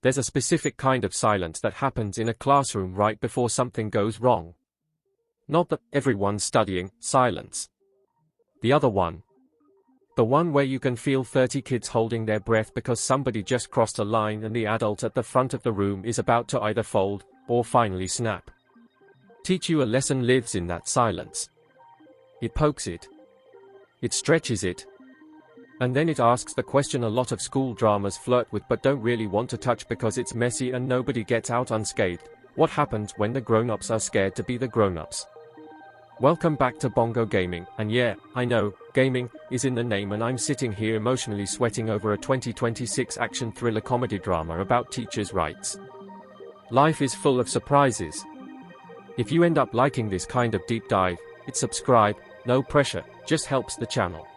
There's a specific kind of silence that happens in a classroom right before something goes wrong. Not the everyone's studying silence. The other one. The one where you can feel 30 kids holding their breath because somebody just crossed a line and the adult at the front of the room is about to either fold or finally snap. Teach You a Lesson lives in that silence. It pokes it. It stretches it. And then it asks the question a lot of school dramas flirt with but don't really want to touch because it's messy and nobody gets out unscathed. What happens when the grown-ups are scared to be the grown-ups? Welcome back to Bongo Gaming, and yeah, I know, gaming is in the name and I'm sitting here emotionally sweating over a 2026 action thriller comedy drama about teachers' rights. Life is full of surprises. If you end up liking this kind of deep dive, hit subscribe, no pressure, just helps the channel.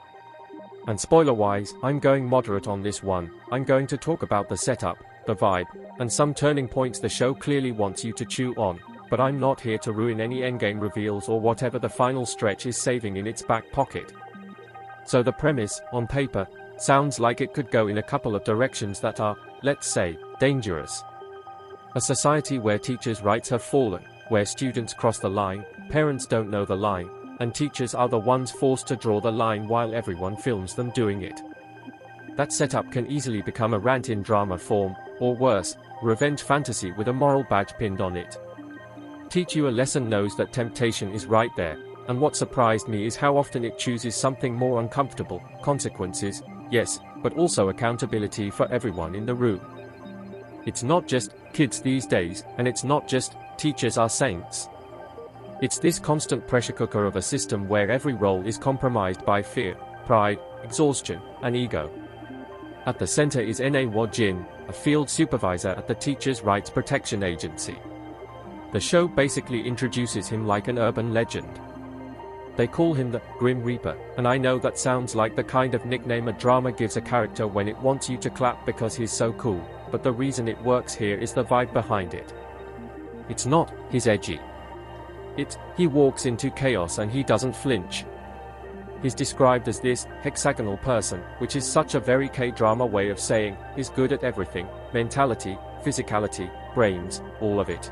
And spoiler-wise, I'm going moderate on this one. I'm going to talk about the setup, the vibe, and some turning points the show clearly wants you to chew on, but I'm not here to ruin any endgame reveals or whatever the final stretch is saving in its back pocket. So the premise, on paper, sounds like it could go in a couple of directions that are, let's say, dangerous. A society where teachers' rights have fallen, where students cross the line, parents don't know the line, and teachers are the ones forced to draw the line while everyone films them doing it. That setup can easily become a rant in drama form, or worse, revenge fantasy with a moral badge pinned on it. Teach You a Lesson knows that temptation is right there, and what surprised me is how often it chooses something more uncomfortable, consequences, yes, but also accountability for everyone in the room. It's not just kids these days, and it's not just teachers are saints. It's this constant pressure cooker of a system where every role is compromised by fear, pride, exhaustion, and ego. At the center is N.A. Wajin, a field supervisor at the Teachers' Rights Protection Agency. The show basically introduces him like an urban legend. They call him the Grim Reaper, and I know that sounds like the kind of nickname a drama gives a character when it wants you to clap because he's so cool, but the reason it works here is the vibe behind it. It's not, he's edgy. He walks into chaos and he doesn't flinch. He's described as this hexagonal person, which is such a very K-drama way of saying, he's good at everything, mentality, physicality, brains, all of it.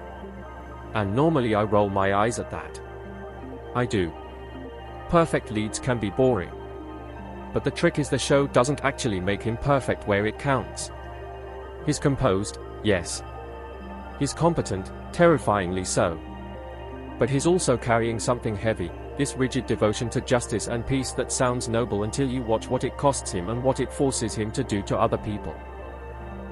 And normally I roll my eyes at that. I do. Perfect leads can be boring. But the trick is the show doesn't actually make him perfect where it counts. He's composed, yes. He's competent, terrifyingly so. But he's also carrying something heavy, this rigid devotion to justice and peace that sounds noble until you watch what it costs him and what it forces him to do to other people.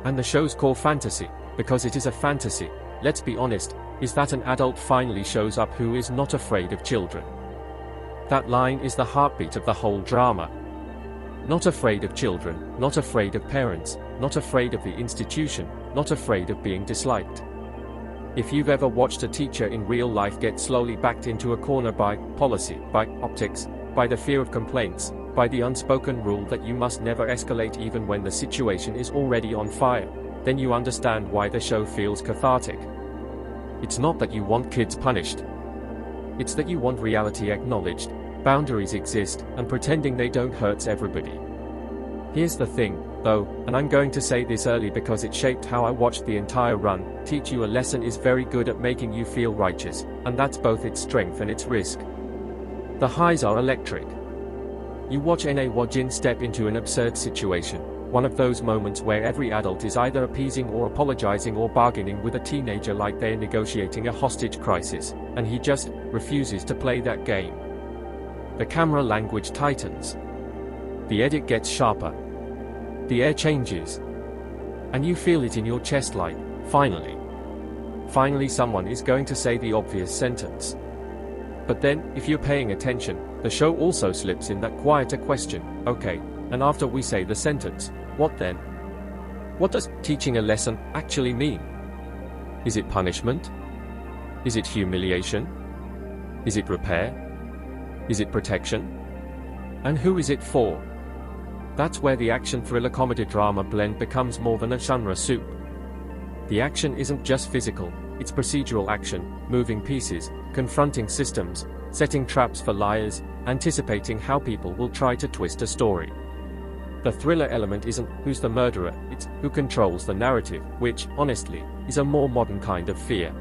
And the show's core fantasy, because it is a fantasy, let's be honest, is that an adult finally shows up who is not afraid of children. That line is the heartbeat of the whole drama. Not afraid of children, not afraid of parents, not afraid of the institution, not afraid of being disliked. If you've ever watched a teacher in real life get slowly backed into a corner by policy, by optics, by the fear of complaints, by the unspoken rule that you must never escalate even when the situation is already on fire, then you understand why the show feels cathartic. It's not that you want kids punished. It's that you want reality acknowledged, boundaries exist, and pretending they don't hurts everybody. Here's the thing, though, and I'm going to say this early because it shaped how I watched the entire run, Teach You a Lesson is very good at making you feel righteous, and that's both its strength and its risk. The highs are electric. You watch N.A. Wajin step into an absurd situation, one of those moments where every adult is either appeasing or apologizing or bargaining with a teenager like they're negotiating a hostage crisis, and he just refuses to play that game. The camera language tightens. The edit gets sharper. The air changes. And you feel it in your chest like, finally. Finally someone is going to say the obvious sentence. But then, if you're paying attention, the show also slips in that quieter question, okay, and after we say the sentence, what then? What does teaching a lesson actually mean? Is it punishment? Is it humiliation? Is it repair? Is it protection? And who is it for? That's where the action thriller comedy drama blend becomes more than a genre soup. The action isn't just physical, it's procedural action, moving pieces, confronting systems, setting traps for liars, anticipating how people will try to twist a story. The thriller element isn't who's the murderer, it's who controls the narrative, which, honestly, is a more modern kind of fear.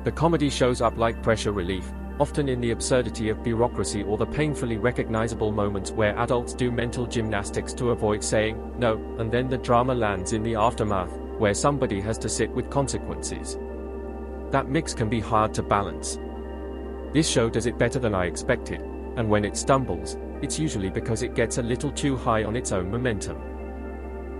The comedy shows up like pressure relief, often in the absurdity of bureaucracy or the painfully recognizable moments where adults do mental gymnastics to avoid saying no, and then the drama lands in the aftermath, where somebody has to sit with consequences. That mix can be hard to balance. This show does it better than I expected, and when it stumbles, it's usually because it gets a little too high on its own momentum.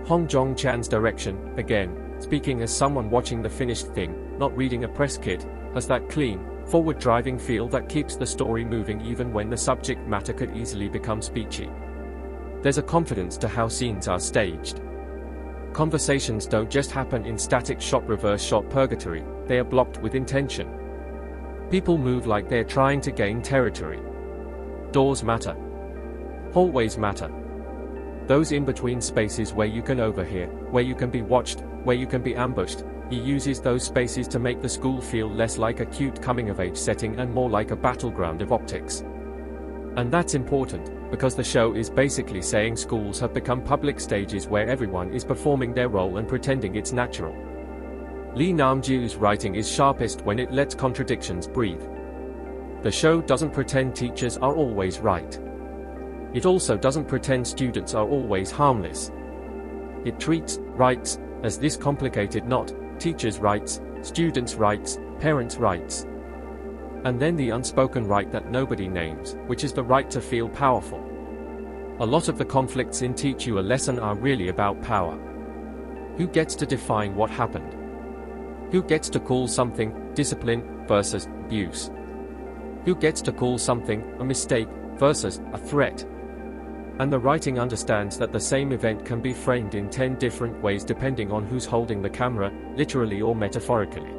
Hong Jong-chan's direction, again, speaking as someone watching the finished thing, not reading a press kit, has that clean, forward-driving feel that keeps the story moving even when the subject matter could easily become speechy. There's a confidence to how scenes are staged. Conversations don't just happen in static shot reverse shot purgatory, they are blocked with intention. People move like they're trying to gain territory. Doors matter. Hallways matter. Those in-between spaces where you can overhear, where you can be watched, where you can be ambushed, he uses those spaces to make the school feel less like a cute coming-of-age setting and more like a battleground of optics. And that's important, because the show is basically saying schools have become public stages where everyone is performing their role and pretending it's natural. Lee Nam-ji's writing is sharpest when it lets contradictions breathe. The show doesn't pretend teachers are always right. It also doesn't pretend students are always harmless. It treats rights as this complicated knot: teachers' rights, students' rights, parents' rights. And then the unspoken right that nobody names, which is the right to feel powerful. A lot of the conflicts in Teach You a Lesson are really about power. Who gets to define what happened? Who gets to call something discipline versus abuse? Who gets to call something a mistake versus a threat? And the writing understands that the same event can be framed in 10 different ways depending on who's holding the camera, literally or metaphorically.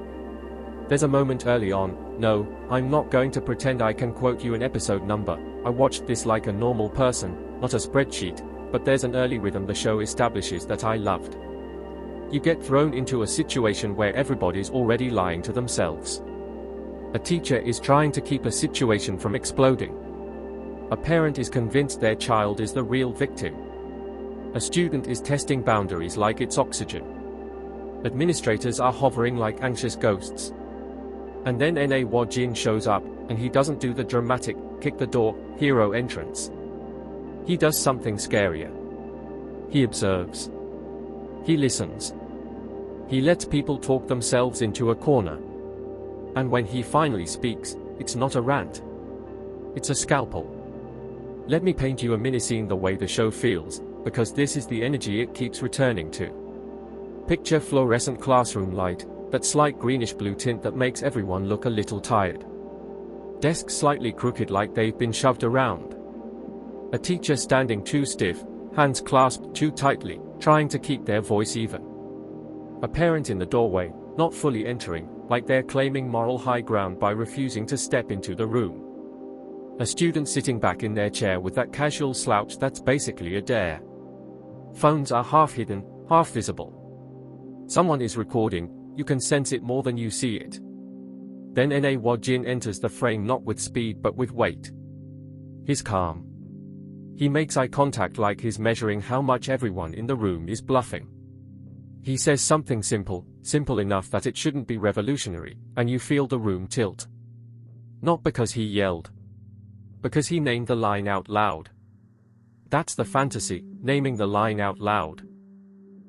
There's a moment early on, no, I'm not going to pretend I can quote you an episode number, I watched this like a normal person, not a spreadsheet, but there's an early rhythm the show establishes that I loved. You get thrown into a situation where everybody's already lying to themselves. A teacher is trying to keep a situation from exploding. A parent is convinced their child is the real victim. A student is testing boundaries like it's oxygen. Administrators are hovering like anxious ghosts. And then Na Woo-jin shows up, and he doesn't do the dramatic, kick-the-door, hero entrance. He does something scarier. He observes. He listens. He lets people talk themselves into a corner. And when he finally speaks, it's not a rant. It's a scalpel. Let me paint you a mini-scene the way the show feels, because this is the energy it keeps returning to. Picture fluorescent classroom light, that slight greenish-blue tint that makes everyone look a little tired. Desks slightly crooked like they've been shoved around. A teacher standing too stiff, hands clasped too tightly, trying to keep their voice even. A parent in the doorway, not fully entering, like they're claiming moral high ground by refusing to step into the room. A student sitting back in their chair with that casual slouch that's basically a dare. Phones are half hidden, half visible. Someone is recording, you can sense it more than you see it. Then Na Woo-jin enters the frame not with speed but with weight. He's calm. He makes eye contact like he's measuring how much everyone in the room is bluffing. He says something simple, simple enough that it shouldn't be revolutionary, and you feel the room tilt. Not because he yelled. Because he named the line out loud. That's the fantasy, naming the line out loud.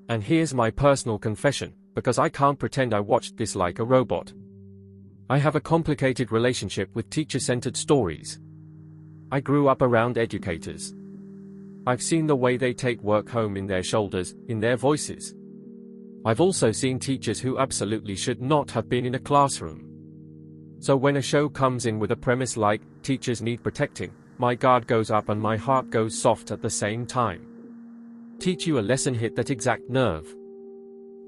And here's my personal confession, because I can't pretend I watched this like a robot. I have a complicated relationship with teacher-centered stories. I grew up around educators. I've seen the way they take work home in their shoulders, in their voices. I've also seen teachers who absolutely should not have been in a classroom. So when a show comes in with a premise like, teachers need protecting, my guard goes up and my heart goes soft at the same time. Teach You a Lesson hit that exact nerve.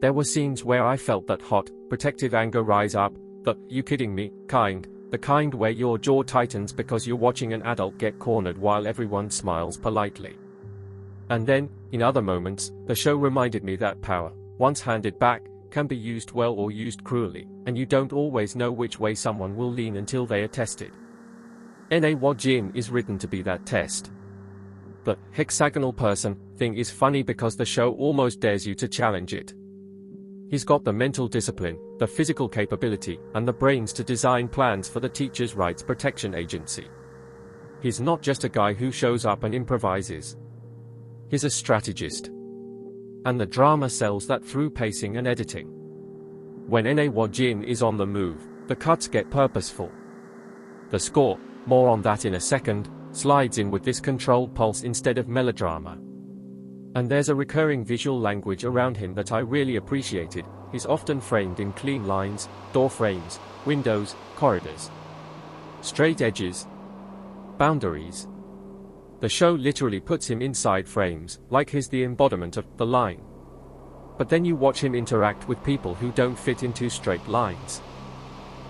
There were scenes where I felt that hot, protective anger rise up, the "you kidding me" kind, the kind where your jaw tightens because you're watching an adult get cornered while everyone smiles politely. And then, in other moments, the show reminded me that power, once handed back, can be used well or used cruelly, and you don't always know which way someone will lean until they are tested. Na Woo-jin is written to be that test. The hexagonal person thing is funny because the show almost dares you to challenge it. He's got the mental discipline, the physical capability, and the brains to design plans for the Teachers' Rights Protection Agency. He's not just a guy who shows up and improvises. He's a strategist. And the drama sells that through pacing and editing. When Wajin is on the move, the cuts get purposeful. The score, more on that in a second, slides in with this controlled pulse instead of melodrama. And there's a recurring visual language around him that I really appreciated. He's often framed in clean lines, door frames, windows, corridors. Straight edges. Boundaries. The show literally puts him inside frames, like he's the embodiment of the line. But then you watch him interact with people who don't fit into straight lines.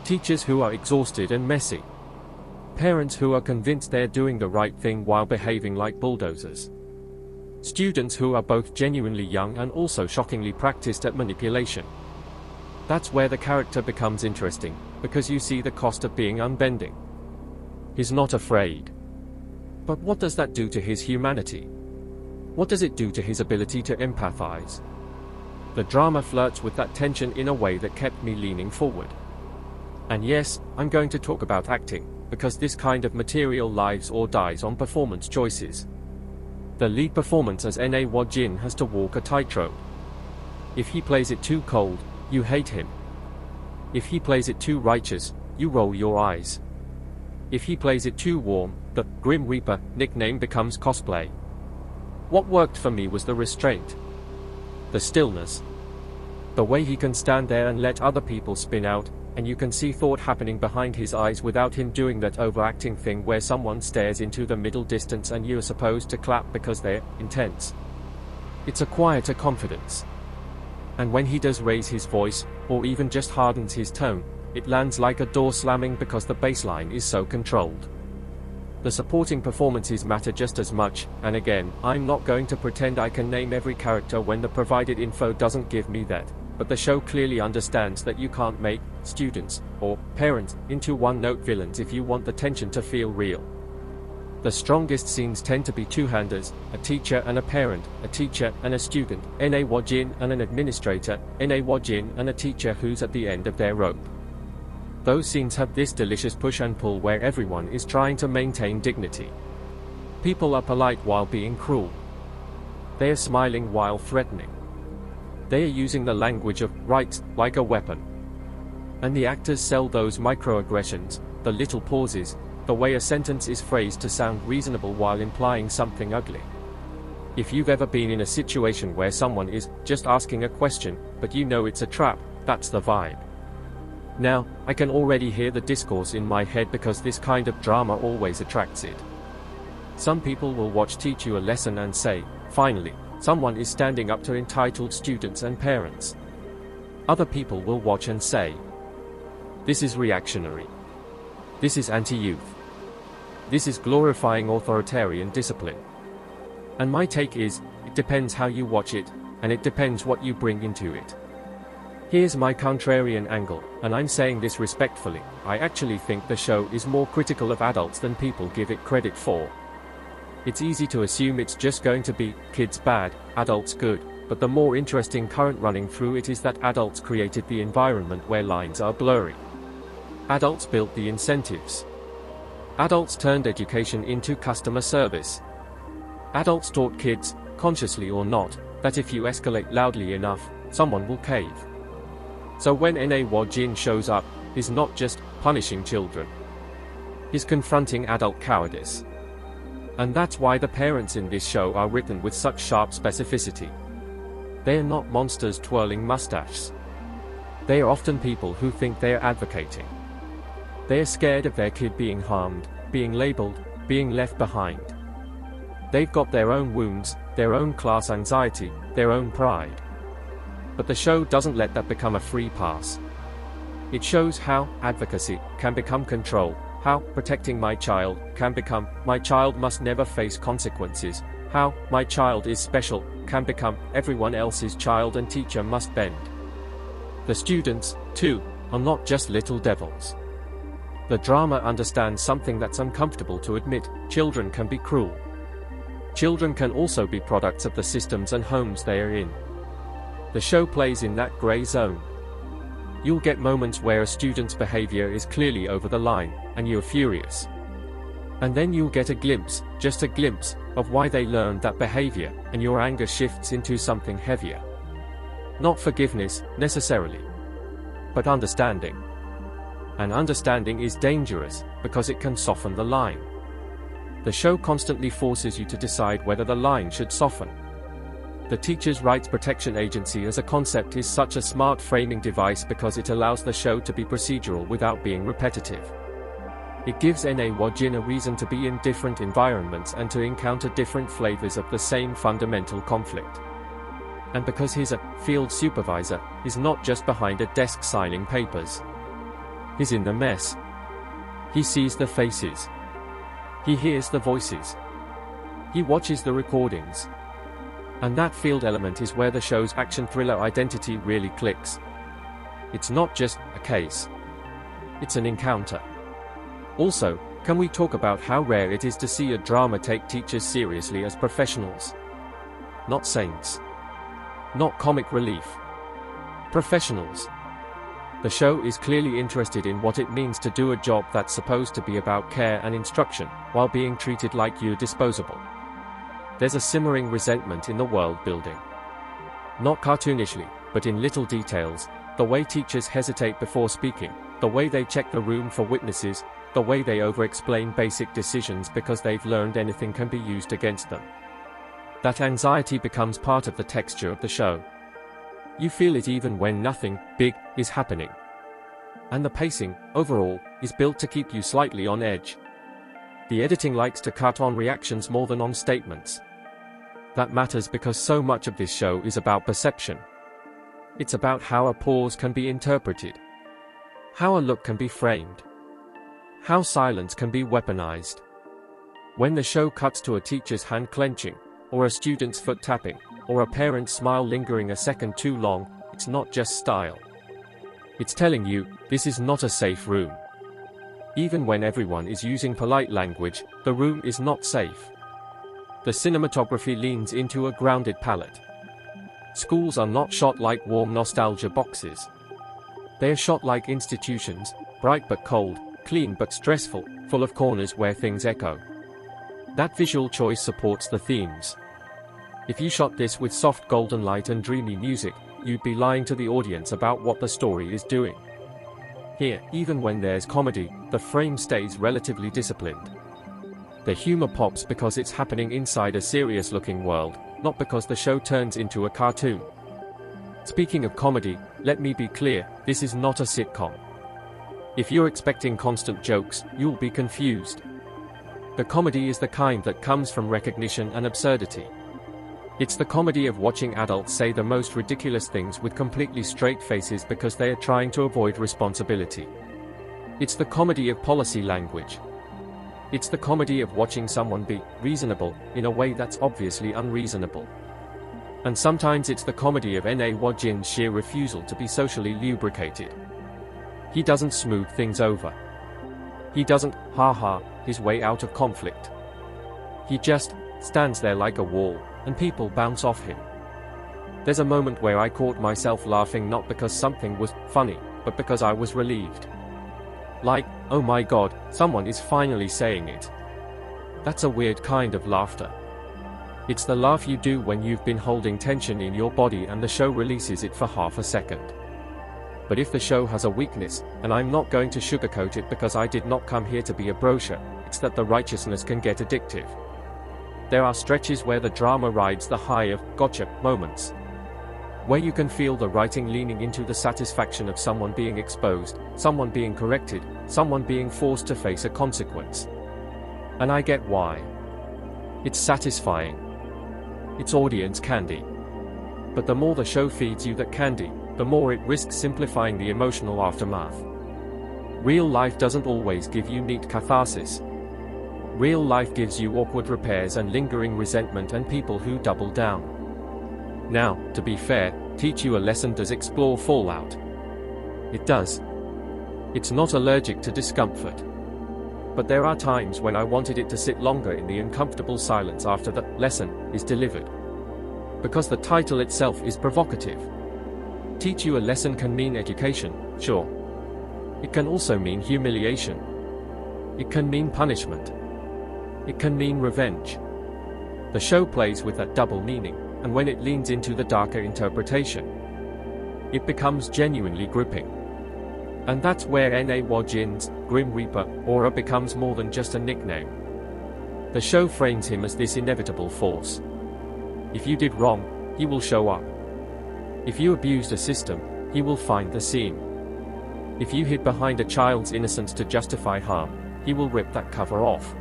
Teachers who are exhausted and messy. Parents who are convinced they're doing the right thing while behaving like bulldozers. Students who are both genuinely young and also shockingly practiced at manipulation. That's where the character becomes interesting, because you see the cost of being unbending. He's not afraid. But what does that do to his humanity? What does it do to his ability to empathize? The drama flirts with that tension in a way that kept me leaning forward. And yes, I'm going to talk about acting, because this kind of material lives or dies on performance choices. The lead performance as Wajin has to walk a tightrope. If he plays it too cold, you hate him. If he plays it too righteous, you roll your eyes. If he plays it too warm, the Grim Reaper nickname becomes cosplay. What worked for me was the restraint. The stillness. The way he can stand there and let other people spin out, and you can see thought happening behind his eyes without him doing that overacting thing where someone stares into the middle distance and you're supposed to clap because they're intense. It's a quieter confidence. And when he does raise his voice, or even just hardens his tone, it lands like a door slamming because the baseline is so controlled. The supporting performances matter just as much, and again, I'm not going to pretend I can name every character when the provided info doesn't give me that. But the show clearly understands that you can't make students or parents into one-note villains if you want the tension to feel real. The strongest scenes tend to be two-handers, a teacher and a parent, a teacher and a student, Wajin and an administrator, Wajin and a teacher who's at the end of their rope. Those scenes have this delicious push and pull where everyone is trying to maintain dignity. People are polite while being cruel. They are smiling while threatening. They are using the language of rights like a weapon. And the actors sell those microaggressions, the little pauses, the way a sentence is phrased to sound reasonable while implying something ugly. If you've ever been in a situation where someone is just asking a question, but you know it's a trap, that's the vibe. Now, I can already hear the discourse in my head because this kind of drama always attracts it. Some people will teach you a lesson and say, finally, someone is standing up to entitled students and parents. Other people will watch and say, this is reactionary. This is anti-youth. This is glorifying authoritarian discipline. And my take is, it depends how you watch it, and it depends what you bring into it. Here's my contrarian angle, and I'm saying this respectfully. I actually think the show is more critical of adults than people give it credit for. It's easy to assume it's just going to be kids bad, adults good, but the more interesting current running through it is that adults created the environment where lines are blurry. Adults built the incentives. Adults turned education into customer service. Adults taught kids, consciously or not, that if you escalate loudly enough, someone will cave. So when Wajin shows up, he's not just punishing children. He's confronting adult cowardice. And that's why the parents in this show are written with such sharp specificity. They are not monsters twirling mustaches. They are often people who think they are advocating. They are scared of their kid being harmed, being labeled, being left behind. They've got their own wounds, their own class anxiety, their own pride. But the show doesn't let that become a free pass. It shows how advocacy can become control, how protecting my child can become my child must never face consequences, how my child is special can become everyone else's child and teacher must bend. The students, too, are not just little devils. The drama understands something that's uncomfortable to admit: children can be cruel. Children can also be products of the systems and homes they are in. The show plays in that gray zone. You'll get moments where a student's behavior is clearly over the line, and you're furious. And then you'll get a glimpse, just a glimpse, of why they learned that behavior, and your anger shifts into something heavier. Not forgiveness, necessarily, but understanding. And understanding is dangerous, because it can soften the line. The show constantly forces you to decide whether the line should soften. The Teachers' Rights Protection Agency as a concept is such a smart framing device because it allows the show to be procedural without being repetitive. It gives Wajin a reason to be in different environments and to encounter different flavors of the same fundamental conflict. And because he's a field supervisor, he's not just behind a desk signing papers. He's in the mess. He sees the faces. He hears the voices. He watches the recordings. And that field element is where the show's action thriller identity really clicks. It's not just a case. It's an encounter. Also, can we talk about how rare it is to see a drama take teachers seriously as professionals? Not saints. Not comic relief. Professionals. The show is clearly interested in what it means to do a job that's supposed to be about care and instruction, while being treated like you're disposable. There's a simmering resentment in the world building. Not cartoonishly, but in little details, the way teachers hesitate before speaking, the way they check the room for witnesses, the way they over-explain basic decisions because they've learned anything can be used against them. That anxiety becomes part of the texture of the show. You feel it even when nothing big is happening. And the pacing, overall, is built to keep you slightly on edge. The editing likes to cut on reactions more than on statements. That matters because so much of this show is about perception. It's about how a pause can be interpreted, how a look can be framed, how silence can be weaponized. When the show cuts to a teacher's hand clenching, or a student's foot tapping, or a parent's smile lingering a second too long, it's not just style. It's telling you, this is not a safe room. Even when everyone is using polite language, the room is not safe. The cinematography leans into a grounded palette. Schools are not shot like warm nostalgia boxes. They are shot like institutions, bright but cold, clean but stressful, full of corners where things echo. That visual choice supports the themes. If you shot this with soft golden light and dreamy music, you'd be lying to the audience about what the story is doing. Here, even when there's comedy, the frame stays relatively disciplined. The humor pops because it's happening inside a serious-looking world, not because the show turns into a cartoon. Speaking of comedy, let me be clear, this is not a sitcom. If you're expecting constant jokes, you'll be confused. The comedy is the kind that comes from recognition and absurdity. It's the comedy of watching adults say the most ridiculous things with completely straight faces because they are trying to avoid responsibility. It's the comedy of policy language. It's the comedy of watching someone be reasonable in a way that's obviously unreasonable. And sometimes it's the comedy of Wajin's sheer refusal to be socially lubricated. He doesn't smooth things over. He doesn't ha-ha his way out of conflict. He just stands there like a wall, and people bounce off him. There's a moment where I caught myself laughing not because something was funny, but because I was relieved. Like, oh my god, someone is finally saying it. That's a weird kind of laughter. It's the laugh you do when you've been holding tension in your body and the show releases it for half a second. But if the show has a weakness, and I'm not going to sugarcoat it because I did not come here to be a brochure, it's that the righteousness can get addictive. There are stretches where the drama rides the high of gotcha moments, where you can feel the writing leaning into the satisfaction of someone being exposed, someone being corrected, someone being forced to face a consequence. And I get why. It's satisfying. It's audience candy. But the more the show feeds you that candy, the more it risks simplifying the emotional aftermath. Real life doesn't always give you neat catharsis. Real life gives you awkward repairs and lingering resentment and people who double down. Now, to be fair, Teach You a Lesson does explore fallout. It does. It's not allergic to discomfort. But there are times when I wanted it to sit longer in the uncomfortable silence after the lesson is delivered. Because the title itself is provocative. Teach you a lesson can mean education, sure. It can also mean humiliation. It can mean punishment. It can mean revenge. The show plays with that double meaning, and when it leans into the darker interpretation, it becomes genuinely gripping. And that's where N.A. Wojin's Grim Reaper aura becomes more than just a nickname. The show frames him as this inevitable force. If you did wrong, he will show up. If you abused a system, he will find the seam. If you hid behind a child's innocence to justify harm, he will rip that cover off.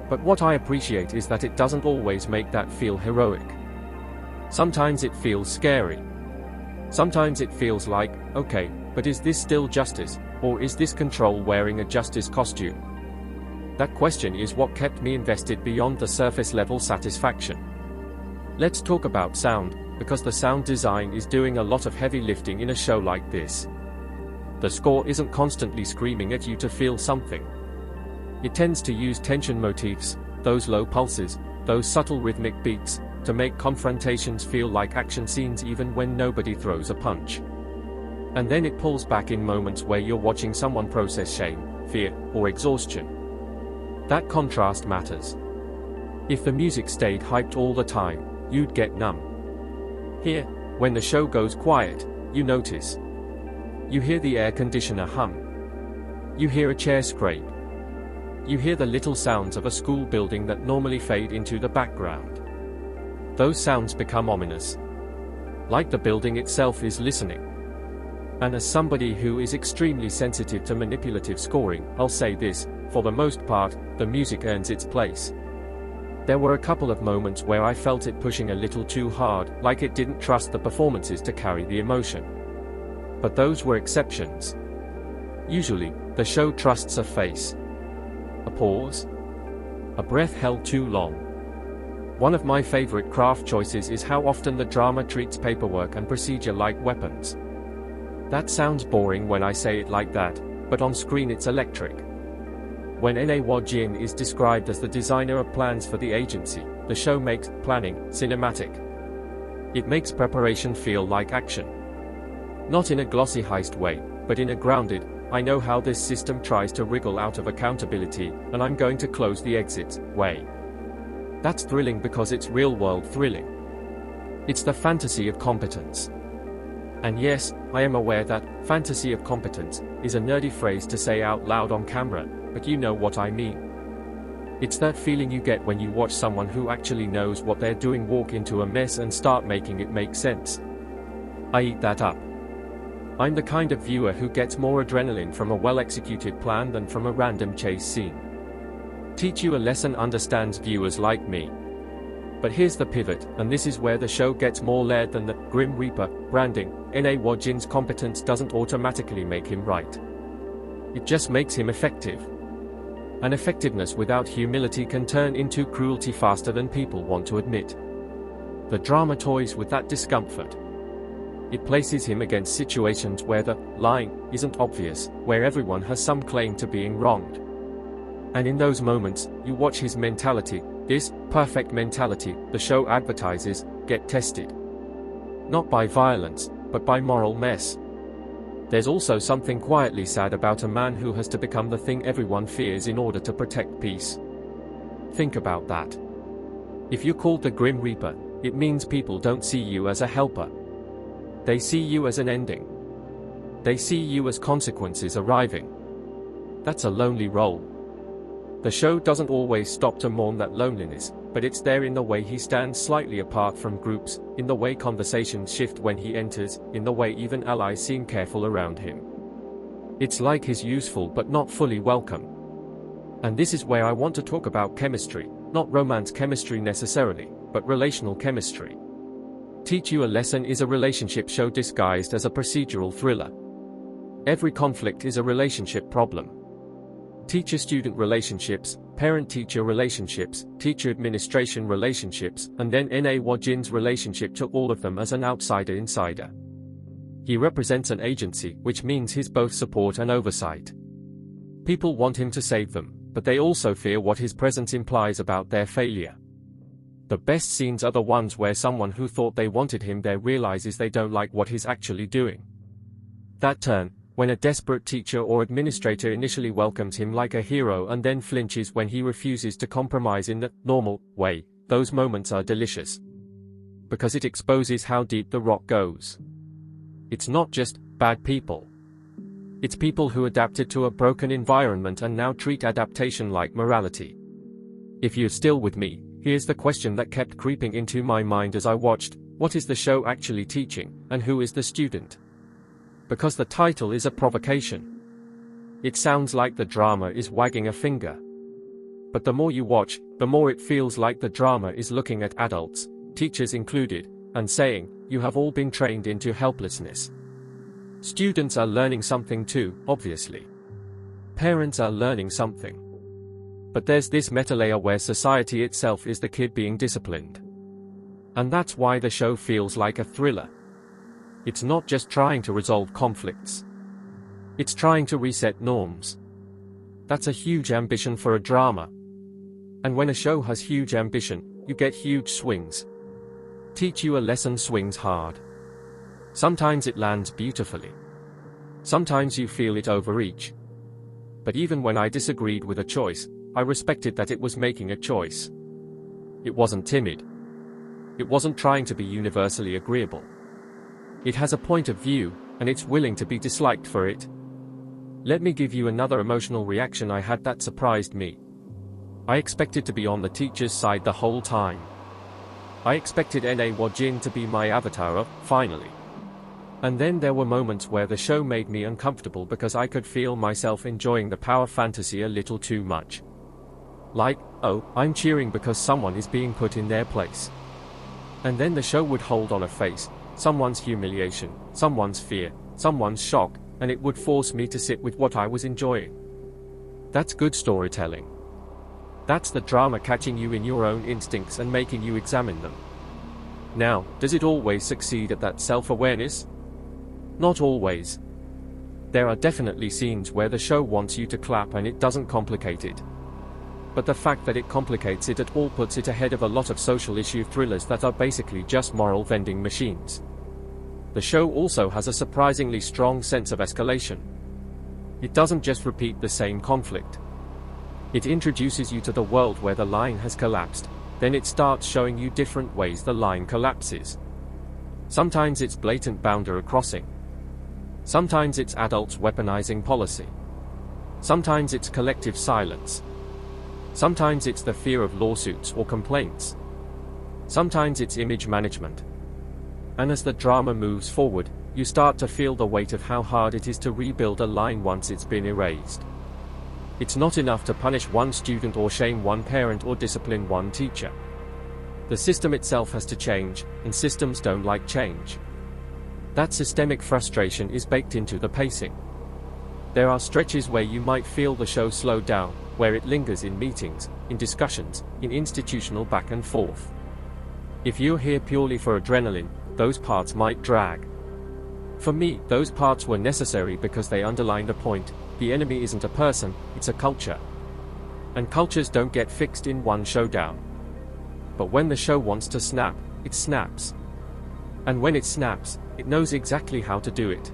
But what I appreciate is that it doesn't always make that feel heroic. Sometimes it feels scary. Sometimes it feels like, okay, but is this still justice, or is this control wearing a justice costume? That question is what kept me invested beyond the surface level satisfaction. Let's talk about sound, because the sound design is doing a lot of heavy lifting in a show like this. The score isn't constantly screaming at you to feel something. It tends to use tension motifs, those low pulses, those subtle rhythmic beats, to make confrontations feel like action scenes even when nobody throws a punch. And then it pulls back in moments where you're watching someone process shame, fear, or exhaustion. That contrast matters. If the music stayed hyped all the time, you'd get numb. Here, when the show goes quiet, you notice. You hear the air conditioner hum. You hear a chair scrape. You hear the little sounds of a school building that normally fade into the background. Those sounds become ominous. Like the building itself is listening. And as somebody who is extremely sensitive to manipulative scoring, I'll say this, for the most part, the music earns its place. There were a couple of moments where I felt it pushing a little too hard, like it didn't trust the performances to carry the emotion. But those were exceptions. Usually, the show trusts a face. A pause. A breath held too long. One of my favorite craft choices is how often the drama treats paperwork and procedure like weapons. That sounds boring when I say it like that, but on screen it's electric. When N.A. Wojin is described as the designer of plans for the agency, the show makes planning cinematic. It makes preparation feel like action. Not in a glossy heist way, but in a grounded, I know how this system tries to wriggle out of accountability, and I'm going to close the exits way. That's thrilling because it's real-world thrilling. It's the fantasy of competence. And yes, I am aware that fantasy of competence is a nerdy phrase to say out loud on camera, but you know what I mean. It's that feeling you get when you watch someone who actually knows what they're doing walk into a mess and start making it make sense. I eat that up. I'm the kind of viewer who gets more adrenaline from a well-executed plan than from a random chase scene. Teach You a Lesson understands viewers like me. But here's the pivot, and this is where the show gets more layered than the Grim Reaper branding. N.A. Wojin's competence doesn't automatically make him right. It just makes him effective. And effectiveness without humility can turn into cruelty faster than people want to admit. The drama toys with that discomfort. It places him against situations where the line isn't obvious, where everyone has some claim to being wronged. And in those moments, you watch his mentality, this perfect mentality the show advertises, get tested. Not by violence, but by moral mess. There's also something quietly sad about a man who has to become the thing everyone fears in order to protect peace. Think about that. If you're called the Grim Reaper, it means people don't see you as a helper. They see you as an ending. They see you as consequences arriving. That's a lonely role. The show doesn't always stop to mourn that loneliness, but it's there in the way he stands slightly apart from groups, in the way conversations shift when he enters, in the way even allies seem careful around him. It's like he's useful but not fully welcome. And this is where I want to talk about chemistry, not romance chemistry necessarily, but relational chemistry. Teach You a Lesson is a relationship show disguised as a procedural thriller. Every conflict is a relationship problem. Teacher-student relationships, parent-teacher relationships, teacher-administration relationships, and then N.A. Wojin's relationship to all of them as an outsider-insider. He represents an agency, which means he's both support and oversight. People want him to save them, But they also fear what his presence implies about their failure. The best scenes are the ones where someone who thought they wanted him there realizes they don't like what he's actually doing. That turn, when a desperate teacher or administrator initially welcomes him like a hero and then flinches when he refuses to compromise in the normal way, those moments are delicious. Because it exposes how deep the rock goes. It's not just bad people. It's people who adapted to a broken environment and now treat adaptation like morality. If you're still with me, here's the question that kept creeping into my mind as I watched: what is the show actually teaching, and who is the student? Because the title is a provocation. It sounds like the drama is wagging a finger. But the more you watch, the more it feels like the drama is looking at adults, teachers included, and saying, you have all been trained into helplessness. Students are learning something too, obviously. Parents are learning something. But there's this meta layer where society itself is the kid being disciplined. And that's why the show feels like a thriller. It's not just trying to resolve conflicts. It's trying to reset norms. That's a huge ambition for a drama. And when a show has huge ambition, you get huge swings. Teach you a lesson swings hard. Sometimes it lands beautifully. Sometimes you feel it overreach. But even when I disagreed with a choice, I respected that it was making a choice. It wasn't timid. It wasn't trying to be universally agreeable. It has a point of view, and it's willing to be disliked for it. Let me give you another emotional reaction I had that surprised me. I expected to be on the teacher's side the whole time. I expected N.A. Wajin to be my avatar of, finally. And then there were moments where the show made me uncomfortable because I could feel myself enjoying the power fantasy a little too much. Like, oh, I'm cheering because someone is being put in their place. And then the show would hold on a face, someone's humiliation, someone's fear, someone's shock, and it would force me to sit with what I was enjoying. That's good storytelling. That's the drama catching you in your own instincts and making you examine them. Now, does it always succeed at that self-awareness? Not always. There are definitely scenes where the show wants you to clap and it doesn't complicate it. But the fact that it complicates it at all puts it ahead of a lot of social issue thrillers that are basically just moral vending machines. The show also has a surprisingly strong sense of escalation. It doesn't just repeat the same conflict. It introduces you to the world where the line has collapsed, then it starts showing you different ways the line collapses. Sometimes it's blatant boundary crossing. Sometimes it's adults weaponizing policy. Sometimes it's collective silence. Sometimes it's the fear of lawsuits or complaints. Sometimes it's image management. And as the drama moves forward, you start to feel the weight of how hard it is to rebuild a line once it's been erased. It's not enough to punish one student or shame one parent or discipline one teacher. The system itself has to change, and systems don't like change. That systemic frustration is baked into the pacing. There are stretches where you might feel the show slow down, where it lingers in meetings, in discussions, in institutional back and forth. If you're here purely for adrenaline, those parts might drag. For me, those parts were necessary because they underline the point: the enemy isn't a person, it's a culture. And cultures don't get fixed in one showdown. But when the show wants to snap, it snaps. And when it snaps, it knows exactly how to do it.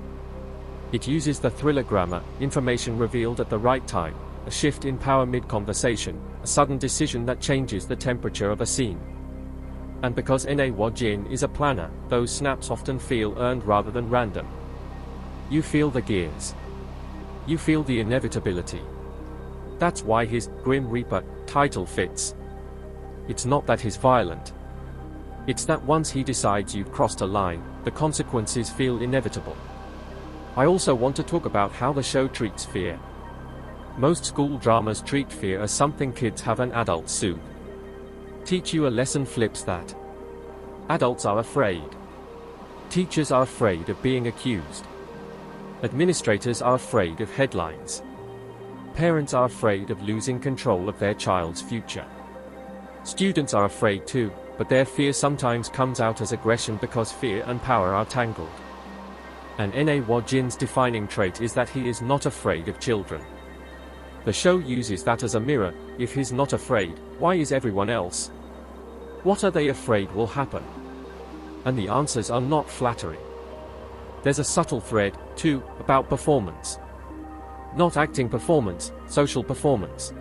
It uses the thriller grammar, information revealed at the right time, a shift in power mid-conversation, a sudden decision that changes the temperature of a scene. And because N.A. Wajin is a planner, those snaps often feel earned rather than random. You feel the gears. You feel the inevitability. That's why his Grim Reaper title fits. It's not that he's violent. It's that once he decides you've crossed a line, the consequences feel inevitable. I also want to talk about how the show treats fear. Most school dramas treat fear as something kids have an adult soothe. Teach You a Lesson flips that. Adults are afraid. Teachers are afraid of being accused. Administrators are afraid of headlines. Parents are afraid of losing control of their child's future. Students are afraid too, but their fear sometimes comes out as aggression because fear and power are tangled. And N.A. Wajin's defining trait is that he is not afraid of children. The show uses that as a mirror. If he's not afraid, why is everyone else? What are they afraid will happen? And the answers are not flattering. There's a subtle thread, too, about performance. Not acting performance, social performance.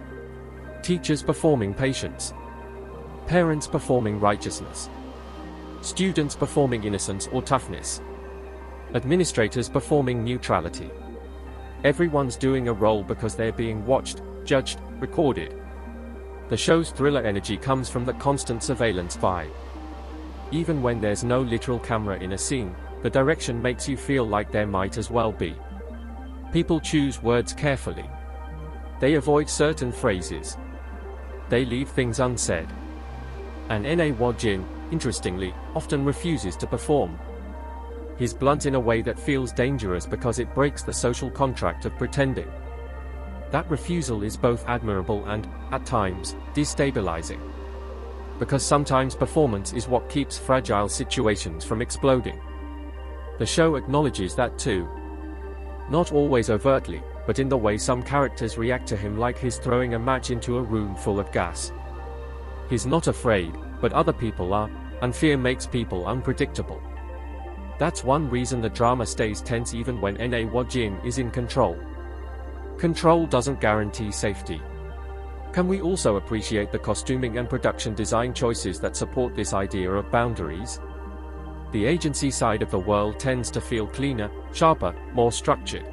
Teachers performing patience. Parents performing righteousness. Students performing innocence or toughness. Administrators performing neutrality. Everyone's doing a role because they're being watched, judged, recorded. The show's thriller energy comes from the constant surveillance vibe. Even when there's no literal camera in a scene, the direction makes you feel like there might as well be. People choose words carefully. They avoid certain phrases. They leave things unsaid. And Na Woo-jin, interestingly, often refuses to perform. He's blunt in a way that feels dangerous because it breaks the social contract of pretending. That refusal is both admirable and, at times, destabilizing. Because sometimes performance is what keeps fragile situations from exploding. The show acknowledges that too. Not always overtly, but in the way some characters react to him, like he's throwing a match into a room full of gas. He's not afraid, but other people are, and fear makes people unpredictable. That's one reason the drama stays tense even when Na Woo-jin is in control. Control doesn't guarantee safety. Can we also appreciate the costuming and production design choices that support this idea of boundaries? The agency side of the world tends to feel cleaner, sharper, more structured.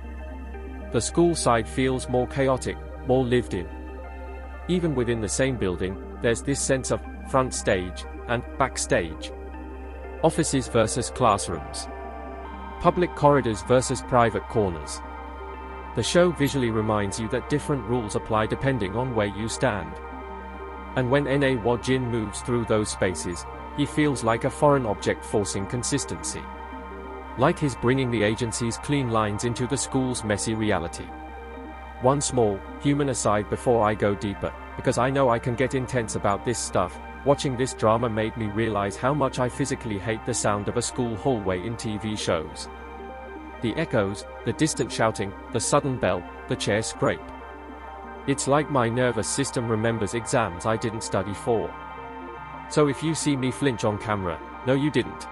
The school side feels more chaotic, more lived in. Even within the same building, there's this sense of front stage and backstage. Offices versus classrooms. Public corridors versus private corners. The show visually reminds you that different rules apply depending on where you stand. And when Na Woo-jin moves through those spaces, he feels like a foreign object forcing consistency. Like he's bringing the agency's clean lines into the school's messy reality. One small, human aside before I go deeper, because I know I can get intense about this stuff. Watching this drama made me realize how much I physically hate the sound of a school hallway in TV shows. The echoes, the distant shouting, the sudden bell, the chair scrape. It's like my nervous system remembers exams I didn't study for. So if you see me flinch on camera, no you didn't.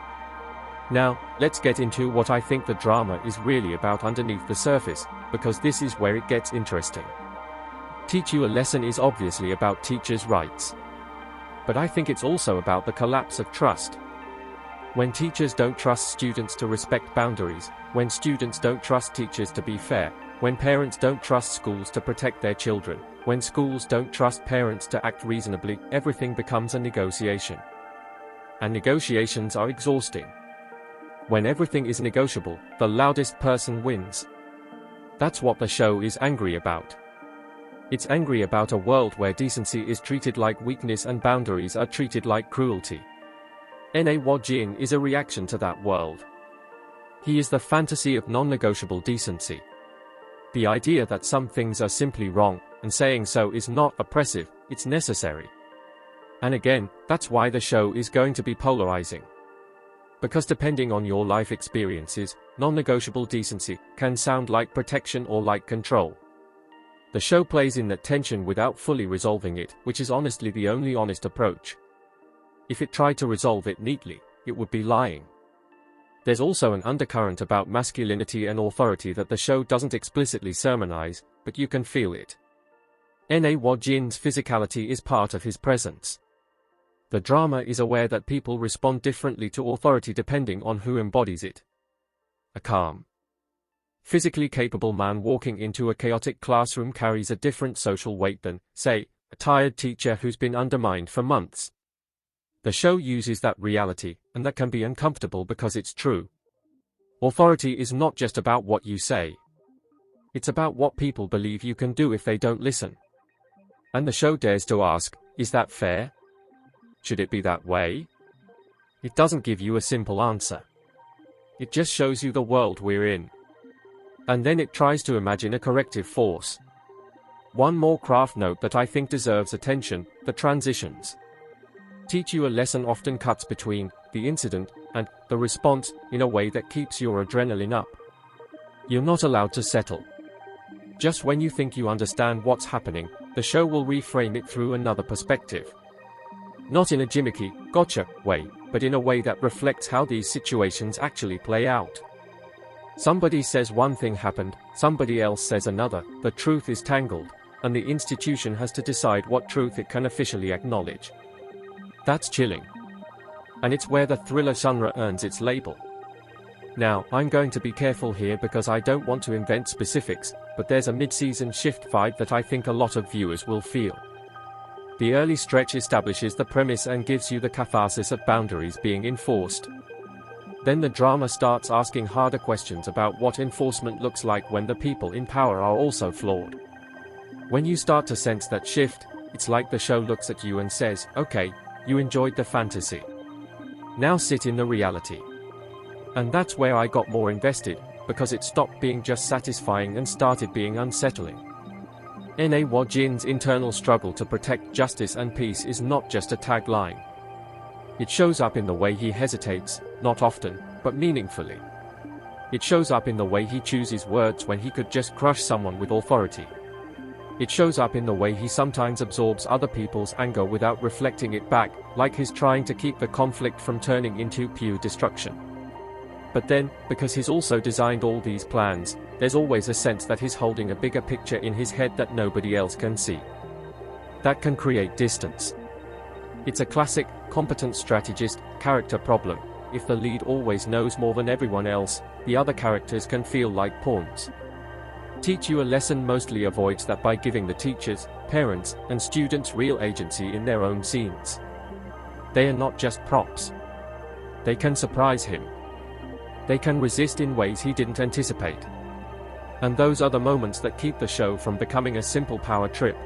Now, let's get into what I think the drama is really about underneath the surface, because this is where it gets interesting. Teach You a Lesson is obviously about teachers' rights. But I think it's also about the collapse of trust. When teachers don't trust students to respect boundaries, when students don't trust teachers to be fair, when parents don't trust schools to protect their children, when schools don't trust parents to act reasonably, everything becomes a negotiation. And negotiations are exhausting. When everything is negotiable, the loudest person wins. That's what the show is angry about. It's angry about a world where decency is treated like weakness and boundaries are treated like cruelty. Na Woo-jin is a reaction to that world. He is the fantasy of non-negotiable decency. The idea that some things are simply wrong, and saying so is not oppressive, it's necessary. And again, that's why the show is going to be polarizing. Because depending on your life experiences, non-negotiable decency can sound like protection or like control. The show plays in that tension without fully resolving it, which is honestly the only honest approach. If it tried to resolve it neatly, it would be lying. There's also an undercurrent about masculinity and authority that the show doesn't explicitly sermonize, but you can feel it. Na Woo-jin's physicality is part of his presence. The drama is aware that people respond differently to authority depending on who embodies it. A calm, physically capable man walking into a chaotic classroom carries a different social weight than, say, a tired teacher who's been undermined for months. The show uses that reality, and that can be uncomfortable because it's true. Authority is not just about what you say. It's about what people believe you can do if they don't listen. And the show dares to ask, is that fair? Should it be that way? It doesn't give you a simple answer. It just shows you the world we're in. And then it tries to imagine a corrective force. One more craft note that I think deserves attention, the transitions. Teach You a Lesson often cuts between the incident and the response in a way that keeps your adrenaline up. You're not allowed to settle. Just when you think you understand what's happening, the show will reframe it through another perspective. Not in a gimmicky, gotcha way, but in a way that reflects how these situations actually play out. Somebody says one thing happened, somebody else says another, the truth is tangled, and the institution has to decide what truth it can officially acknowledge. That's chilling. And it's where the thriller genre earns its label. Now, I'm going to be careful here because I don't want to invent specifics, but there's a mid-season shift vibe that I think a lot of viewers will feel. The early stretch establishes the premise and gives you the catharsis of boundaries being enforced. Then the drama starts asking harder questions about what enforcement looks like when the people in power are also flawed. When you start to sense that shift, it's like the show looks at you and says, okay, you enjoyed the fantasy. Now sit in the reality. And that's where I got more invested, because it stopped being just satisfying and started being unsettling. Na Jin's internal struggle to protect justice and peace is not just a tagline. It shows up in the way he hesitates, not often, but meaningfully. It shows up in the way he chooses words when he could just crush someone with authority. It shows up in the way he sometimes absorbs other people's anger without reflecting it back, like he's trying to keep the conflict from turning into pure destruction. But then, because he's also designed all these plans, there's always a sense that he's holding a bigger picture in his head that nobody else can see. That can create distance. It's a classic, competent strategist, character problem. If the lead always knows more than everyone else, the other characters can feel like pawns. Teach You a Lesson mostly avoids that by giving the teachers, parents, and students real agency in their own scenes. They are not just props. They can surprise him. They can resist in ways he didn't anticipate. And those are the moments that keep the show from becoming a simple power trip.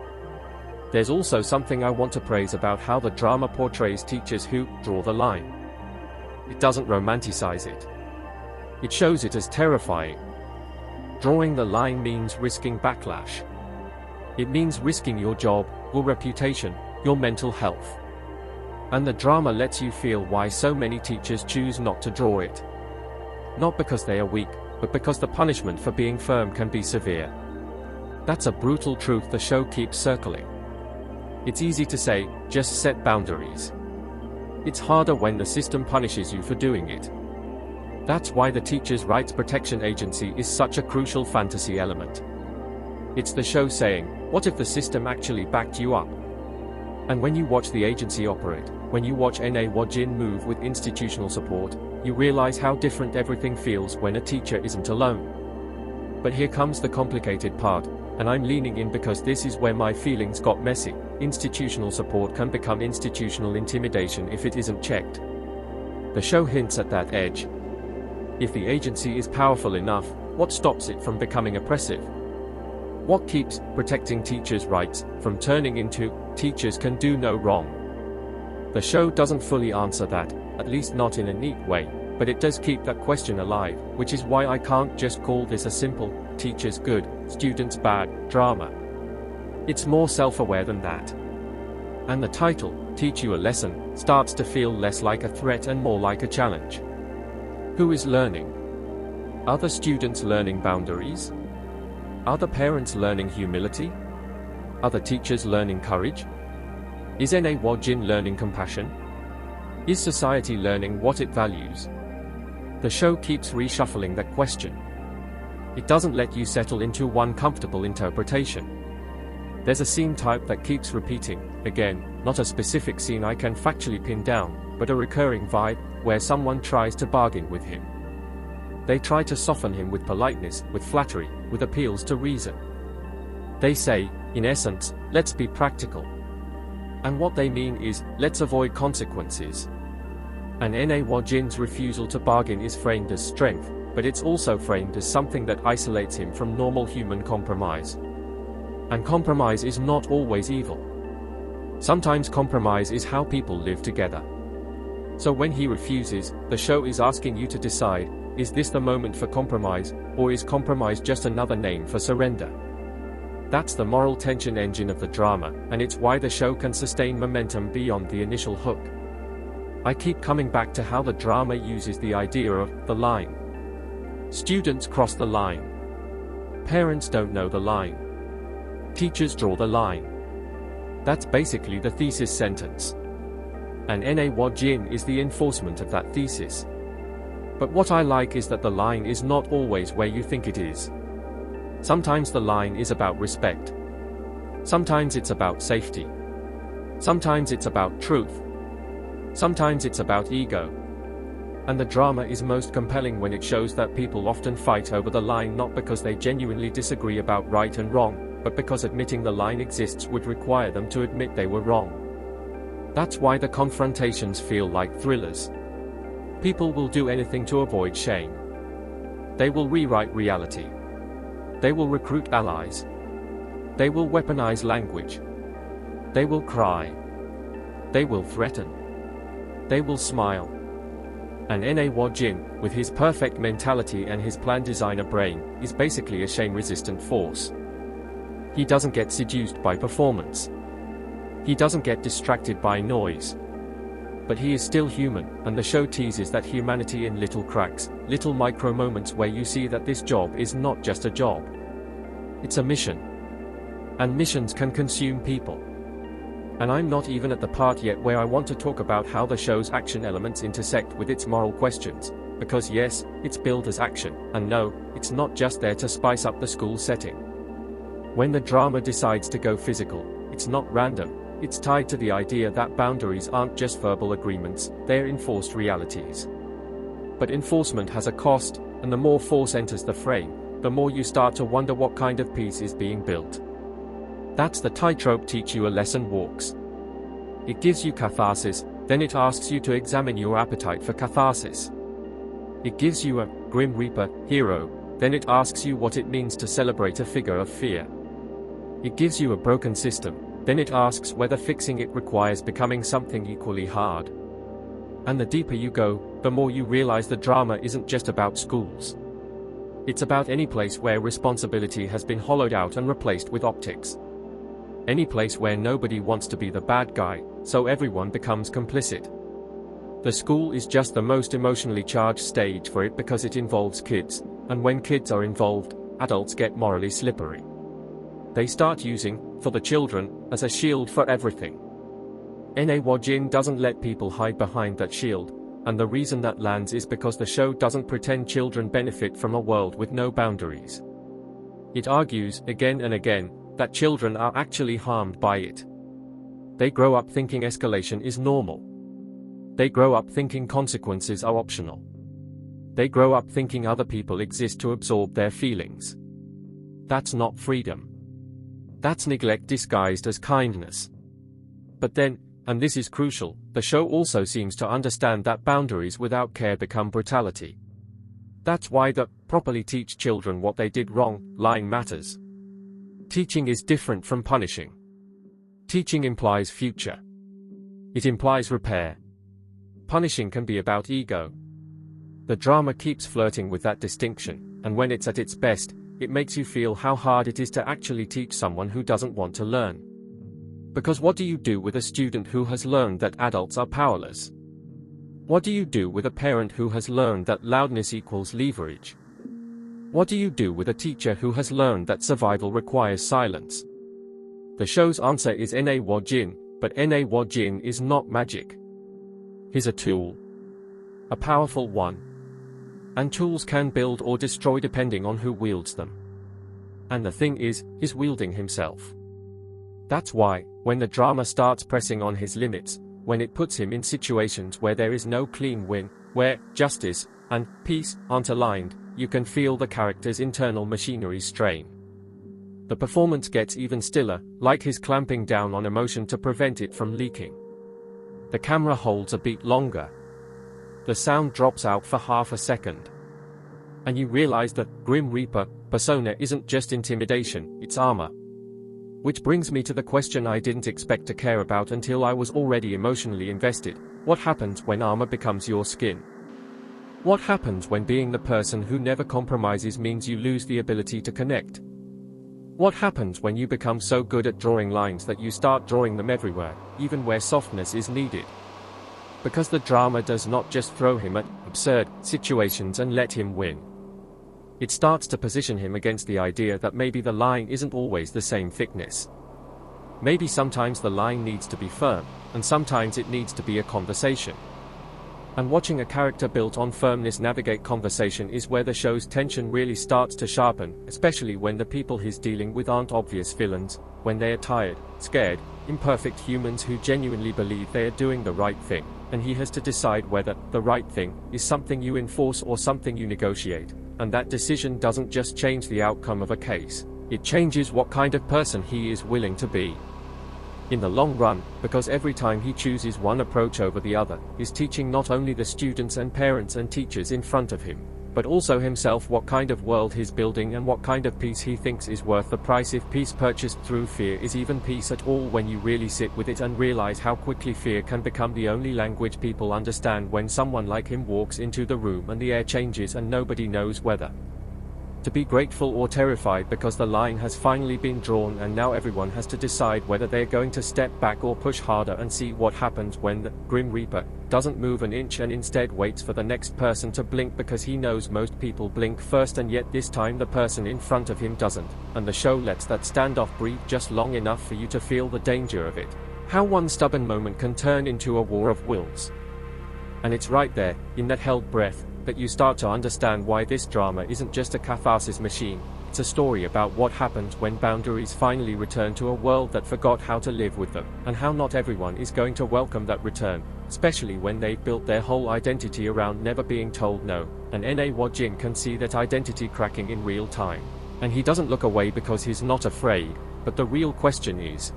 There's also something I want to praise about how the drama portrays teachers who draw the line. It doesn't romanticize it. It shows it as terrifying. Drawing the line means risking backlash. It means risking your job, your reputation, your mental health. And the drama lets you feel why so many teachers choose not to draw it. Not because they are weak, but because the punishment for being firm can be severe. That's a brutal truth the show keeps circling. It's easy to say, just set boundaries. It's harder when the system punishes you for doing it. That's why the Teachers' Rights Protection Agency is such a crucial fantasy element. It's the show saying, what if the system actually backed you up? And when you watch the agency operate, when you watch Na Jin move with institutional support, you realize how different everything feels when a teacher isn't alone. But here comes the complicated part, and I'm leaning in because this is where my feelings got messy. Institutional support can become institutional intimidation if it isn't checked. The show hints at that edge. If the agency is powerful enough, what stops it from becoming oppressive? What keeps protecting teachers' rights from turning into teachers can do no wrong? The show doesn't fully answer that, at least not in a neat way, but it does keep that question alive, which is why I can't just call this a simple, teachers good, students bad, drama. It's more self-aware than that. And the title, Teach You a Lesson, starts to feel less like a threat and more like a challenge. Who is learning? Are the students learning boundaries? Are the parents learning humility? Are the teachers learning courage? Is Na Jin learning compassion? Is society learning what it values? The show keeps reshuffling that question. It doesn't let you settle into one comfortable interpretation. There's a scene type that keeps repeating, again, not a specific scene I can factually pin down, but a recurring vibe, where someone tries to bargain with him. They try to soften him with politeness, with flattery, with appeals to reason. They say, in essence, let's be practical. And what they mean is, let's avoid consequences. And Na Jin's refusal to bargain is framed as strength, but it's also framed as something that isolates him from normal human compromise. And compromise is not always evil. Sometimes compromise is how people live together. So when he refuses, the show is asking you to decide, is this the moment for compromise, or is compromise just another name for surrender? That's the moral tension engine of the drama, and it's why the show can sustain momentum beyond the initial hook. I keep coming back to how the drama uses the idea of the line. Students cross the line. Parents don't know the line. Teachers draw the line. That's basically the thesis sentence. And na is the enforcement of that thesis. But what I like is that the line is not always where you think it is. Sometimes the line is about respect. Sometimes it's about safety. Sometimes it's about truth. Sometimes it's about ego. And the drama is most compelling when it shows that people often fight over the line not because they genuinely disagree about right and wrong, but because admitting the line exists would require them to admit they were wrong. That's why the confrontations feel like thrillers. People will do anything to avoid shame. They will rewrite reality. They will recruit allies. They will weaponize language. They will cry. They will threaten. They will smile. And Na with his perfect mentality and his plan designer brain, is basically a shame-resistant force. He doesn't get seduced by performance. He doesn't get distracted by noise. But he is still human, and the show teases that humanity in little cracks, little micro moments where you see that this job is not just a job. It's a mission. And missions can consume people. And I'm not even at the part yet where I want to talk about how the show's action elements intersect with its moral questions, because yes, it's billed as action, and no, it's not just there to spice up the school setting. When the drama decides to go physical, it's not random. It's tied to the idea that boundaries aren't just verbal agreements, they're enforced realities. But enforcement has a cost, and the more force enters the frame, the more you start to wonder what kind of peace is being built. That's the tightrope teach you a lesson walks. It gives you catharsis, then it asks you to examine your appetite for catharsis. It gives you a Grim Reaper hero, then it asks you what it means to celebrate a figure of fear. It gives you a broken system, then it asks whether fixing it requires becoming something equally hard. And the deeper you go, the more you realize the drama isn't just about schools. It's about any place where responsibility has been hollowed out and replaced with optics. Any place where nobody wants to be the bad guy, so everyone becomes complicit. The school is just the most emotionally charged stage for it because it involves kids, and when kids are involved, adults get morally slippery. They start using, for the children, as a shield for everything. Na doesn't let people hide behind that shield, and the reason that lands is because the show doesn't pretend children benefit from a world with no boundaries. It argues, again and again, that children are actually harmed by it. They grow up thinking escalation is normal. They grow up thinking consequences are optional. They grow up thinking other people exist to absorb their feelings. That's not freedom. That's neglect disguised as kindness. But then, and this is crucial, the show also seems to understand that boundaries without care become brutality. That's why the properly teach children what they did wrong line matters. Teaching is different from punishing. Teaching implies future. It implies repair. Punishing can be about ego. The drama keeps flirting with that distinction, and when it's at its best, it makes you feel how hard it is to actually teach someone who doesn't want to learn. Because what do you do with a student who has learned that adults are powerless? What do you do with a parent who has learned that loudness equals leverage? What do you do with a teacher who has learned that survival requires silence? The show's answer is Na, but Na is not magic. He's a tool. A powerful one. And tools can build or destroy depending on who wields them. And the thing is, he's wielding himself. That's why, when the drama starts pressing on his limits, when it puts him in situations where there is no clean win, where justice and peace aren't aligned, you can feel the character's internal machinery strain. The performance gets even stiller, like he's clamping down on emotion to prevent it from leaking. The camera holds a beat longer. The sound drops out for half a second. And you realize that Grim Reaper persona isn't just intimidation, it's armor. Which brings me to the question I didn't expect to care about until I was already emotionally invested. What happens when armor becomes your skin? What happens when being the person who never compromises means you lose the ability to connect? What happens when you become so good at drawing lines that you start drawing them everywhere, even where softness is needed? Because the drama does not just throw him at absurd situations and let him win. It starts to position him against the idea that maybe the line isn't always the same thickness. Maybe sometimes the line needs to be firm, and sometimes it needs to be a conversation. And watching a character built on firmness navigate conversation is where the show's tension really starts to sharpen, especially when the people he's dealing with aren't obvious villains, when they are tired, scared, imperfect humans who genuinely believe they are doing the right thing, and he has to decide whether the right thing is something you enforce or something you negotiate. And that decision doesn't just change the outcome of a case, it changes what kind of person he is willing to be. In the long run, because every time he chooses one approach over the other, he's teaching not only the students and parents and teachers in front of him, but also himself what kind of world he's building and what kind of peace he thinks is worth the price if peace purchased through fear is even peace at all when you really sit with it and realize how quickly fear can become the only language people understand when someone like him walks into the room and the air changes and nobody knows whether to be grateful or terrified because the line has finally been drawn and now everyone has to decide whether they're going to step back or push harder and see what happens when the Grim Reaper doesn't move an inch and instead waits for the next person to blink because he knows most people blink first and yet this time the person in front of him doesn't, and the show lets that standoff breathe just long enough for you to feel the danger of it. How one stubborn moment can turn into a war of wills. And it's right there, in that held breath, that you start to understand why this drama isn't just a catharsis machine, it's a story about what happens when boundaries finally return to a world that forgot how to live with them, and how not everyone is going to welcome that return, especially when they've built their whole identity around never being told no, and N.A. Jin can see that identity cracking in real time. And he doesn't look away because he's not afraid, but the real question is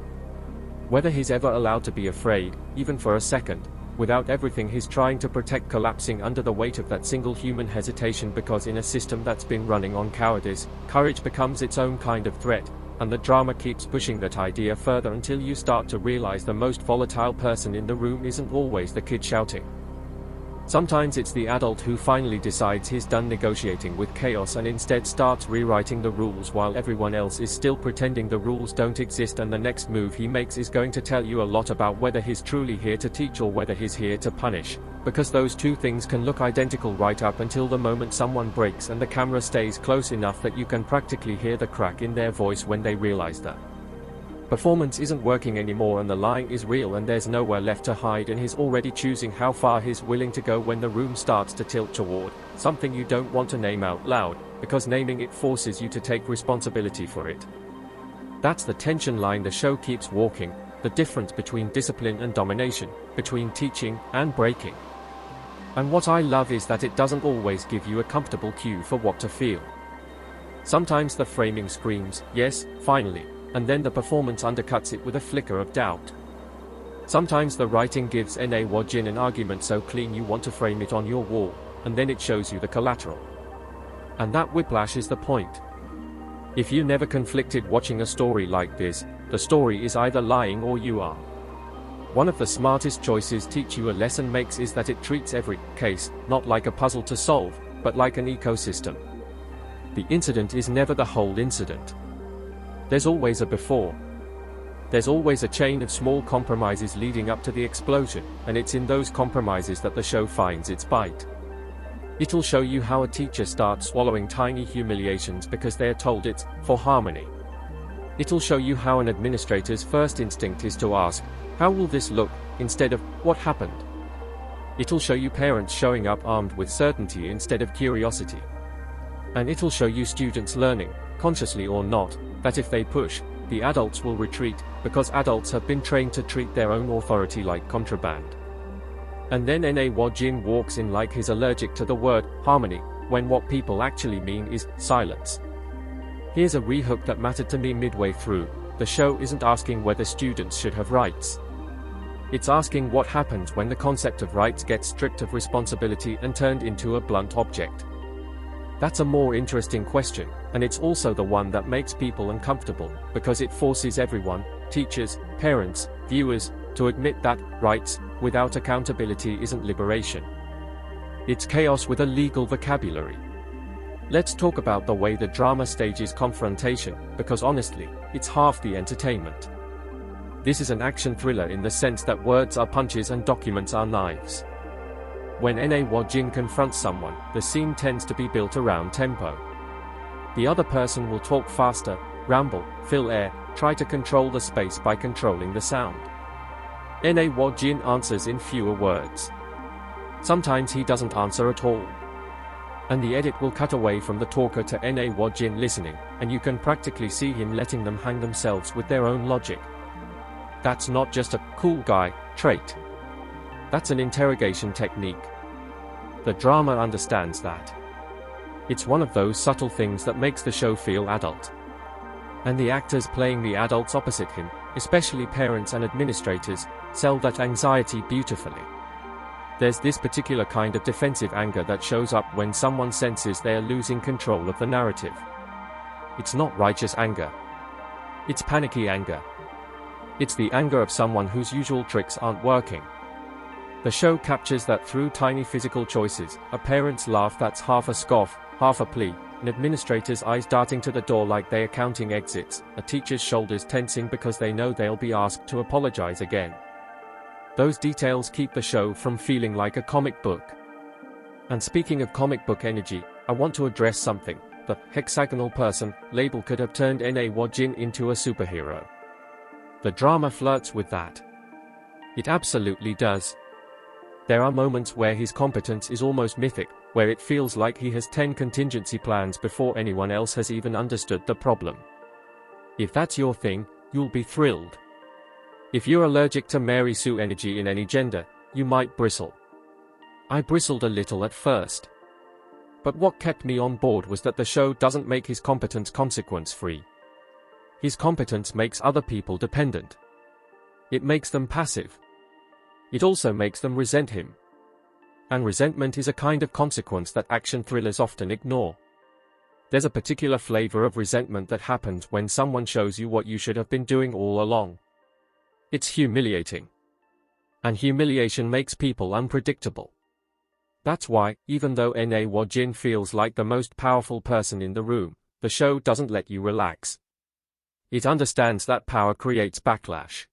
whether he's ever allowed to be afraid, even for a second, without everything he's trying to protect collapsing under the weight of that single human hesitation, because in a system that's been running on cowardice, courage becomes its own kind of threat, and the drama keeps pushing that idea further until you start to realize the most volatile person in the room isn't always the kid shouting. Sometimes it's the adult who finally decides he's done negotiating with chaos and instead starts rewriting the rules while everyone else is still pretending the rules don't exist, and the next move he makes is going to tell you a lot about whether he's truly here to teach or whether he's here to punish, because those two things can look identical right up until the moment someone breaks and the camera stays close enough that you can practically hear the crack in their voice when they realize that performance isn't working anymore and the lying is real and there's nowhere left to hide, and he's already choosing how far he's willing to go when the room starts to tilt toward something you don't want to name out loud, because naming it forces you to take responsibility for it. That's the tension line the show keeps walking, the difference between discipline and domination, between teaching and breaking. And what I love is that it doesn't always give you a comfortable cue for what to feel. Sometimes the framing screams, "Yes, finally," and then the performance undercuts it with a flicker of doubt. Sometimes the writing gives N.A. Jin an argument so clean you want to frame it on your wall, and then it shows you the collateral. And that whiplash is the point. If you never conflicted watching a story like this, the story is either lying or you are. One of the smartest choices Teach You a Lesson makes is that it treats every case not like a puzzle to solve, but like an ecosystem. The incident is never the whole incident. There's always a before. There's always a chain of small compromises leading up to the explosion, and it's in those compromises that the show finds its bite. It'll show you how a teacher starts swallowing tiny humiliations because they're told it's for harmony. It'll show you how an administrator's first instinct is to ask, "How will this look?" instead of, "What happened?" It'll show you parents showing up armed with certainty instead of curiosity. And it'll show you students learning, consciously or not, that if they push, the adults will retreat, because adults have been trained to treat their own authority like contraband. And then N.A. Jin walks in like he's allergic to the word harmony, when what people actually mean is silence. Here's a rehook that mattered to me midway through. The show isn't asking whether students should have rights. It's asking what happens when the concept of rights gets stripped of responsibility and turned into a blunt object. That's a more interesting question, and it's also the one that makes people uncomfortable, because it forces everyone, teachers, parents, viewers, to admit that rights without accountability isn't liberation. It's chaos with a legal vocabulary. Let's talk about the way the drama stages confrontation, because honestly, it's half the entertainment. This is an action thriller in the sense that words are punches and documents are knives. When N.A. Jin confronts someone, the scene tends to be built around tempo. The other person will talk faster, ramble, fill air, try to control the space by controlling the sound. Na Jin answers in fewer words. Sometimes he doesn't answer at all. And the edit will cut away from the talker to Na Jin listening, and you can practically see him letting them hang themselves with their own logic. That's not just a cool guy trait. That's an interrogation technique. The drama understands that. It's one of those subtle things that makes the show feel adult. And the actors playing the adults opposite him, especially parents and administrators, sell that anxiety beautifully. There's this particular kind of defensive anger that shows up when someone senses they are losing control of the narrative. It's not righteous anger. It's panicky anger. It's the anger of someone whose usual tricks aren't working. The show captures that through tiny physical choices, a parent's laugh that's half a scoff, half a plea, an administrator's eyes darting to the door like they are counting exits, a teacher's shoulders tensing because they know they'll be asked to apologize again. Those details keep the show from feeling like a comic book. And speaking of comic book energy, I want to address something. The hexagonal person label could have turned Na Jin into a superhero. The drama flirts with that. It absolutely does. There are moments where his competence is almost mythic, where it feels like he has 10 contingency plans before anyone else has even understood the problem. If that's your thing, you'll be thrilled. If you're allergic to Mary Sue energy in any gender, you might bristle. I bristled a little at first. But what kept me on board was that the show doesn't make his competence consequence-free. His competence makes other people dependent. It makes them passive. It also makes them resent him. And resentment is a kind of consequence that action thrillers often ignore. There's a particular flavor of resentment that happens when someone shows you what you should have been doing all along. It's humiliating. And humiliation makes people unpredictable. That's why, even though Na Jin feels like the most powerful person in the room, the show doesn't let you relax. It understands that power creates backlash.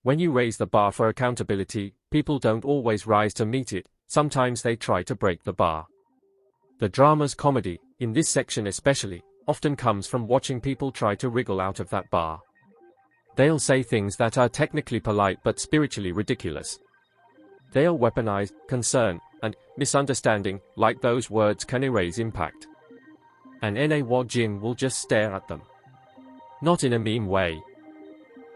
When you raise the bar for accountability, people don't always rise to meet it, sometimes they try to break the bar. The drama's comedy, in this section especially, often comes from watching people try to wriggle out of that bar. They'll say things that are technically polite but spiritually ridiculous. They'll weaponize concern and misunderstanding like those words can erase impact. And Na Jin will just stare at them. Not in a meme way.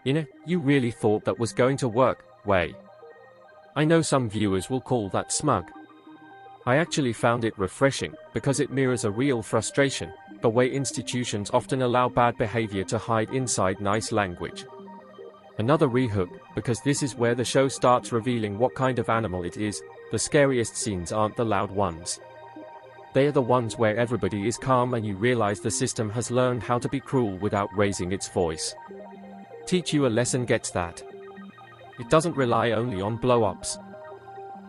In a, you really thought that was going to work, way. I know some viewers will call that smug. I actually found it refreshing, because it mirrors a real frustration, the way institutions often allow bad behavior to hide inside nice language. Another rehook, because this is where the show starts revealing what kind of animal it is. The scariest scenes aren't the loud ones. They are the ones where everybody is calm and you realize the system has learned how to be cruel without raising its voice. Teach You a Lesson gets that. It doesn't rely only on blow-ups.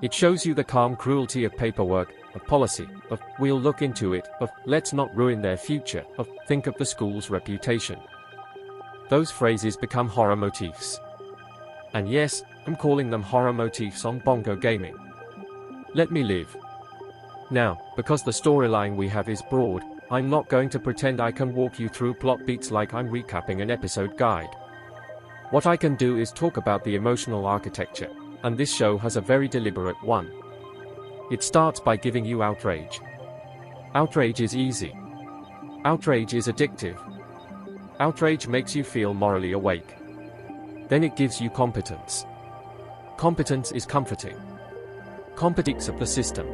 It shows you the calm cruelty of paperwork, of policy, of we'll look into it, of let's not ruin their future, of think of the school's reputation. Those phrases become horror motifs. And yes, I'm calling them horror motifs on Bongo Gaming. Let me live. Now, because the storyline we have is broad, I'm not going to pretend I can walk you through plot beats like I'm recapping an episode guide. What I can do is talk about the emotional architecture, and this show has a very deliberate one. It starts by giving you outrage. Outrage is easy. Outrage is addictive. Outrage makes you feel morally awake. Then it gives you competence. Competence is comforting. Competence of the system.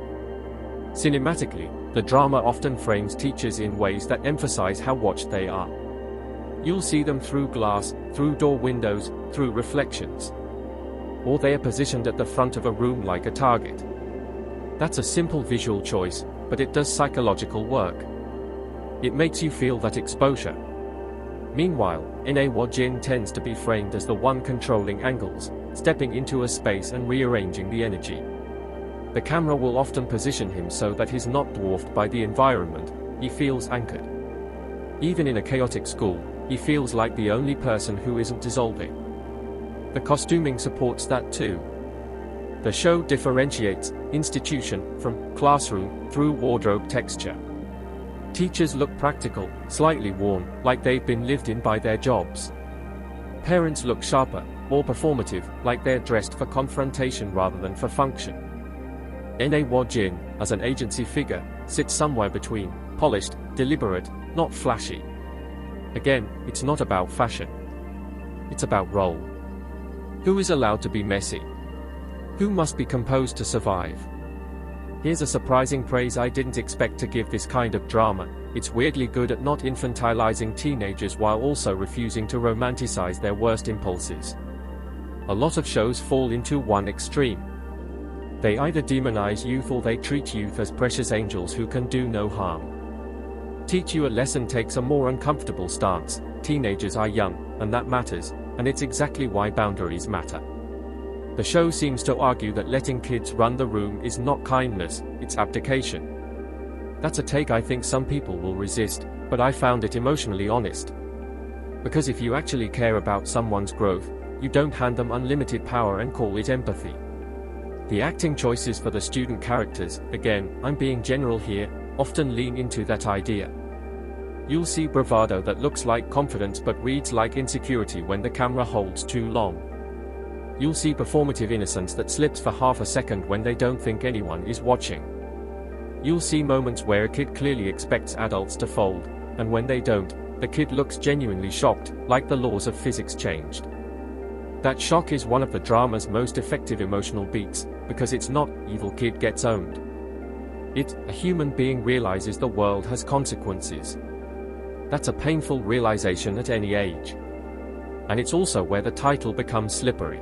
Cinematically, the drama often frames teachers in ways that emphasize how watched they are. You'll see them through glass, through door windows, through reflections. Or they are positioned at the front of a room like a target. That's a simple visual choice, but it does psychological work. It makes you feel that exposure. Meanwhile, Na Jin tends to be framed as the one controlling angles, stepping into a space and rearranging the energy. The camera will often position him so that he's not dwarfed by the environment, he feels anchored. Even in a chaotic school, he feels like the only person who isn't dissolving. The costuming supports that too. The show differentiates institution from classroom through wardrobe texture. Teachers look practical, slightly worn, like they've been lived in by their jobs. Parents look sharper, more performative, like they're dressed for confrontation rather than for function. Na Jin, as an agency figure, sits somewhere between, polished, deliberate, not flashy. Again, it's not about fashion. It's about role. Who is allowed to be messy? Who must be composed to survive? Here's a surprising praise I didn't expect to give this kind of drama. It's weirdly good at not infantilizing teenagers while also refusing to romanticize their worst impulses. A lot of shows fall into one extreme. They either demonize youth or they treat youth as precious angels who can do no harm. Teach You a Lesson takes a more uncomfortable stance. Teenagers are young, and that matters, and it's exactly why boundaries matter. The show seems to argue that letting kids run the room is not kindness, it's abdication. That's a take I think some people will resist, but I found it emotionally honest. Because if you actually care about someone's growth, you don't hand them unlimited power and call it empathy. The acting choices for the student characters, again, I'm being general here, often lean into that idea. You'll see bravado that looks like confidence but reads like insecurity when the camera holds too long. You'll see performative innocence that slips for half a second when they don't think anyone is watching. You'll see moments where a kid clearly expects adults to fold, and when they don't, the kid looks genuinely shocked, like the laws of physics changed. That shock is one of the drama's most effective emotional beats, because it's not, evil kid gets owned. It, a human being realizes the world has consequences. That's a painful realization at any age. And it's also where the title becomes slippery.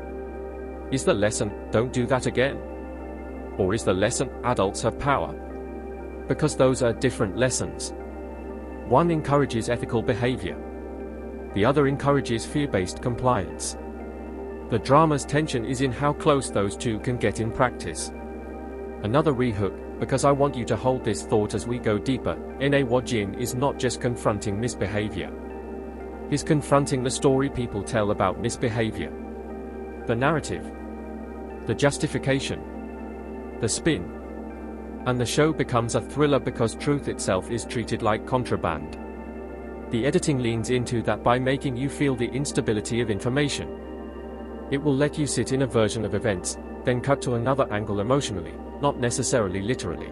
Is the lesson, don't do that again? Or is the lesson, adults have power? Because those are different lessons. One encourages ethical behavior. The other encourages fear-based compliance. The drama's tension is in how close those two can get in practice. Another rehook, because I want you to hold this thought as we go deeper, Na Jin is not just confronting misbehavior. He's confronting the story people tell about misbehavior. The narrative. The justification. The spin. And the show becomes a thriller because truth itself is treated like contraband. The editing leans into that by making you feel the instability of information. It will let you sit in a version of events, then cut to another angle emotionally, not necessarily literally.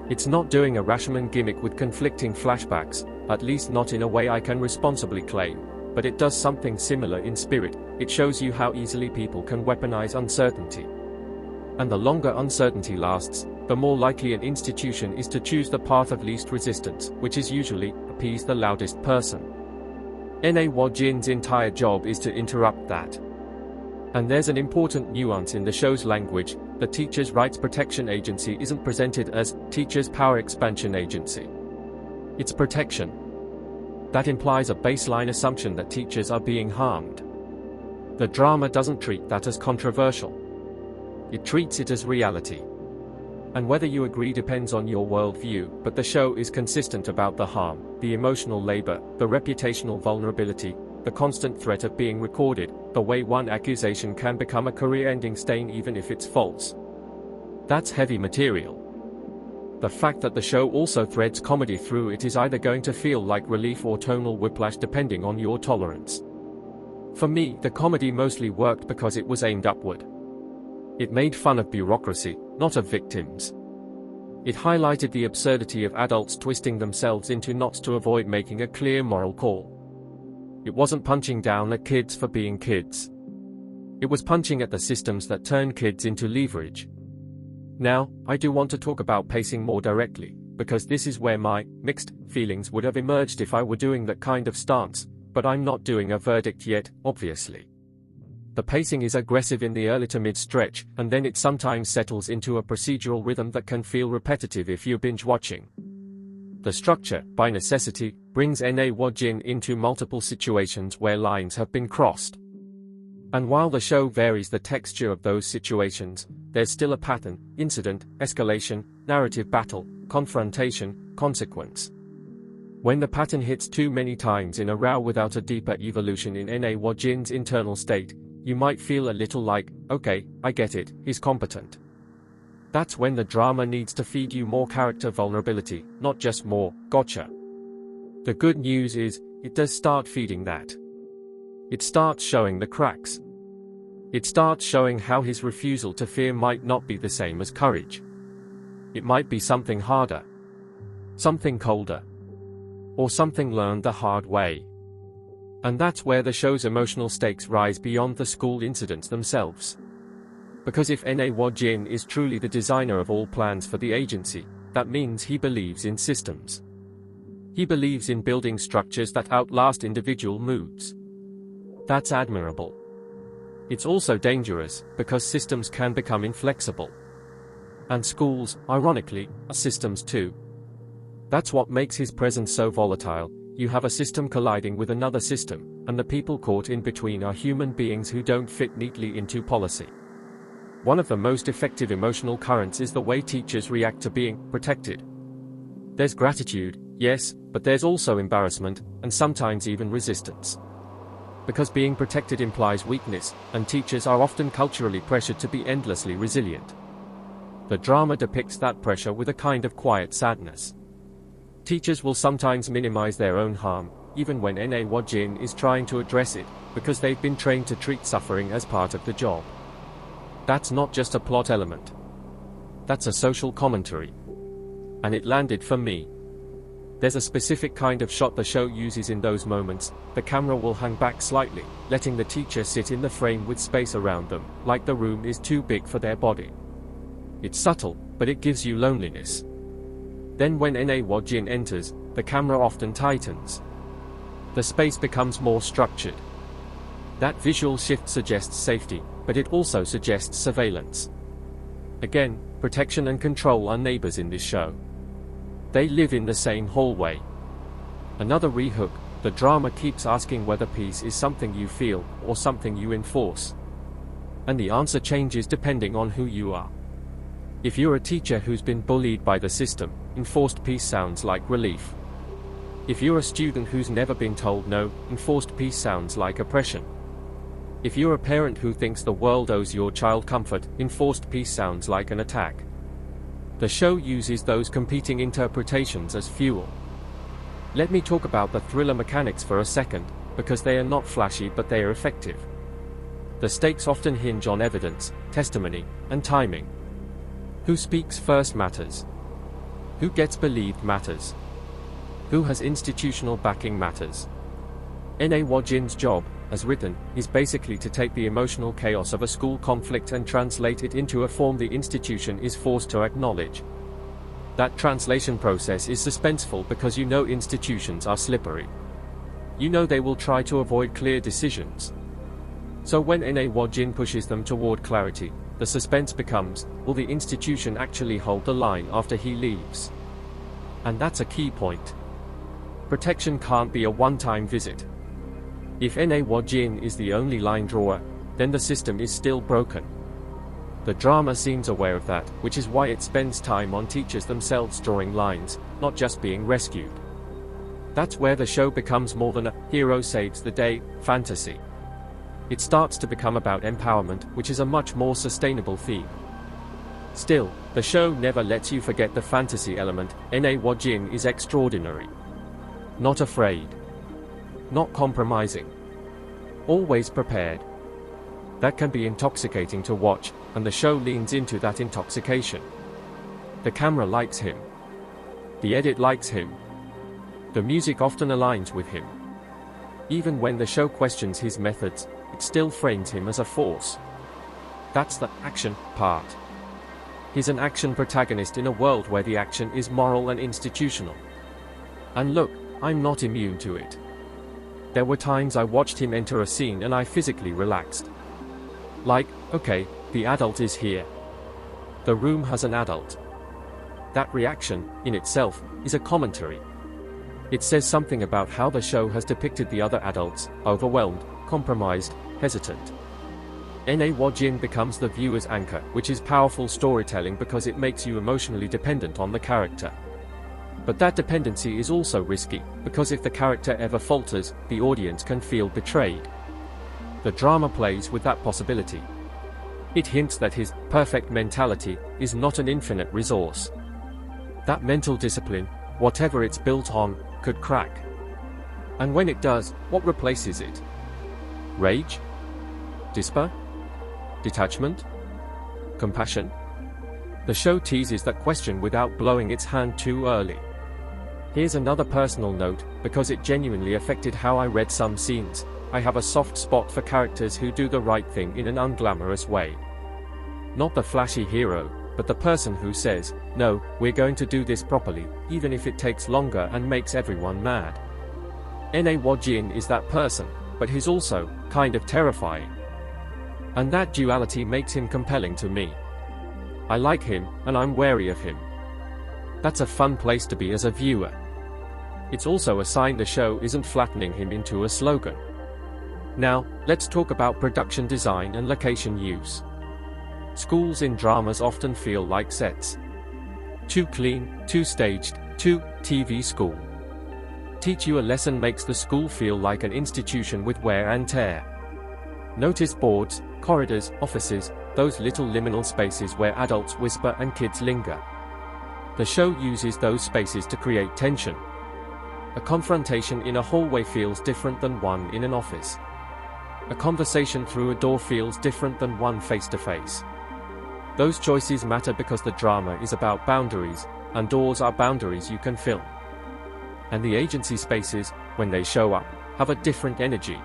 It's not doing a Rashomon gimmick with conflicting flashbacks, at least not in a way I can responsibly claim, but it does something similar in spirit. It shows you how easily people can weaponize uncertainty. And the longer uncertainty lasts, the more likely an institution is to choose the path of least resistance, which is usually, appease the loudest person. Na Jin's entire job is to interrupt that. And there's an important nuance in the show's language. The Teachers' Rights Protection Agency isn't presented as Teachers' Power Expansion Agency. It's protection. That implies a baseline assumption that teachers are being harmed. The drama doesn't treat that as controversial. It treats it as reality. And whether you agree depends on your worldview, but the show is consistent about the harm, the emotional labor, the reputational vulnerability, the constant threat of being recorded, the way one accusation can become a career-ending stain even if it's false. That's heavy material. The fact that the show also threads comedy through it is either going to feel like relief or tonal whiplash depending on your tolerance. For me, the comedy mostly worked because it was aimed upward. It made fun of bureaucracy, not of victims. It highlighted the absurdity of adults twisting themselves into knots to avoid making a clear moral call. It wasn't punching down at kids for being kids. It was punching at the systems that turn kids into leverage. Now, I do want to talk about pacing more directly, because this is where my mixed feelings would have emerged if I were doing that kind of stance, but I'm not doing a verdict yet, obviously. The pacing is aggressive in the early to mid-stretch, and then it sometimes settles into a procedural rhythm that can feel repetitive if you're binge-watching. The structure, by necessity, brings Na Jin into multiple situations where lines have been crossed. And while the show varies the texture of those situations, there's still a pattern: incident, escalation, narrative battle, confrontation, consequence. When the pattern hits too many times in a row without a deeper evolution in Na Jin's internal state, you might feel a little like, okay, I get it, he's competent. That's when the drama needs to feed you more character vulnerability, not just more gotcha. The good news is, it does start feeding that. It starts showing the cracks. It starts showing how his refusal to fear might not be the same as courage. It might be something harder, something colder, or something learned the hard way. And that's where the show's emotional stakes rise beyond the school incidents themselves. Because if Na Wojin is truly the designer of all plans for the agency, that means he believes in systems. He believes in building structures that outlast individual moods. That's admirable. It's also dangerous, because systems can become inflexible. And schools, ironically, are systems too. That's what makes his presence so volatile. You have a system colliding with another system, and the people caught in between are human beings who don't fit neatly into policy. One of the most effective emotional currents is the way teachers react to being protected. There's gratitude, yes, but there's also embarrassment, and sometimes even resistance. Because being protected implies weakness, and teachers are often culturally pressured to be endlessly resilient. The drama depicts that pressure with a kind of quiet sadness. Teachers will sometimes minimize their own harm, even when Na Wojin is trying to address it, because they've been trained to treat suffering as part of the job. That's not just a plot element. That's a social commentary. And it landed for me. There's a specific kind of shot the show uses in those moments. The camera will hang back slightly, letting the teacher sit in the frame with space around them, like the room is too big for their body. It's subtle, but it gives you loneliness. Then when Na Wojin enters, the camera often tightens. The space becomes more structured. That visual shift suggests safety, but it also suggests surveillance. Again, protection and control are neighbors in this show. They live in the same hallway. Another rehook, the drama keeps asking whether peace is something you feel, or something you enforce. And the answer changes depending on who you are. If you're a teacher who's been bullied by the system, enforced peace sounds like relief. If you're a student who's never been told no, enforced peace sounds like oppression. If you're a parent who thinks the world owes your child comfort, enforced peace sounds like an attack. The show uses those competing interpretations as fuel. Let me talk about the thriller mechanics for a second, because they are not flashy but they are effective. The stakes often hinge on evidence, testimony, and timing. Who speaks first matters. Who gets believed matters. Who has institutional backing matters. Na Wojin's job, as written, is basically to take the emotional chaos of a school conflict and translate it into a form the institution is forced to acknowledge. That translation process is suspenseful because you know institutions are slippery. You know they will try to avoid clear decisions. So when Na Wojin pushes them toward clarity, the suspense becomes, will the institution actually hold the line after he leaves? And that's a key point. Protection can't be a one-time visit. If Na Wojin is the only line drawer, then the system is still broken. The drama seems aware of that, which is why it spends time on teachers themselves drawing lines, not just being rescued. That's where the show becomes more than a hero saves the day fantasy. It starts to become about empowerment, which is a much more sustainable theme. Still, the show never lets you forget the fantasy element. Na Wojin is extraordinary. Not afraid. Not compromising. Always prepared. That can be intoxicating to watch, and the show leans into that intoxication. The camera likes him. The edit likes him. The music often aligns with him. Even when the show questions his methods, it still frames him as a force. That's the action part. He's an action protagonist in a world where the action is moral and institutional. And look, I'm not immune to it. There were times I watched him enter a scene and I physically relaxed. Like, okay, the adult is here. The room has an adult. That reaction, in itself, is a commentary. It says something about how the show has depicted the other adults, overwhelmed, compromised, hesitant. Na Wojin becomes the viewer's anchor, which is powerful storytelling because it makes you emotionally dependent on the character. But that dependency is also risky, because if the character ever falters, the audience can feel betrayed. The drama plays with that possibility. It hints that his perfect mentality is not an infinite resource. That mental discipline, whatever it's built on, could crack. And when it does, what replaces it? Rage? Despair? Detachment? Compassion? The show teases that question without blowing its hand too early. Here's another personal note, because it genuinely affected how I read some scenes. I have a soft spot for characters who do the right thing in an unglamorous way. Not the flashy hero, but the person who says, "No, we're going to do this properly, even if it takes longer and makes everyone mad." Woo-jin is that person, but he's also kind of terrifying. And that duality makes him compelling to me. I like him, and I'm wary of him. That's a fun place to be as a viewer. It's also a sign the show isn't flattening him into a slogan. Now, let's talk about production design and location use. Schools in dramas often feel like sets. Too clean, too staged, too TV school. Teach You a Lesson makes the school feel like an institution with wear and tear. Notice boards, corridors, offices, those little liminal spaces where adults whisper and kids linger. The show uses those spaces to create tension. A confrontation in a hallway feels different than one in an office. A conversation through a door feels different than one face-to-face. Those choices matter because the drama is about boundaries, and doors are boundaries you can film. And the agency spaces, when they show up, have a different energy.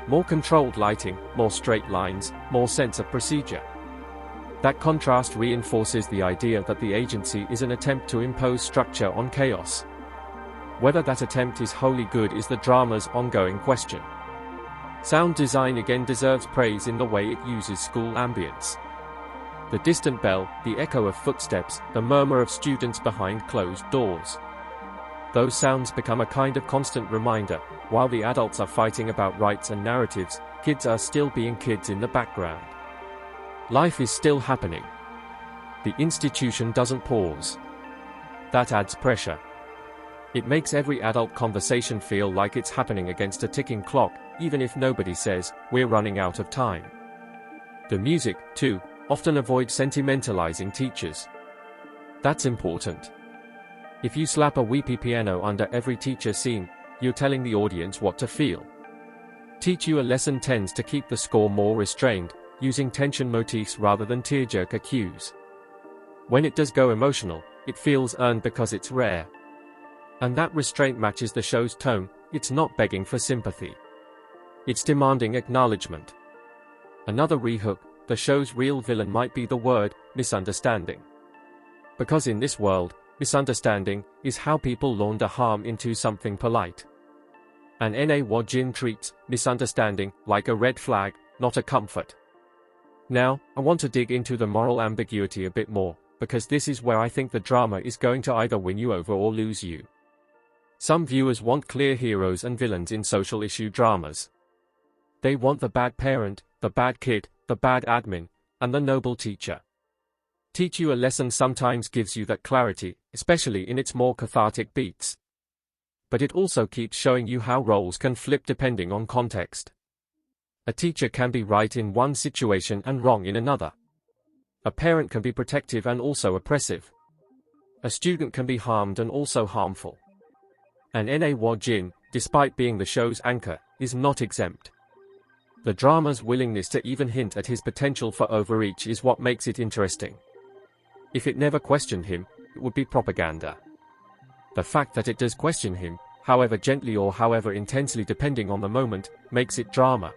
More controlled lighting, more straight lines, more sense of procedure. That contrast reinforces the idea that the agency is an attempt to impose structure on chaos. Whether that attempt is wholly good is the drama's ongoing question. Sound design again deserves praise in the way it uses school ambience. The distant bell, the echo of footsteps, the murmur of students behind closed doors. Those sounds become a kind of constant reminder, while the adults are fighting about rights and narratives, kids are still being kids in the background. Life is still happening. The institution doesn't pause. That adds pressure. It makes every adult conversation feel like it's happening against a ticking clock, even if nobody says, "We're running out of time." The music, too, often avoids sentimentalizing teachers. That's important. If you slap a weepy piano under every teacher scene, you're telling the audience what to feel. Teach You a Lesson tends to keep the score more restrained, using tension motifs rather than tearjerker cues. When it does go emotional, it feels earned because it's rare. And that restraint matches the show's tone. It's not begging for sympathy. It's demanding acknowledgement. Another rehook, the show's real villain might be the word, misunderstanding. Because in this world, misunderstanding is how people launder harm into something polite. And Woo-jin treats misunderstanding like a red flag, not a comfort. Now, I want to dig into the moral ambiguity a bit more, because this is where I think the drama is going to either win you over or lose you. Some viewers want clear heroes and villains in social issue dramas. They want the bad parent, the bad kid, the bad admin, and the noble teacher. Teach You a Lesson sometimes gives you that clarity, especially in its more cathartic beats. But it also keeps showing you how roles can flip depending on context. A teacher can be right in one situation and wrong in another. A parent can be protective and also oppressive. A student can be harmed and also harmful. And Woo-jin, despite being the show's anchor, is not exempt. The drama's willingness to even hint at his potential for overreach is what makes it interesting. If it never questioned him, it would be propaganda. The fact that it does question him, however gently or however intensely depending on the moment, makes it drama.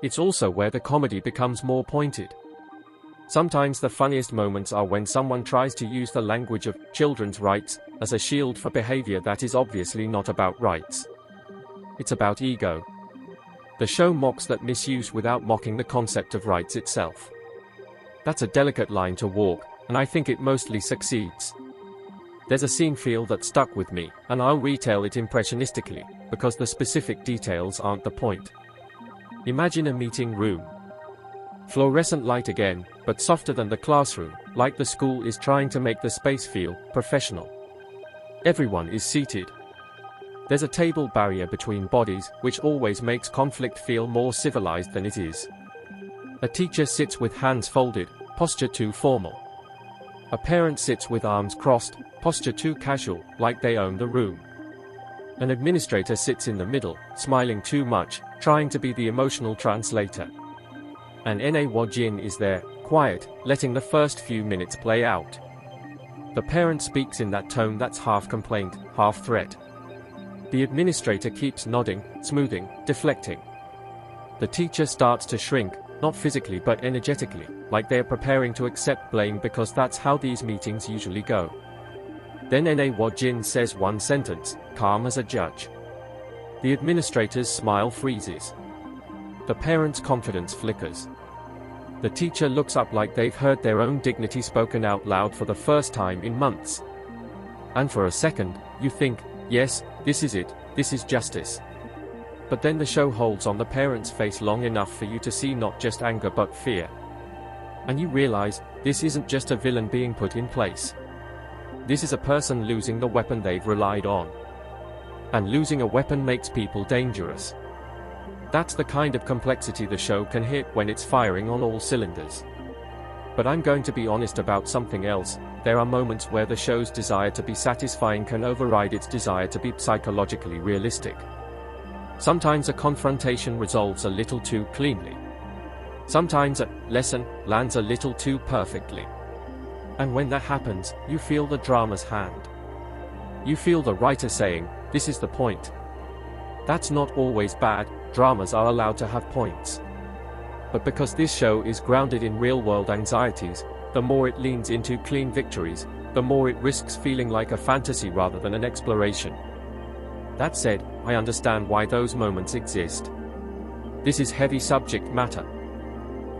It's also where the comedy becomes more pointed. Sometimes the funniest moments are when someone tries to use the language of children's rights as a shield for behavior that is obviously not about rights. It's about ego. The show mocks that misuse without mocking the concept of rights itself. That's a delicate line to walk, and I think it mostly succeeds. There's a scene feel that stuck with me, and I'll retell it impressionistically, because the specific details aren't the point. Imagine a meeting room. Fluorescent light again, but softer than the classroom, like the school is trying to make the space feel professional. Everyone is seated. There's a table barrier between bodies, which always makes conflict feel more civilized than it is. A teacher sits with hands folded, posture too formal. A parent sits with arms crossed, posture too casual, like they own the room. An administrator sits in the middle, smiling too much, trying to be the emotional translator. And Wajin is there, quiet, letting the first few minutes play out. The parent speaks in that tone that's half complaint, half threat. The administrator keeps nodding, smoothing, deflecting. The teacher starts to shrink, not physically but energetically, like they're preparing to accept blame because that's how these meetings usually go. Then Wajin says one sentence, calm as a judge. The administrator's smile freezes. The parent's confidence flickers. The teacher looks up like they've heard their own dignity spoken out loud for the first time in months. And for a second, you think, yes, this is it, this is justice. But then the show holds on the parent's face long enough for you to see not just anger but fear. And you realize, this isn't just a villain being put in place. This is a person losing the weapon they've relied on. And losing a weapon makes people dangerous. That's the kind of complexity the show can hit when it's firing on all cylinders. But I'm going to be honest about something else. There are moments where the show's desire to be satisfying can override its desire to be psychologically realistic. Sometimes a confrontation resolves a little too cleanly. Sometimes a lesson lands a little too perfectly. And when that happens, you feel the drama's hand. You feel the writer saying, this is the point. That's not always bad, dramas are allowed to have points. But because this show is grounded in real-world anxieties, the more it leans into clean victories, the more it risks feeling like a fantasy rather than an exploration. That said, I understand why those moments exist. This is heavy subject matter.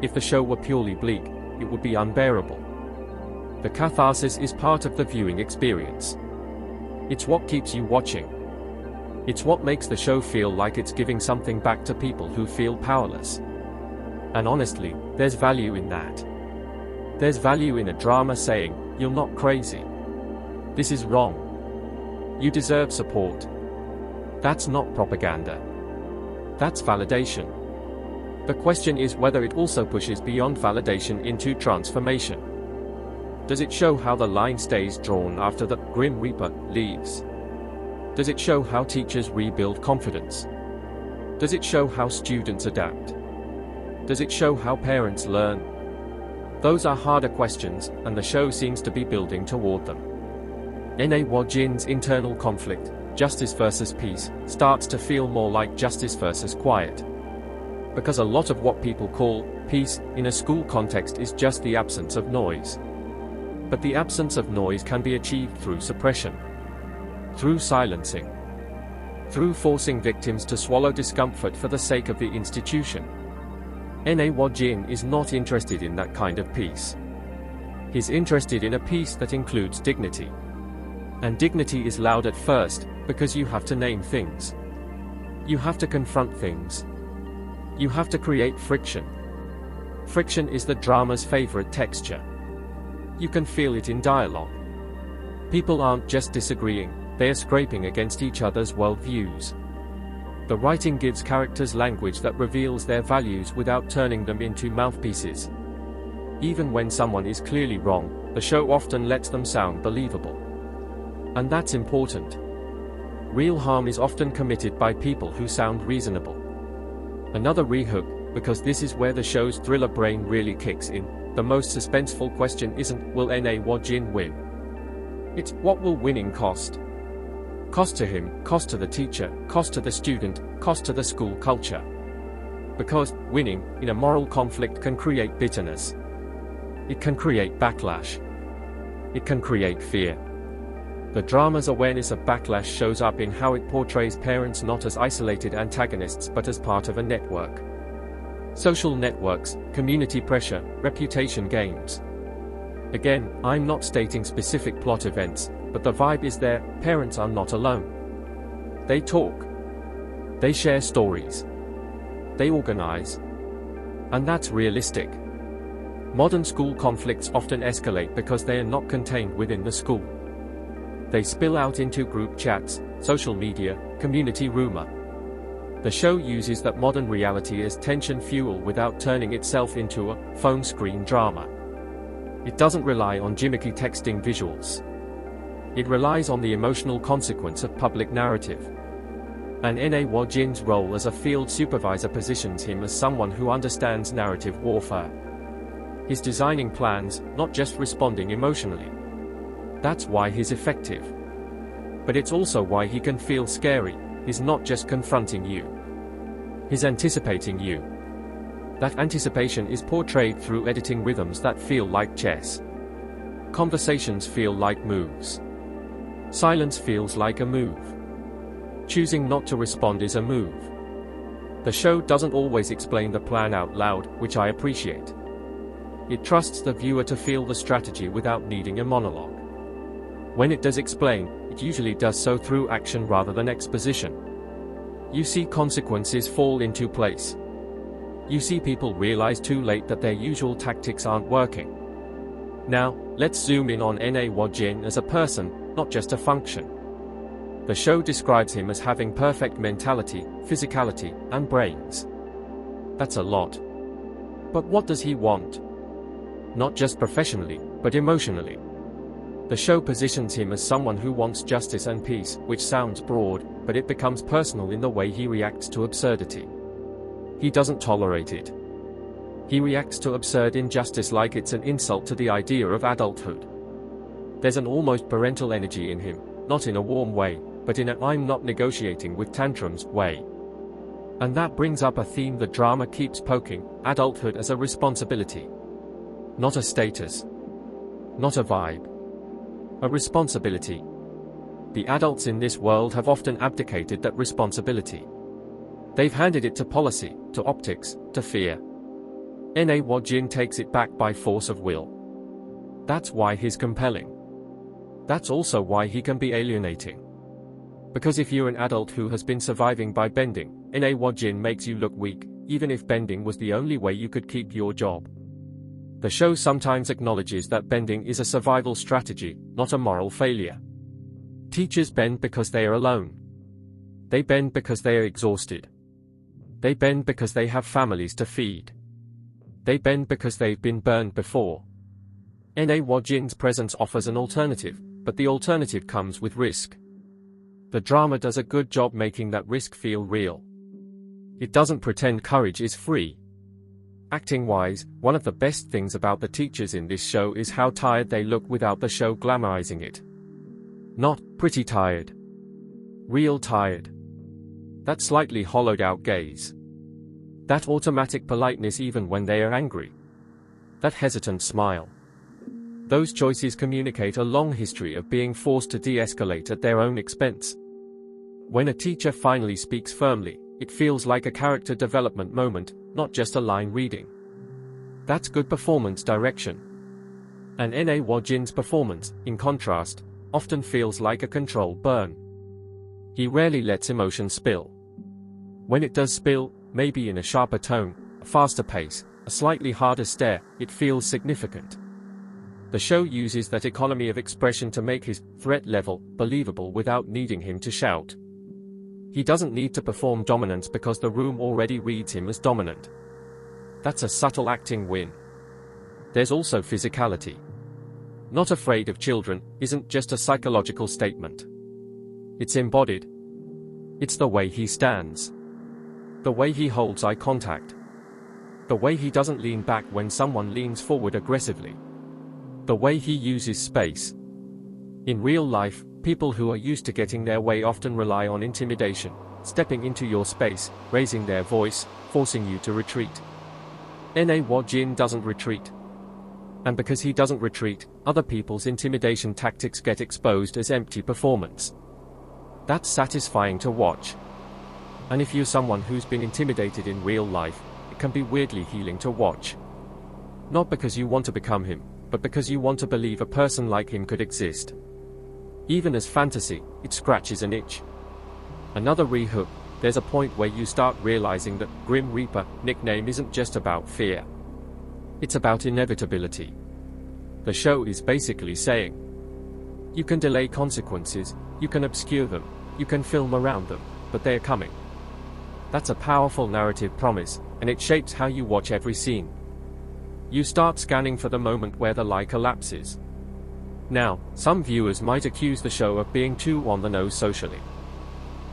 If the show were purely bleak, it would be unbearable. The catharsis is part of the viewing experience. It's what keeps you watching. It's what makes the show feel like it's giving something back to people who feel powerless. And honestly, there's value in that. There's value in a drama saying, you're not crazy. This is wrong. You deserve support. That's not propaganda. That's validation. The question is whether it also pushes beyond validation into transformation. Does it show how the line stays drawn after the Grim Reaper leaves? Does it show how teachers rebuild confidence? Does it show how students adapt? Does it show how parents learn? Those are harder questions, and the show seems to be building toward them. Wajin's internal conflict, justice versus peace, starts to feel more like justice versus quiet. Because a lot of what people call peace in a school context is just the absence of noise. But the absence of noise can be achieved through suppression, through silencing, through forcing victims to swallow discomfort for the sake of the institution. Wajin is not interested in that kind of peace. He's interested in a peace that includes dignity. And dignity is loud at first, because you have to name things. You have to confront things. You have to create friction. Friction is the drama's favorite texture. You can feel it in dialogue. People aren't just disagreeing, they are scraping against each other's worldviews. The writing gives characters language that reveals their values without turning them into mouthpieces. Even when someone is clearly wrong, the show often lets them sound believable. And that's important. Real harm is often committed by people who sound reasonable. Another rehook, because this is where the show's thriller brain really kicks in, the most suspenseful question isn't, will Wajin win? It's, what will winning cost? Cost to him, cost to the teacher, cost to the student, cost to the school culture. Because winning in a moral conflict can create bitterness. It can create backlash. It can create fear. The drama's awareness of backlash shows up in how it portrays parents not as isolated antagonists but as part of a network. Social networks, community pressure, reputation games. Again, I'm not stating specific plot events, but the vibe is there. Parents are not alone. They talk. They share stories. They organize. And that's realistic. Modern school conflicts often escalate because they are not contained within the school. They spill out into group chats, social media, community rumor. The show uses that modern reality as tension fuel without turning itself into a phone screen drama. It doesn't rely on gimmicky texting visuals. It relies on the emotional consequence of public narrative. And Na Jin's role as a field supervisor positions him as someone who understands narrative warfare. He's designing plans, not just responding emotionally. That's why he's effective. But it's also why he can feel scary. He's not just confronting you. He's anticipating you. That anticipation is portrayed through editing rhythms that feel like chess. Conversations feel like moves. Silence feels like a move. Choosing not to respond is a move. The show doesn't always explain the plan out loud, which I appreciate. It trusts the viewer to feel the strategy without needing a monologue. When it does explain, it usually does so through action rather than exposition. You see consequences fall into place. You see people realize too late that their usual tactics aren't working. Now, let's zoom in on Na Jin as a person, not just a function. The show describes him as having perfect mentality, physicality, and brains. That's a lot. But what does he want? Not just professionally, but emotionally. The show positions him as someone who wants justice and peace, which sounds broad, but it becomes personal in the way he reacts to absurdity. He doesn't tolerate it. He reacts to absurd injustice like it's an insult to the idea of adulthood. There's an almost parental energy in him, not in a warm way, but in a "I'm not negotiating with tantrums" way. And that brings up a theme the drama keeps poking: adulthood as a responsibility. Not a status. Not a vibe. A responsibility. The adults in this world have often abdicated that responsibility. They've handed it to policy, to optics, to fear. Na Jin takes it back by force of will. That's why he's compelling. That's also why he can be alienating. Because if you're an adult who has been surviving by bending, Na Jin makes you look weak, even if bending was the only way you could keep your job. The show sometimes acknowledges that bending is a survival strategy, not a moral failure. Teachers bend because they are alone. They bend because they are exhausted. They bend because they have families to feed. They bend because they've been burned before. Na Jin's presence offers an alternative, but the alternative comes with risk. The drama does a good job making that risk feel real. It doesn't pretend courage is free. Acting-wise, one of the best things about the teachers in this show is how tired they look without the show glamorizing it. Not pretty tired. Real tired. That slightly hollowed-out gaze. That automatic politeness even when they are angry. That hesitant smile. Those choices communicate a long history of being forced to de-escalate at their own expense. When a teacher finally speaks firmly, it feels like a character development moment, not just a line reading. That's good performance direction. And Na Jin's performance, in contrast, often feels like a controlled burn. He rarely lets emotion spill. When it does spill, maybe in a sharper tone, a faster pace, a slightly harder stare, it feels significant. The show uses that economy of expression to make his threat level believable without needing him to shout. He doesn't need to perform dominance because the room already reads him as dominant. That's a subtle acting win. There's also physicality. Not afraid of children isn't just a psychological statement. It's embodied. It's the way he stands. The way he holds eye contact. The way he doesn't lean back when someone leans forward aggressively. The way he uses space. In real life, people who are used to getting their way often rely on intimidation, stepping into your space, raising their voice, forcing you to retreat. Na Jin doesn't retreat. And because he doesn't retreat, other people's intimidation tactics get exposed as empty performance. That's satisfying to watch. And if you're someone who's been intimidated in real life, it can be weirdly healing to watch. Not because you want to become him, but because you want to believe a person like him could exist. Even as fantasy, it scratches an itch. Another rehook, there's a point where you start realizing that Grim Reaper nickname isn't just about fear. It's about inevitability. The show is basically saying, you can delay consequences, you can obscure them, you can film around them, but they're coming. That's a powerful narrative promise, and it shapes how you watch every scene. You start scanning for the moment where the lie collapses. Now, some viewers might accuse the show of being too on the nose socially.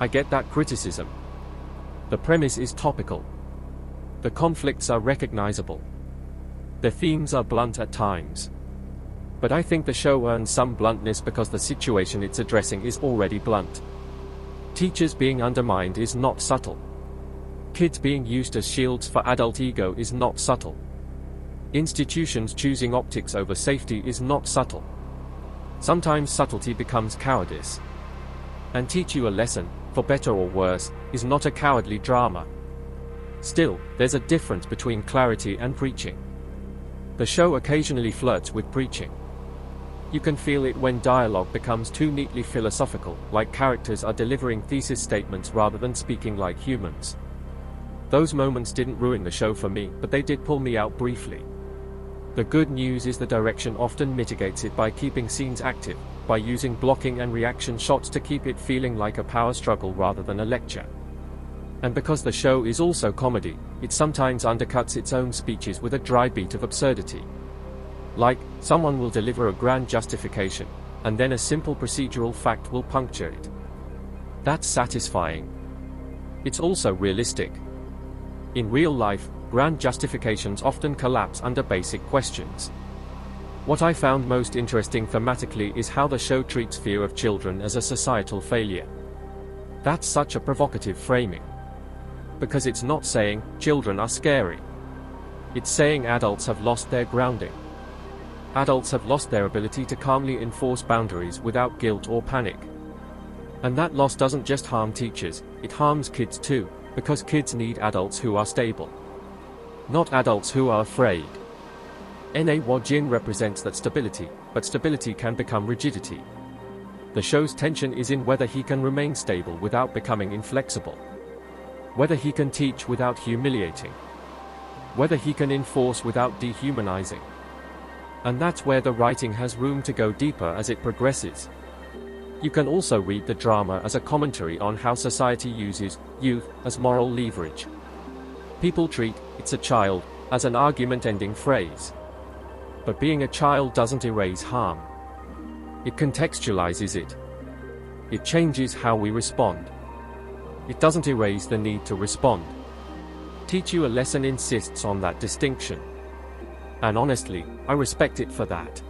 I get that criticism. The premise is topical. The conflicts are recognizable. The themes are blunt at times. But I think the show earns some bluntness because the situation it's addressing is already blunt. Teachers being undermined is not subtle. Kids being used as shields for adult ego is not subtle. Institutions choosing optics over safety is not subtle. Sometimes subtlety becomes cowardice. And Teach You a Lesson, for better or worse, is not a cowardly drama. Still, there's a difference between clarity and preaching. The show occasionally flirts with preaching. You can feel it when dialogue becomes too neatly philosophical, like characters are delivering thesis statements rather than speaking like humans. Those moments didn't ruin the show for me, but they did pull me out briefly. The good news is the direction often mitigates it by keeping scenes active, by using blocking and reaction shots to keep it feeling like a power struggle rather than a lecture. And because the show is also comedy, it sometimes undercuts its own speeches with a dry beat of absurdity. Like, someone will deliver a grand justification, and then a simple procedural fact will puncture it. That's satisfying. It's also realistic. In real life, grand justifications often collapse under basic questions. What I found most interesting thematically is how the show treats fear of children as a societal failure. That's such a provocative framing. Because it's not saying, children are scary. It's saying adults have lost their grounding. Adults have lost their ability to calmly enforce boundaries without guilt or panic. And that loss doesn't just harm teachers, it harms kids too, because kids need adults who are stable. Not adults who are afraid. Wajin represents that stability, but stability can become rigidity. The show's tension is in whether he can remain stable without becoming inflexible. Whether he can teach without humiliating. Whether he can enforce without dehumanizing. And that's where the writing has room to go deeper as it progresses. You can also read the drama as a commentary on how society uses youth as moral leverage. People treat "it's a child" as an argument-ending phrase. But being a child doesn't erase harm. It contextualizes it. It changes how we respond. It doesn't erase the need to respond. Teach You a Lesson insists on that distinction. And honestly, I respect it for that.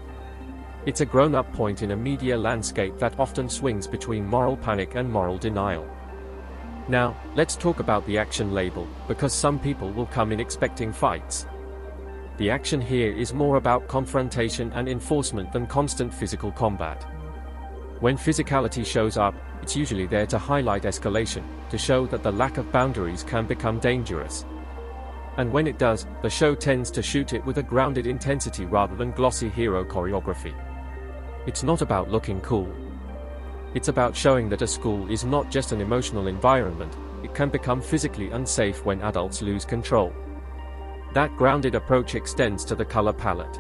It's a grown-up point in a media landscape that often swings between moral panic and moral denial. Now, let's talk about the action label, because some people will come in expecting fights. The action here is more about confrontation and enforcement than constant physical combat. When physicality shows up, it's usually there to highlight escalation, to show that the lack of boundaries can become dangerous. And when it does, the show tends to shoot it with a grounded intensity rather than glossy hero choreography. It's not about looking cool. It's about showing that a school is not just an emotional environment, it can become physically unsafe when adults lose control. That grounded approach extends to the color palette.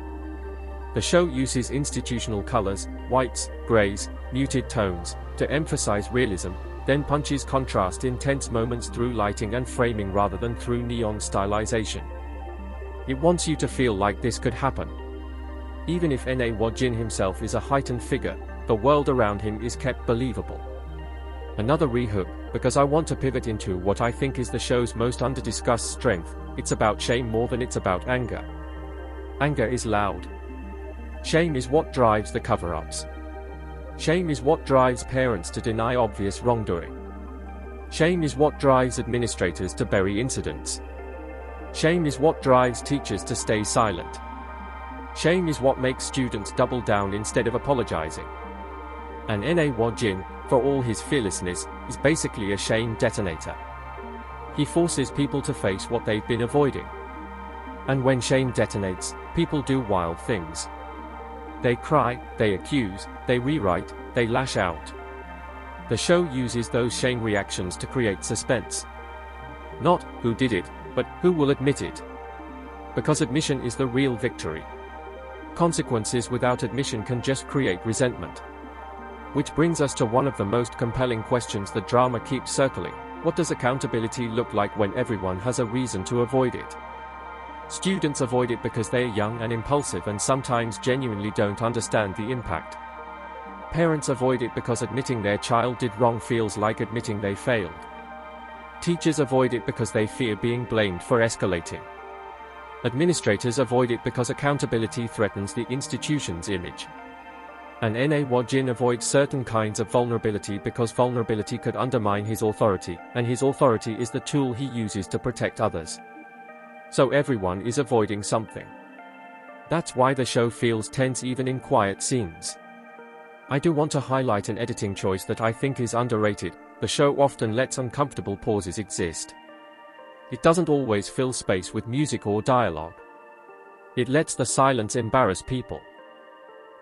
The show uses institutional colors, whites, grays, muted tones, to emphasize realism, then punches contrast in tense moments through lighting and framing rather than through neon stylization. It wants you to feel like this could happen. Even if Wajin himself is a heightened figure, the world around him is kept believable. Another rehook, because I want to pivot into what I think is the show's most under-discussed strength, it's about shame more than it's about anger. Anger is loud. Shame is what drives the cover-ups. Shame is what drives parents to deny obvious wrongdoing. Shame is what drives administrators to bury incidents. Shame is what drives teachers to stay silent. Shame is what makes students double down instead of apologizing. And Wajin, for all his fearlessness, is basically a shame detonator. He forces people to face what they've been avoiding. And when shame detonates, people do wild things. They cry, they accuse, they rewrite, they lash out. The show uses those shame reactions to create suspense. Not who did it, but who will admit it. Because admission is the real victory. Consequences without admission can just create resentment. Which brings us to one of the most compelling questions the drama keeps circling. What does accountability look like when everyone has a reason to avoid it? Students avoid it because they are young and impulsive and sometimes genuinely don't understand the impact. Parents avoid it because admitting their child did wrong feels like admitting they failed. Teachers avoid it because they fear being blamed for escalating. Administrators avoid it because accountability threatens the institution's image. And Wajin avoids certain kinds of vulnerability because vulnerability could undermine his authority, and his authority is the tool he uses to protect others. So everyone is avoiding something. That's why the show feels tense even in quiet scenes. I do want to highlight an editing choice that I think is underrated. The show often lets uncomfortable pauses exist. It doesn't always fill space with music or dialogue. It lets the silence embarrass people.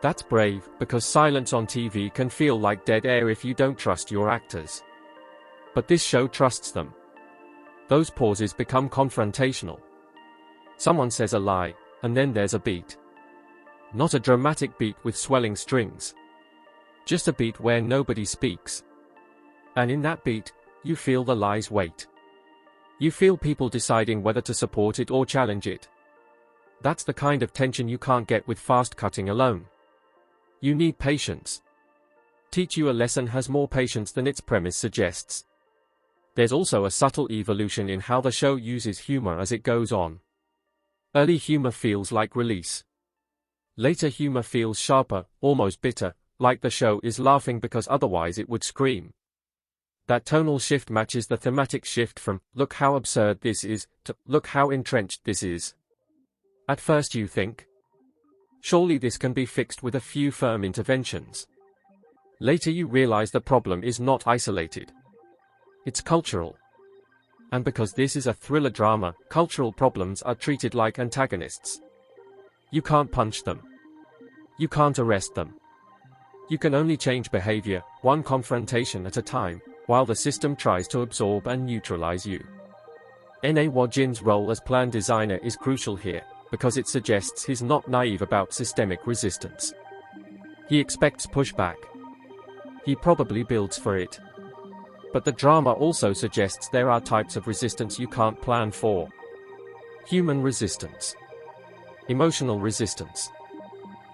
That's brave, because silence on TV can feel like dead air if you don't trust your actors. But this show trusts them. Those pauses become confrontational. Someone says a lie, and then there's a beat. Not a dramatic beat with swelling strings. Just a beat where nobody speaks. And in that beat, you feel the lie's weight. You feel people deciding whether to support it or challenge it. That's the kind of tension you can't get with fast cutting alone. You need patience. Teach You a Lesson has more patience than its premise suggests. There's also a subtle evolution in how the show uses humor as it goes on. Early humor feels like release. Later humor feels sharper, almost bitter, like the show is laughing because otherwise it would scream. That tonal shift matches the thematic shift from, "look how absurd this is," to, "look how entrenched this is." At first you think, surely this can be fixed with a few firm interventions. Later you realize the problem is not isolated. It's cultural. And because this is a thriller drama, cultural problems are treated like antagonists. You can't punch them. You can't arrest them. You can only change behavior, one confrontation at a time, while the system tries to absorb and neutralize you. Wajin's role as plan designer is crucial here, because it suggests he's not naive about systemic resistance. He expects pushback. He probably builds for it. But the drama also suggests there are types of resistance you can't plan for. Human resistance. Emotional resistance.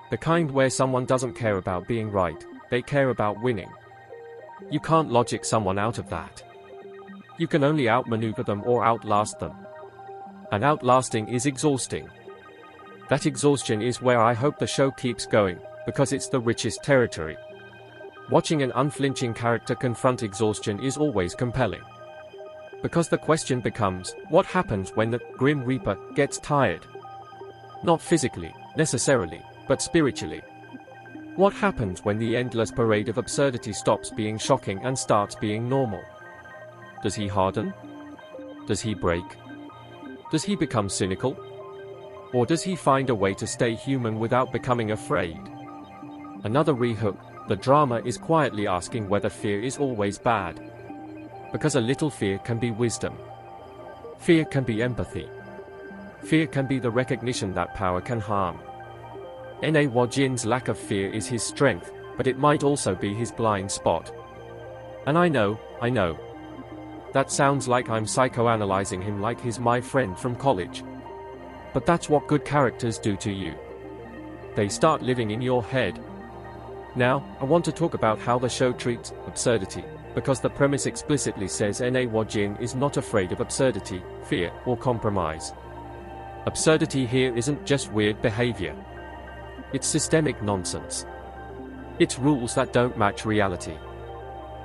The kind where someone doesn't care about being right, they care about winning. You can't logic someone out of that. You can only outmaneuver them or outlast them. And outlasting is exhausting. That exhaustion is where I hope the show keeps going, because it's the richest territory. Watching an unflinching character confront exhaustion is always compelling. Because the question becomes, what happens when the Grim Reaper gets tired? Not physically, necessarily, but spiritually. What happens when the endless parade of absurdity stops being shocking and starts being normal? Does he harden? Does he break? Does he become cynical? Or does he find a way to stay human without becoming afraid? Another rehook, the drama is quietly asking whether fear is always bad. Because a little fear can be wisdom. Fear can be empathy. Fear can be the recognition that power can harm. Wajin's lack of fear is his strength, but it might also be his blind spot. And I know. That sounds like I'm psychoanalyzing him like he's my friend from college. But that's what good characters do to you. They start living in your head. Now, I want to talk about how the show treats absurdity, because the premise explicitly says Wajin is not afraid of absurdity, fear, or compromise. Absurdity here isn't just weird behavior. It's systemic nonsense. It's rules that don't match reality.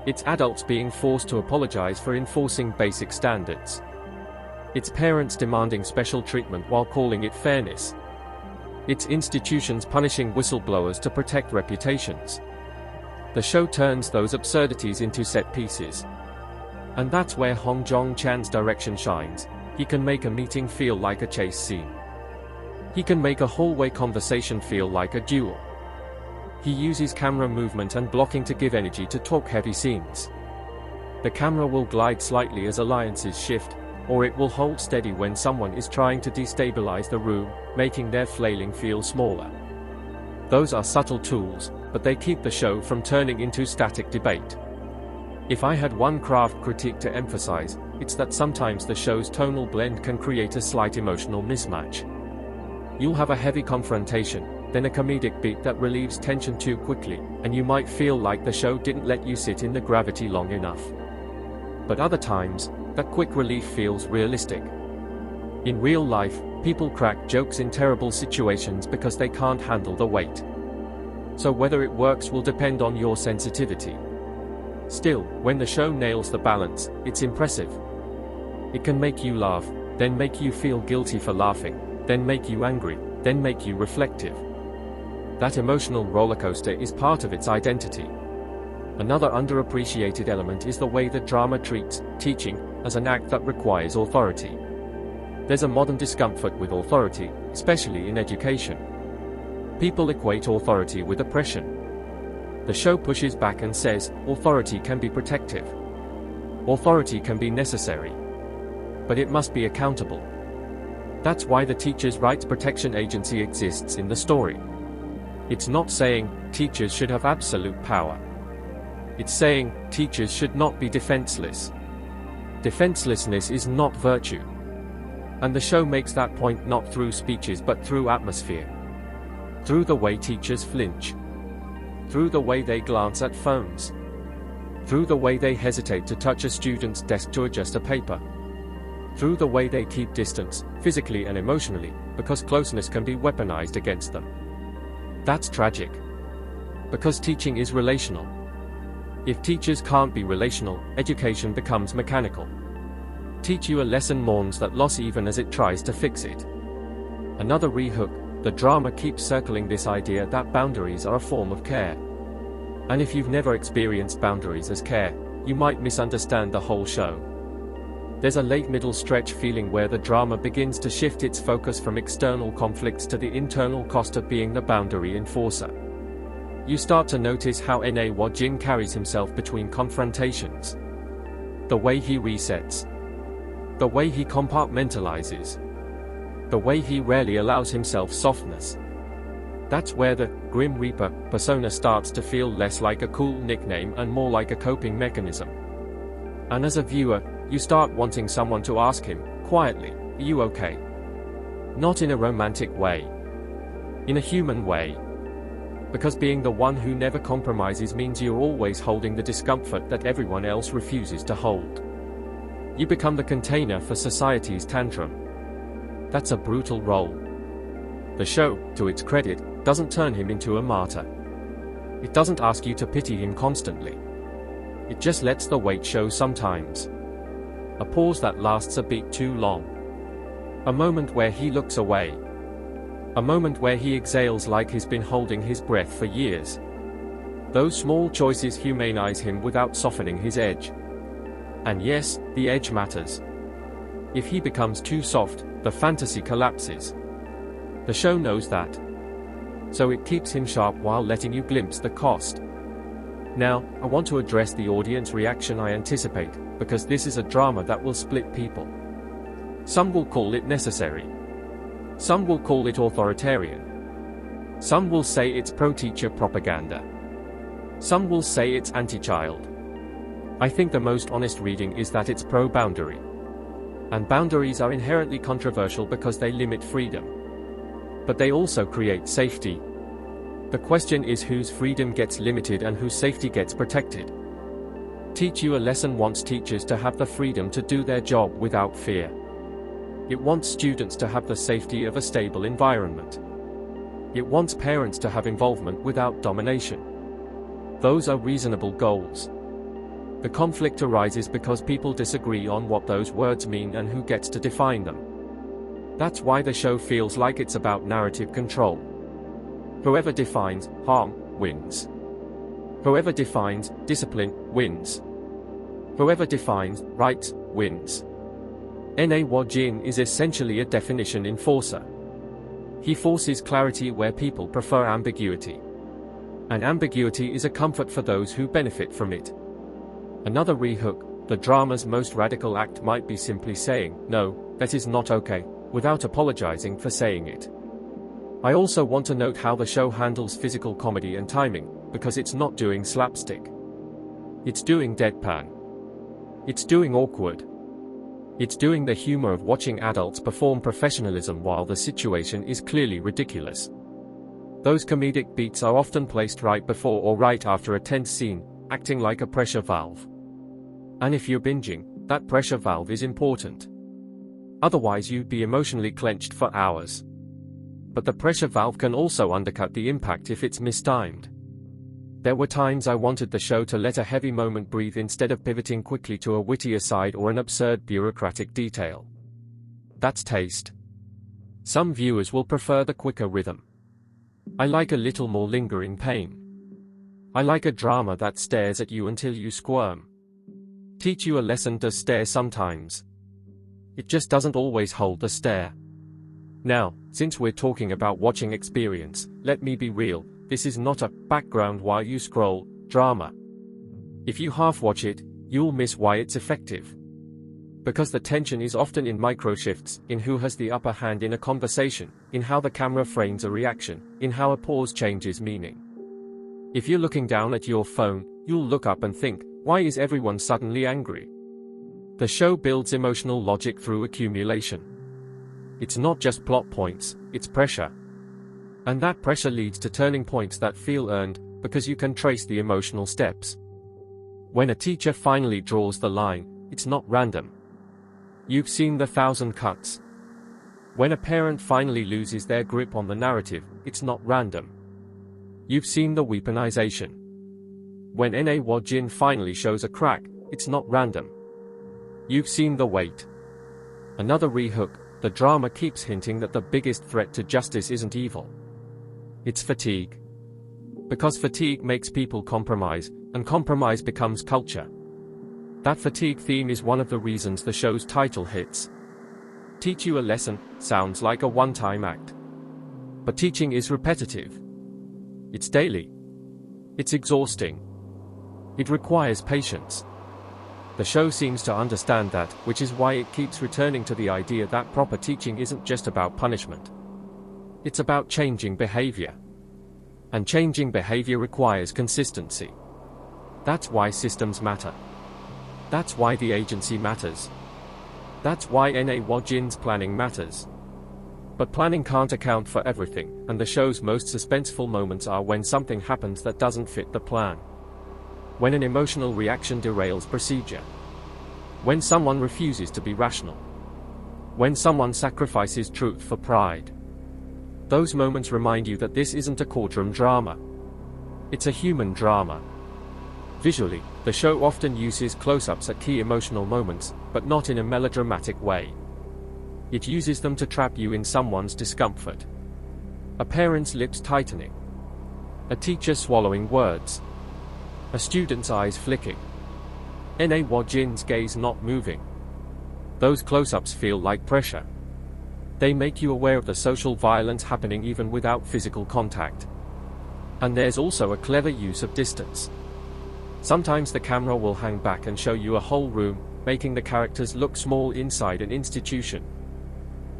It's adults being forced to apologize for enforcing basic standards. It's parents demanding special treatment while calling it fairness. It's institutions punishing whistleblowers to protect reputations. The show turns those absurdities into set pieces. And that's where Hong Jong-chan's direction shines. He can make a meeting feel like a chase scene. He can make a hallway conversation feel like a duel. He uses camera movement and blocking to give energy to talk-heavy scenes. The camera will glide slightly as alliances shift, or it will hold steady when someone is trying to destabilize the room, making their flailing feel smaller. Those are subtle tools, but they keep the show from turning into static debate. If I had one craft critique to emphasize, it's that sometimes the show's tonal blend can create a slight emotional mismatch. You'll have a heavy confrontation, then a comedic beat that relieves tension too quickly, and you might feel like the show didn't let you sit in the gravity long enough. But other times, that quick relief feels realistic. In real life, people crack jokes in terrible situations because they can't handle the weight. So whether it works will depend on your sensitivity. Still, when the show nails the balance, it's impressive. It can make you laugh, then make you feel guilty for laughing, then make you angry, then make you reflective. That emotional rollercoaster is part of its identity. Another underappreciated element is the way the drama treats teaching as an act that requires authority. There's a modern discomfort with authority, especially in education. People equate authority with oppression. The show pushes back and says, authority can be protective. Authority can be necessary. But it must be accountable. That's why the Teachers' Rights Protection Agency exists in the story. It's not saying, teachers should have absolute power. It's saying, teachers should not be defenseless. Defenselessness is not virtue. And the show makes that point not through speeches but through atmosphere. Through the way teachers flinch. Through the way they glance at phones. Through the way they hesitate to touch a student's desk to adjust a paper. Through the way they keep distance, physically and emotionally, because closeness can be weaponized against them. That's tragic. Because teaching is relational. If teachers can't be relational, education becomes mechanical. Teach you a lesson mourns that loss even as it tries to fix it. Another rehook. The drama keeps circling this idea that boundaries are a form of care. And if you've never experienced boundaries as care, you might misunderstand the whole show. There's a late middle stretch feeling where the drama begins to shift its focus from external conflicts to the internal cost of being the boundary enforcer. You start to notice how Jin carries himself between confrontations. The way he resets. The way he compartmentalizes. The way he rarely allows himself softness. That's where the Grim Reaper persona starts to feel less like a cool nickname and more like a coping mechanism. And as a viewer, you start wanting someone to ask him, quietly, "Are you okay?" Not in a romantic way. In a human way. Because being the one who never compromises means you're always holding the discomfort that everyone else refuses to hold. You become the container for society's tantrum. That's a brutal role. The show, to its credit, doesn't turn him into a martyr. It doesn't ask you to pity him constantly. It just lets the weight show sometimes. A pause that lasts a bit too long. A moment where he looks away. A moment where he exhales like he's been holding his breath for years. Those small choices humanize him without softening his edge. And yes, the edge matters. If he becomes too soft, the fantasy collapses. The show knows that. So it keeps him sharp while letting you glimpse the cost. Now, I want to address the audience reaction I anticipate, because this is a drama that will split people. Some will call it necessary. Some will call it authoritarian. Some will say it's pro-teacher propaganda. Some will say it's anti-child. I think the most honest reading is that it's pro-boundary. And boundaries are inherently controversial because they limit freedom. But they also create safety. The question is whose freedom gets limited and whose safety gets protected. Teach You a Lesson wants teachers to have the freedom to do their job without fear. It wants students to have the safety of a stable environment. It wants parents to have involvement without domination. Those are reasonable goals. The conflict arises because people disagree on what those words mean and who gets to define them. That's why the show feels like it's about narrative control. Whoever defines harm wins. Whoever defines discipline wins. Whoever defines right wins. Jin is essentially a definition enforcer. He forces clarity where people prefer ambiguity. And ambiguity is a comfort for those who benefit from it. Another rehook, the drama's most radical act might be simply saying, "No, that is not okay," without apologizing for saying it. I also want to note how the show handles physical comedy and timing, because it's not doing slapstick. It's doing deadpan. It's doing awkward. It's doing the humor of watching adults perform professionalism while the situation is clearly ridiculous. Those comedic beats are often placed right before or right after a tense scene, acting like a pressure valve. And if you're binging, that pressure valve is important. Otherwise you'd be emotionally clenched for hours. But the pressure valve can also undercut the impact if it's mistimed. There were times I wanted the show to let a heavy moment breathe instead of pivoting quickly to a witty aside or an absurd bureaucratic detail. That's taste. Some viewers will prefer the quicker rhythm. I like a little more lingering pain. I like a drama that stares at you until you squirm. Teach You a Lesson does stare sometimes. It just doesn't always hold the stare. Now, since we're talking about watching experience, let me be real, this is not a background while you scroll drama. If you half watch it, you'll miss why it's effective. Because the tension is often in micro shifts, in who has the upper hand in a conversation, in how the camera frames a reaction, in how a pause changes meaning. If you're looking down at your phone, you'll look up and think, why is everyone suddenly angry? The show builds emotional logic through accumulation. It's not just plot points, it's pressure. And that pressure leads to turning points that feel earned, because you can trace the emotional steps. When a teacher finally draws the line, it's not random. You've seen the 1,000 cuts. When a parent finally loses their grip on the narrative, it's not random. You've seen the weaponization. When Jin finally shows a crack, it's not random. You've seen the weight. Another rehook, the drama keeps hinting that the biggest threat to justice isn't evil. It's fatigue. Because fatigue makes people compromise, and compromise becomes culture. That fatigue theme is one of the reasons the show's title hits. Teach You a Lesson sounds like a one-time act. But teaching is repetitive. It's daily. It's exhausting. It requires patience. The show seems to understand that, which is why it keeps returning to the idea that proper teaching isn't just about punishment. It's about changing behavior. And changing behavior requires consistency. That's why systems matter. That's why the agency matters. That's why Jin's planning matters. But planning can't account for everything, and the show's most suspenseful moments are when something happens that doesn't fit the plan. When an emotional reaction derails procedure. When someone refuses to be rational. When someone sacrifices truth for pride. Those moments remind you that this isn't a courtroom drama. It's a human drama. Visually, the show often uses close-ups at key emotional moments, but not in a melodramatic way. It uses them to trap you in someone's discomfort. A parent's lips tightening. A teacher swallowing words. A student's eyes flicking. Jin's gaze not moving. Those close-ups feel like pressure. They make you aware of the social violence happening even without physical contact. And there's also a clever use of distance. Sometimes the camera will hang back and show you a whole room, making the characters look small inside an institution.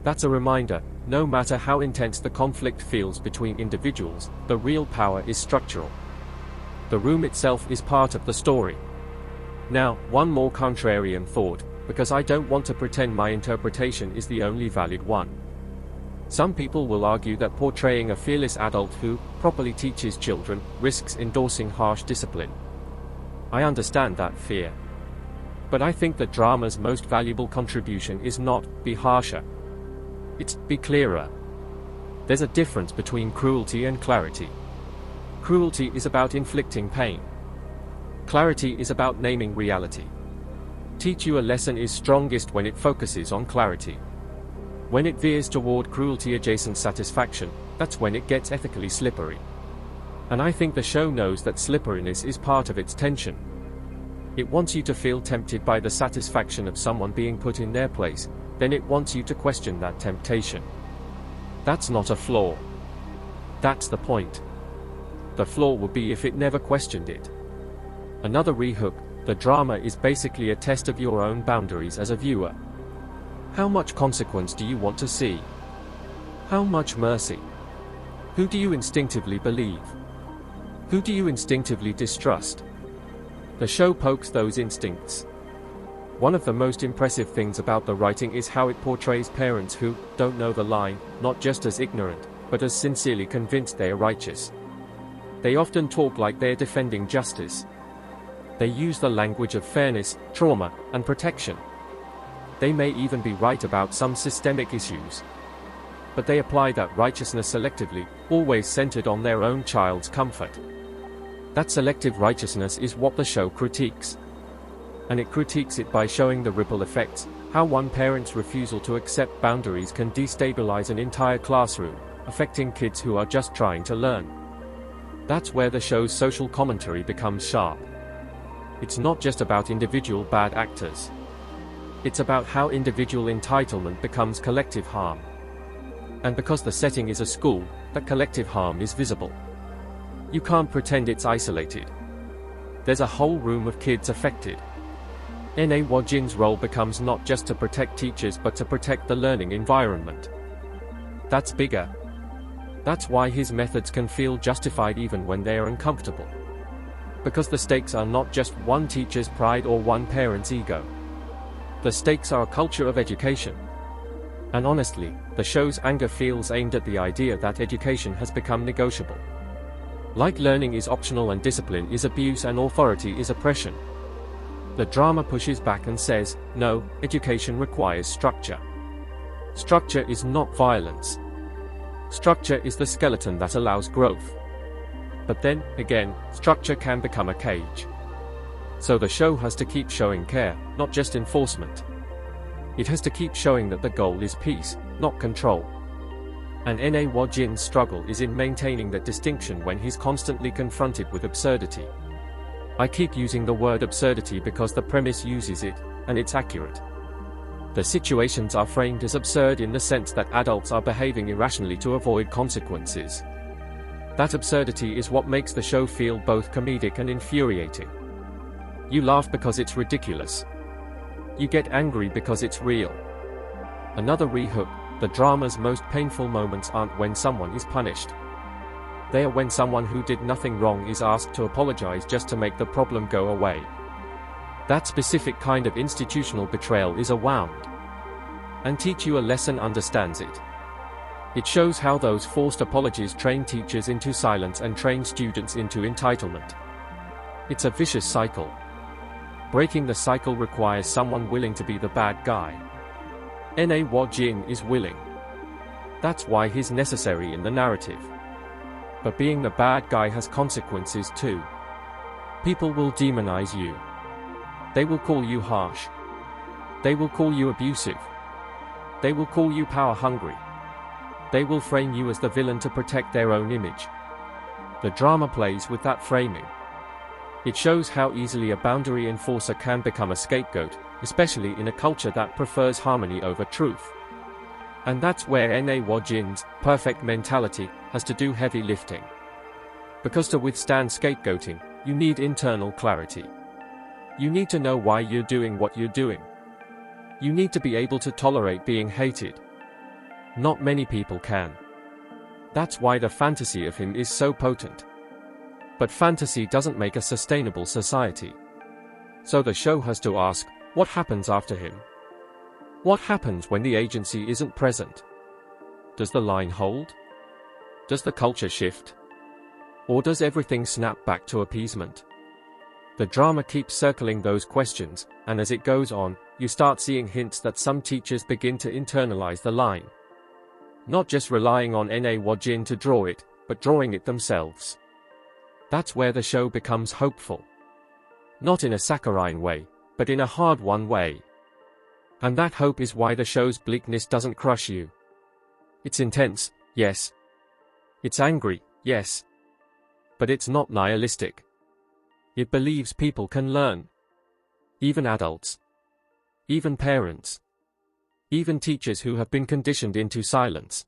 That's a reminder, no matter how intense the conflict feels between individuals, the real power is structural. The room itself is part of the story. Now, one more contrarian thought, because I don't want to pretend my interpretation is the only valid one. Some people will argue that portraying a fearless adult who properly teaches children risks endorsing harsh discipline. I understand that fear. But I think that drama's most valuable contribution is not be harsher. It's be clearer. There's a difference between cruelty and clarity. Cruelty is about inflicting pain. Clarity is about naming reality. Teach You a Lesson is strongest when it focuses on clarity. When it veers toward cruelty-adjacent satisfaction, that's when it gets ethically slippery. And I think the show knows that slipperiness is part of its tension. It wants you to feel tempted by the satisfaction of someone being put in their place, then it wants you to question that temptation. That's not a flaw. That's the point. The flaw would be if it never questioned it. Another rehook, the drama is basically a test of your own boundaries as a viewer. How much consequence do you want to see? How much mercy? Who do you instinctively believe? Who do you instinctively distrust? The show pokes those instincts. One of the most impressive things about the writing is how it portrays parents who don't know the line, not just as ignorant, but as sincerely convinced they are righteous. They often talk like they're defending justice. They use the language of fairness, trauma, and protection. They may even be right about some systemic issues. But they apply that righteousness selectively, always centered on their own child's comfort. That selective righteousness is what the show critiques. And it critiques it by showing the ripple effects, how one parent's refusal to accept boundaries can destabilize an entire classroom, affecting kids who are just trying to learn. That's where the show's social commentary becomes sharp. It's not just about individual bad actors. It's about how individual entitlement becomes collective harm. And because the setting is a school, that collective harm is visible. You can't pretend it's isolated. There's a whole room of kids affected. N.A. Wajin's role becomes not just to protect teachers but to protect the learning environment. That's bigger. That's why his methods can feel justified even when they are uncomfortable. Because the stakes are not just one teacher's pride or one parent's ego. The stakes are a culture of education. And honestly, the show's anger feels aimed at the idea that education has become negotiable. Like learning is optional and discipline is abuse and authority is oppression. The drama pushes back and says, no, education requires structure. Structure is not violence. Structure is the skeleton that allows growth. But then, again, structure can become a cage. So the show has to keep showing care, not just enforcement. It has to keep showing that the goal is peace, not control. And N.A. Wajin's struggle is in maintaining that distinction when he's constantly confronted with absurdity. I keep using the word absurdity because the premise uses it, and it's accurate. The situations are framed as absurd in the sense that adults are behaving irrationally to avoid consequences. That absurdity is what makes the show feel both comedic and infuriating. You laugh because it's ridiculous. You get angry because it's real. Another rehook, the drama's most painful moments aren't when someone is punished. They are when someone who did nothing wrong is asked to apologize just to make the problem go away. That specific kind of institutional betrayal is a wound. And Teach You a Lesson understands it. It shows how those forced apologies train teachers into silence and train students into entitlement. It's a vicious cycle. Breaking the cycle requires someone willing to be the bad guy. N.A. Wajin is willing. That's why he's necessary in the narrative. But being the bad guy has consequences too. People will demonize you. They will call you harsh. They will call you abusive. They will call you power-hungry. They will frame you as the villain to protect their own image. The drama plays with that framing. It shows how easily a boundary enforcer can become a scapegoat, especially in a culture that prefers harmony over truth. And that's where N.A. Wajin's perfect mentality has to do heavy lifting. Because to withstand scapegoating, you need internal clarity. You need to know why you're doing what you're doing. You need to be able to tolerate being hated. Not many people can. That's why the fantasy of him is so potent. But fantasy doesn't make a sustainable society. So the show has to ask, what happens after him? What happens when the agency isn't present? Does the line hold? Does the culture shift? Or does everything snap back to appeasement? The drama keeps circling those questions, and as it goes on, you start seeing hints that some teachers begin to internalize the line. Not just relying on N.A. Wajin to draw it, but drawing it themselves. That's where the show becomes hopeful. Not in a saccharine way, but in a hard-won way. And that hope is why the show's bleakness doesn't crush you. It's intense, yes. It's angry, yes. But it's not nihilistic. It believes people can learn. Even adults. Even parents. Even teachers who have been conditioned into silence.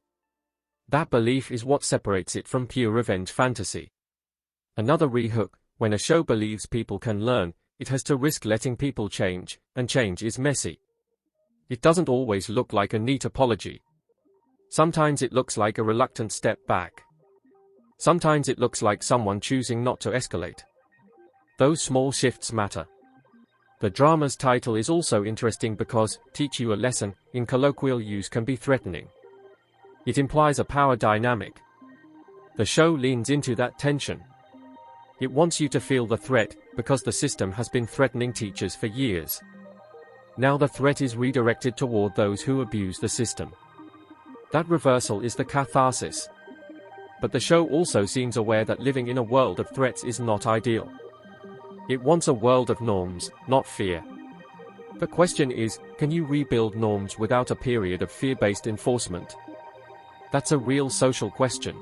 That belief is what separates it from pure revenge fantasy. Another rehook, when a show believes people can learn, it has to risk letting people change, and change is messy. It doesn't always look like a neat apology. Sometimes it looks like a reluctant step back. Sometimes it looks like someone choosing not to escalate. Those small shifts matter. The drama's title is also interesting because teach you a lesson in colloquial use can be threatening. It implies a power dynamic. The show leans into that tension. It wants you to feel the threat because the system has been threatening teachers for years. Now the threat is redirected toward those who abuse the system. That reversal is the catharsis. But the show also seems aware that living in a world of threats is not ideal. It wants a world of norms, not fear. The question is, can you rebuild norms without a period of fear-based enforcement? That's a real social question.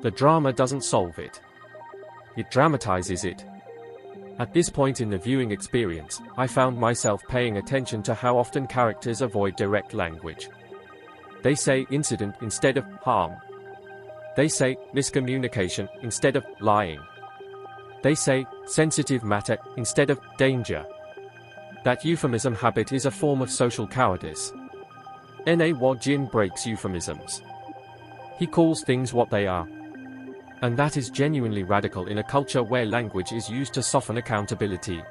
The drama doesn't solve it. It dramatizes it. At this point in the viewing experience, I found myself paying attention to how often characters avoid direct language. They say incident instead of harm. They say miscommunication instead of lying. They say sensitive matter instead of danger. That euphemism habit is a form of social cowardice. Jin breaks euphemisms. He calls things what they are. And that is genuinely radical in a culture where language is used to soften accountability.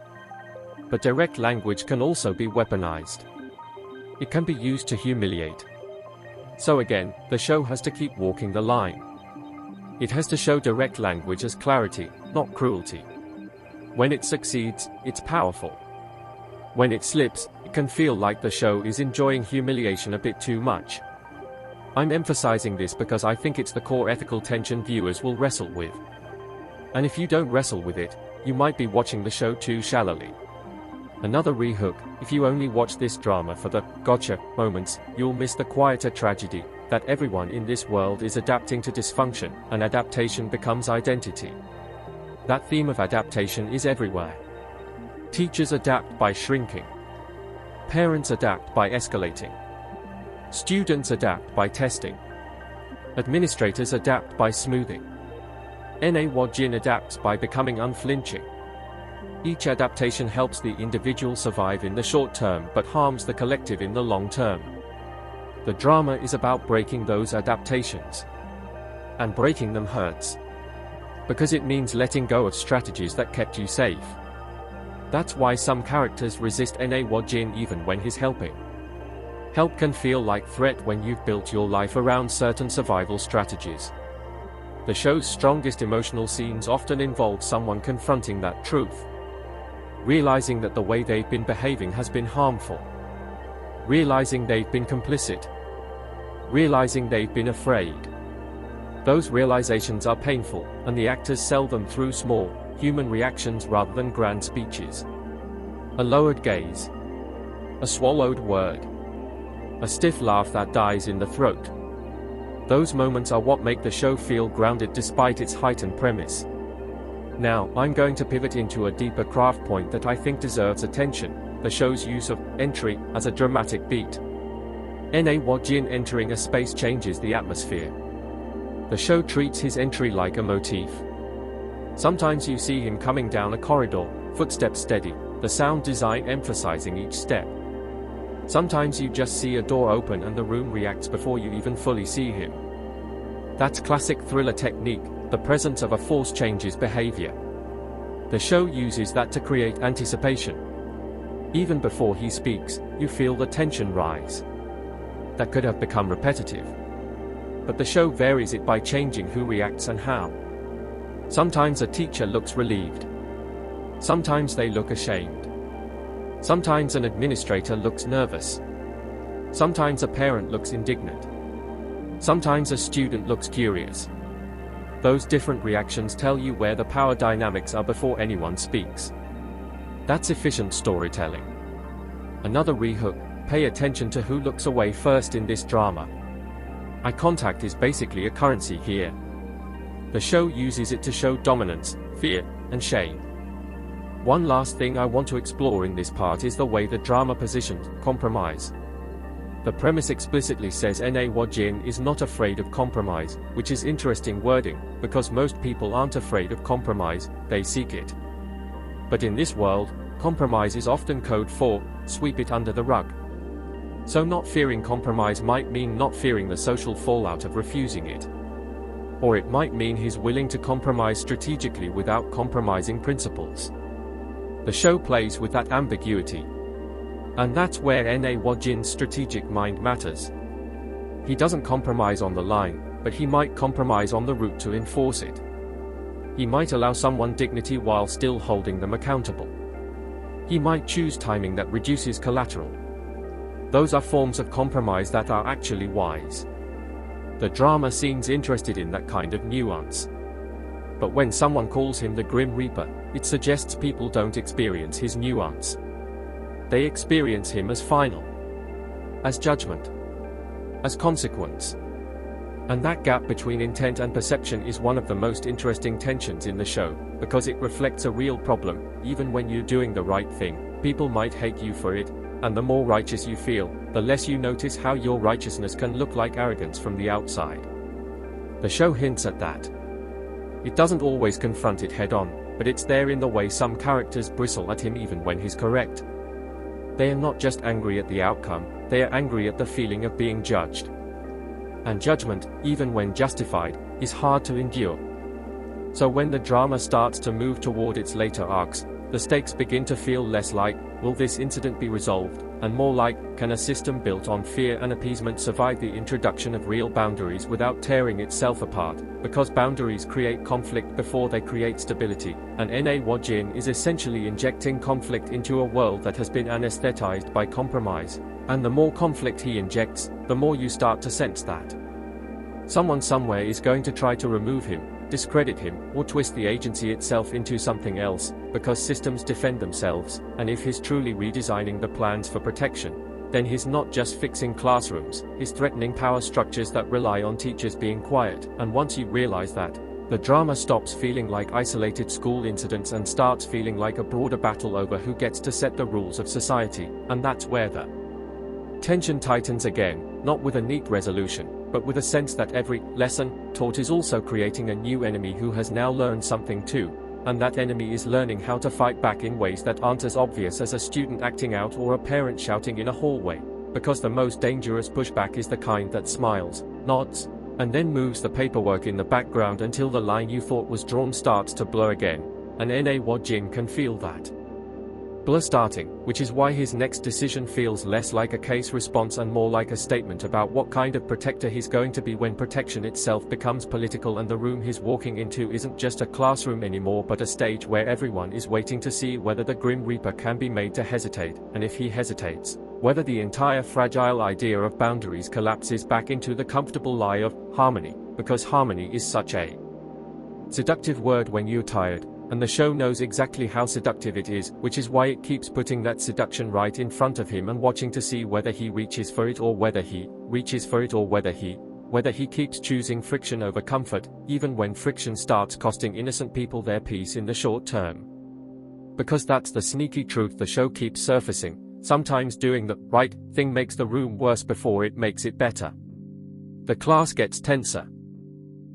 But direct language can also be weaponized. It can be used to humiliate. So again, the show has to keep walking the line. It has to show direct language as clarity, not cruelty. When it succeeds, it's powerful. When it slips, it can feel like the show is enjoying humiliation a bit too much. I'm emphasizing this because I think it's the core ethical tension viewers will wrestle with. And if you don't wrestle with it, you might be watching the show too shallowly. Another rehook: if you only watch this drama for the gotcha moments, you'll miss the quieter tragedy that everyone in this world is adapting to dysfunction, and adaptation becomes identity. That theme of adaptation is everywhere. Teachers adapt by shrinking. Parents adapt by escalating. Students adapt by testing. Administrators adapt by smoothing. Jin adapts by becoming unflinching. Each adaptation helps the individual survive in the short term but harms the collective in the long term. The drama is about breaking those adaptations. And breaking them hurts. Because it means letting go of strategies that kept you safe. That's why some characters resist Jin even when he's helping. Help can feel like threat when you've built your life around certain survival strategies. The show's strongest emotional scenes often involve someone confronting that truth. Realizing that the way they've been behaving has been harmful. Realizing they've been complicit. Realizing they've been afraid. Those realizations are painful, and the actors sell them through small, human reactions rather than grand speeches. A lowered gaze. A swallowed word. A stiff laugh that dies in the throat. Those moments are what make the show feel grounded despite its heightened premise. Now, I'm going to pivot into a deeper craft point that I think deserves attention: the show's use of entry as a dramatic beat. Jin entering a space changes the atmosphere. The show treats his entry like a motif. Sometimes you see him coming down a corridor, footsteps steady, the sound design emphasizing each step. Sometimes you just see a door open and the room reacts before you even fully see him. That's classic thriller technique: the presence of a force changes behavior. The show uses that to create anticipation. Even before he speaks, you feel the tension rise. That could have become repetitive. But the show varies it by changing who reacts and how. Sometimes a teacher looks relieved. Sometimes they look ashamed. Sometimes an administrator looks nervous. Sometimes a parent looks indignant. Sometimes a student looks curious. Those different reactions tell you where the power dynamics are before anyone speaks. That's efficient storytelling. Another rehook: pay attention to who looks away first in this drama. Eye contact is basically a currency here. The show uses it to show dominance, fear, and shame. One last thing I want to explore in this part is the way the drama positions compromise. The premise explicitly says Jin is not afraid of compromise, which is interesting wording, because most people aren't afraid of compromise, they seek it. But in this world, compromise is often code for sweep it under the rug. So not fearing compromise might mean not fearing the social fallout of refusing it. Or it might mean he's willing to compromise strategically without compromising principles. The show plays with that ambiguity. And that's where Na Wajin's strategic mind matters. He doesn't compromise on the line, but he might compromise on the route to enforce it. He might allow someone dignity while still holding them accountable. He might choose timing that reduces collateral. Those are forms of compromise that are actually wise. The drama seems interested in that kind of nuance. But when someone calls him the Grim Reaper, it suggests people don't experience his nuance. They experience him as final, as judgment, as consequence. And that gap between intent and perception is one of the most interesting tensions in the show, because it reflects a real problem. Even when you're doing the right thing, people might hate you for it, and the more righteous you feel, the less you notice how your righteousness can look like arrogance from the outside. The show hints at that. It doesn't always confront it head-on, but it's there in the way some characters bristle at him even when he's correct. They are not just angry at the outcome, they are angry at the feeling of being judged. And judgment, even when justified, is hard to endure. So when the drama starts to move toward its later arcs, the stakes begin to feel less like, will this incident be resolved, and more like, can a system built on fear and appeasement survive the introduction of real boundaries without tearing itself apart, because boundaries create conflict before they create stability, and Na Wajin is essentially injecting conflict into a world that has been anesthetized by compromise, and the more conflict he injects, the more you start to sense that someone somewhere is going to try to remove him, discredit him, or twist the agency itself into something else, because systems defend themselves, and if he's truly redesigning the plans for protection, then he's not just fixing classrooms, he's threatening power structures that rely on teachers being quiet, and once you realize that, the drama stops feeling like isolated school incidents and starts feeling like a broader battle over who gets to set the rules of society, and that's where the tension tightens again, not with a neat resolution, but with a sense that every lesson taught is also creating a new enemy who has now learned something too, and that enemy is learning how to fight back in ways that aren't as obvious as a student acting out or a parent shouting in a hallway, because the most dangerous pushback is the kind that smiles, nods, and then moves the paperwork in the background until the line you thought was drawn starts to blur again, and Na Wajin can feel that blur starting, which is why his next decision feels less like a case response and more like a statement about what kind of protector he's going to be when protection itself becomes political and the room he's walking into isn't just a classroom anymore but a stage where everyone is waiting to see whether the Grim Reaper can be made to hesitate, and if he hesitates, whether the entire fragile idea of boundaries collapses back into the comfortable lie of harmony, because harmony is such a seductive word when you're tired. And the show knows exactly how seductive it is, which is why it keeps putting that seduction right in front of him and watching to see whether he reaches for it or whether he reaches for it or whether he keeps choosing friction over comfort, even when friction starts costing innocent people their peace in the short term. Because that's the sneaky truth the show keeps surfacing, sometimes doing the right thing makes the room worse before it makes it better. The class gets tenser.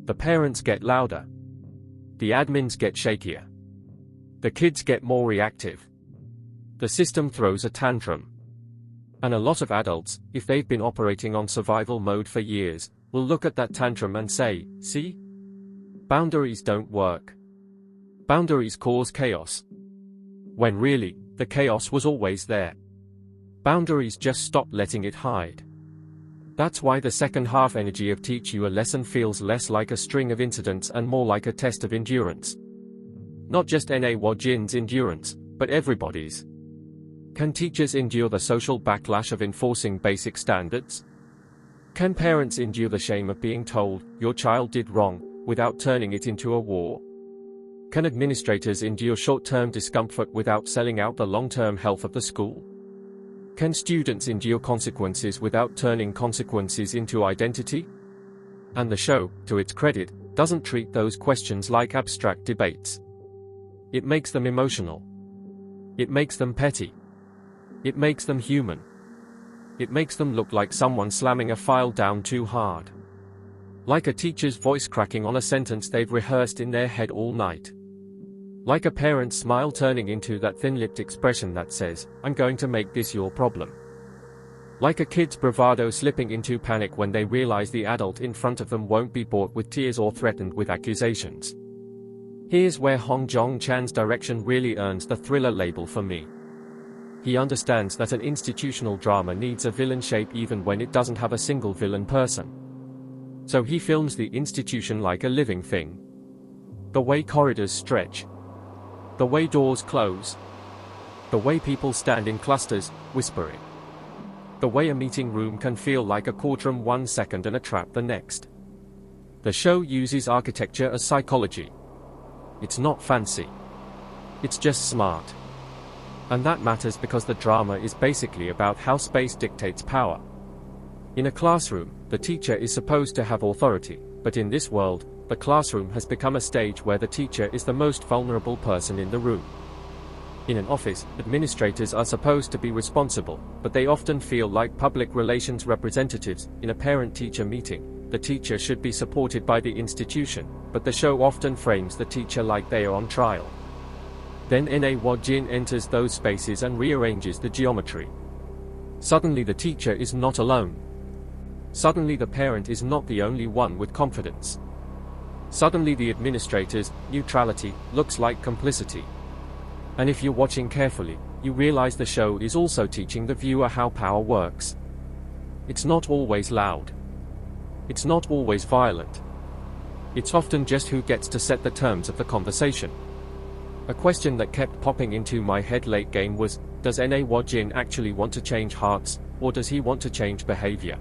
The parents get louder. The admins get shakier. The kids get more reactive. The system throws a tantrum. And a lot of adults, if they've been operating on survival mode for years, will look at that tantrum and say, see? Boundaries don't work. Boundaries cause chaos. When really, the chaos was always there. Boundaries just stop letting it hide. That's why the second half energy of Teach You a Lesson feels less like a string of incidents and more like a test of endurance. Not just Na Wajin's endurance, but everybody's. Can teachers endure the social backlash of enforcing basic standards? Can parents endure the shame of being told, your child did wrong, without turning it into a war? Can administrators endure short-term discomfort without selling out the long-term health of the school? Can students endure consequences without turning consequences into identity? And the show, to its credit, doesn't treat those questions like abstract debates. It makes them emotional. It makes them petty. It makes them human. It makes them look like someone slamming a file down too hard. Like a teacher's voice cracking on a sentence they've rehearsed in their head all night. Like a parent's smile turning into that thin-lipped expression that says, I'm going to make this your problem. Like a kid's bravado slipping into panic when they realize the adult in front of them won't be bought with tears or threatened with accusations. Here's where Hong Jong-chan's direction really earns the thriller label for me. He understands that an institutional drama needs a villain shape even when it doesn't have a single villain person. So he films the institution like a living thing. The way corridors stretch. The way doors close. The way people stand in clusters, whispering. The way a meeting room can feel like a courtroom 1 second and a trap the next. The show uses architecture as psychology. It's not fancy. It's just smart. And that matters because the drama is basically about how space dictates power. In a classroom, the teacher is supposed to have authority, but in this world, the classroom has become a stage where the teacher is the most vulnerable person in the room. In an office, administrators are supposed to be responsible, but they often feel like public relations representatives. In a parent-teacher meeting, the teacher should be supported by the institution, but the show often frames the teacher like they are on trial. Then Na Woo-jin enters those spaces and rearranges the geometry. Suddenly the teacher is not alone. Suddenly the parent is not the only one with confidence. Suddenly the administrator's neutrality looks like complicity. And if you're watching carefully, you realize the show is also teaching the viewer how power works. It's not always loud. It's not always violent. It's often just who gets to set the terms of the conversation. A question that kept popping into my head late game was, does Na Woo-jin actually want to change hearts, or does he want to change behavior?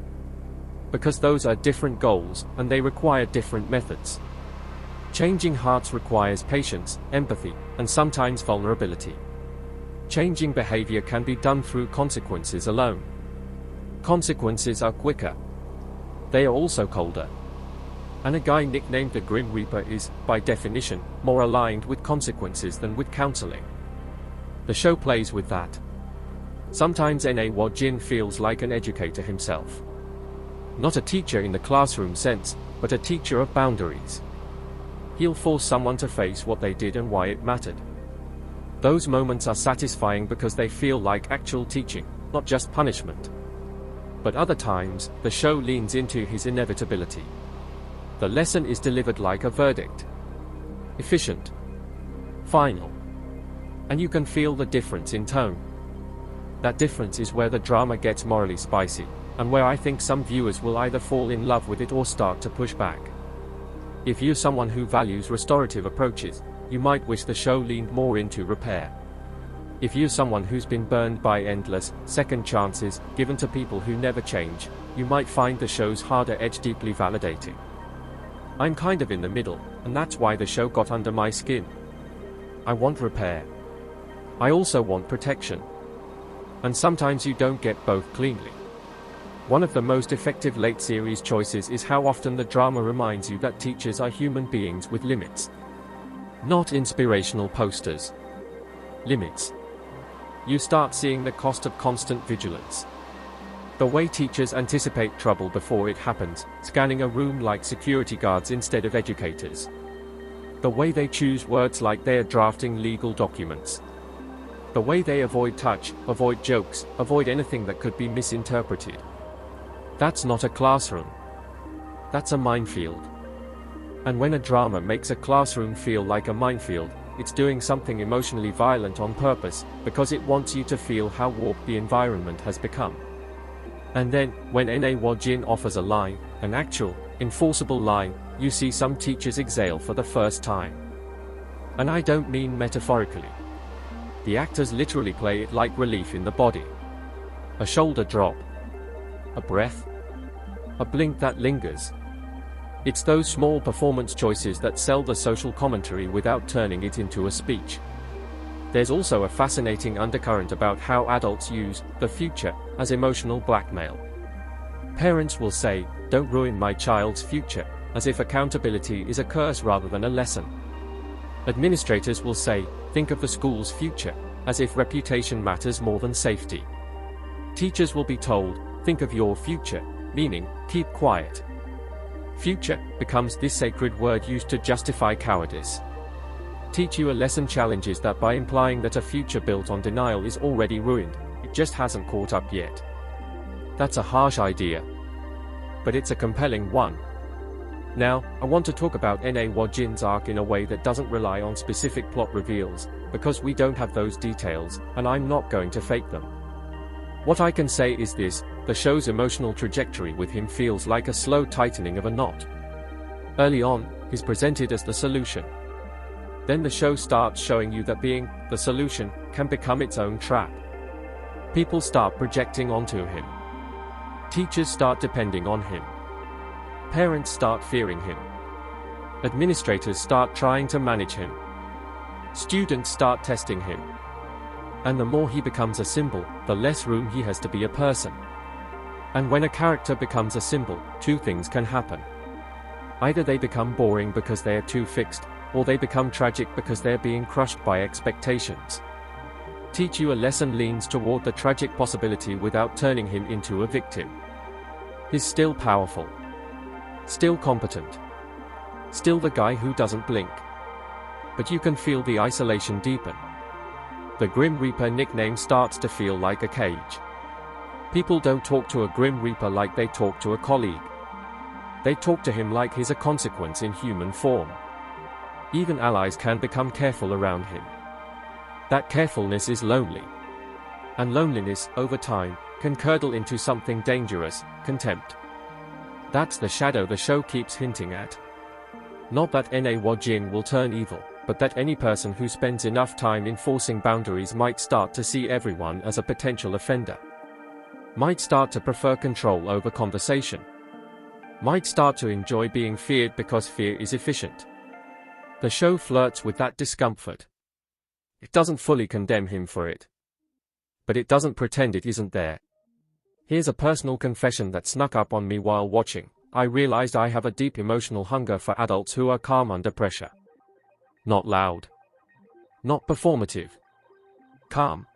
Because those are different goals, and they require different methods. Changing hearts requires patience, empathy, and sometimes vulnerability. Changing behavior can be done through consequences alone. Consequences are quicker. They are also colder. And a guy nicknamed the Grim Reaper is, by definition, more aligned with consequences than with counseling. The show plays with that. Sometimes Na Woo-jin feels like an educator himself. Not a teacher in the classroom sense, but a teacher of boundaries. He'll force someone to face what they did and why it mattered. Those moments are satisfying because they feel like actual teaching, not just punishment. But other times, the show leans into his inevitability. The lesson is delivered like a verdict. Efficient. Final. And you can feel the difference in tone. That difference is where the drama gets morally spicy, and where I think some viewers will either fall in love with it or start to push back. If you're someone who values restorative approaches, you might wish the show leaned more into repair. If you're someone who's been burned by endless, second chances, given to people who never change, you might find the show's harder edge deeply validating. I'm kind of in the middle, and that's why the show got under my skin. I want repair. I also want protection. And sometimes you don't get both cleanly. One of the most effective late series choices is how often the drama reminds you that teachers are human beings with limits. Not inspirational posters. Limits. You start seeing the cost of constant vigilance. The way teachers anticipate trouble before it happens, scanning a room like security guards instead of educators. The way they choose words like they are drafting legal documents. The way they avoid touch, avoid jokes, avoid anything that could be misinterpreted. That's not a classroom. That's a minefield. And when a drama makes a classroom feel like a minefield, it's doing something emotionally violent on purpose, because it wants you to feel how warped the environment has become. And then, when Na Woo-jin offers a line, an actual, enforceable line, you see some teachers exhale for the first time. And I don't mean metaphorically. The actors literally play it like relief in the body. A shoulder drop. A breath. A blink that lingers. It's those small performance choices that sell the social commentary without turning it into a speech. There's also a fascinating undercurrent about how adults use the future as emotional blackmail. Parents will say, "Don't ruin my child's future," as if accountability is a curse rather than a lesson. Administrators will say, "Think of the school's future," as if reputation matters more than safety. Teachers will be told, "Think of your future," meaning, keep quiet. Future becomes this sacred word used to justify cowardice. Teach you a lesson challenges that by implying that a future built on denial is already ruined, it just hasn't caught up yet. That's a harsh idea, but it's a compelling one. Now, I want to talk about Na Jin's arc in a way that doesn't rely on specific plot reveals, because we don't have those details, and I'm not going to fake them. What I can say is this: the show's emotional trajectory with him feels like a slow tightening of a knot. Early on, he's presented as the solution. Then the show starts showing you that being the solution can become its own trap. People start projecting onto him. Teachers start depending on him. Parents start fearing him. Administrators start trying to manage him. Students start testing him. And the more he becomes a symbol, the less room he has to be a person. And when a character becomes a symbol, two things can happen. Either they become boring because they are too fixed, or they become tragic because they're being crushed by expectations. Teach You a Lesson leans toward the tragic possibility without turning him into a victim. He's still powerful. Still competent. Still the guy who doesn't blink. But you can feel the isolation deepen. The Grim Reaper nickname starts to feel like a cage. People don't talk to a Grim Reaper like they talk to a colleague. They talk to him like he's a consequence in human form. Even allies can become careful around him. That carefulness is lonely. And loneliness, over time, can curdle into something dangerous: contempt. That's the shadow the show keeps hinting at. Not that Na Jin will turn evil, but that any person who spends enough time enforcing boundaries might start to see everyone as a potential offender. Might start to prefer control over conversation. Might start to enjoy being feared because fear is efficient. The show flirts with that discomfort. It doesn't fully condemn him for it. But it doesn't pretend it isn't there. Here's a personal confession that snuck up on me while watching. I realized I have a deep emotional hunger for adults who are calm under pressure. Not loud. Not performative. Calm.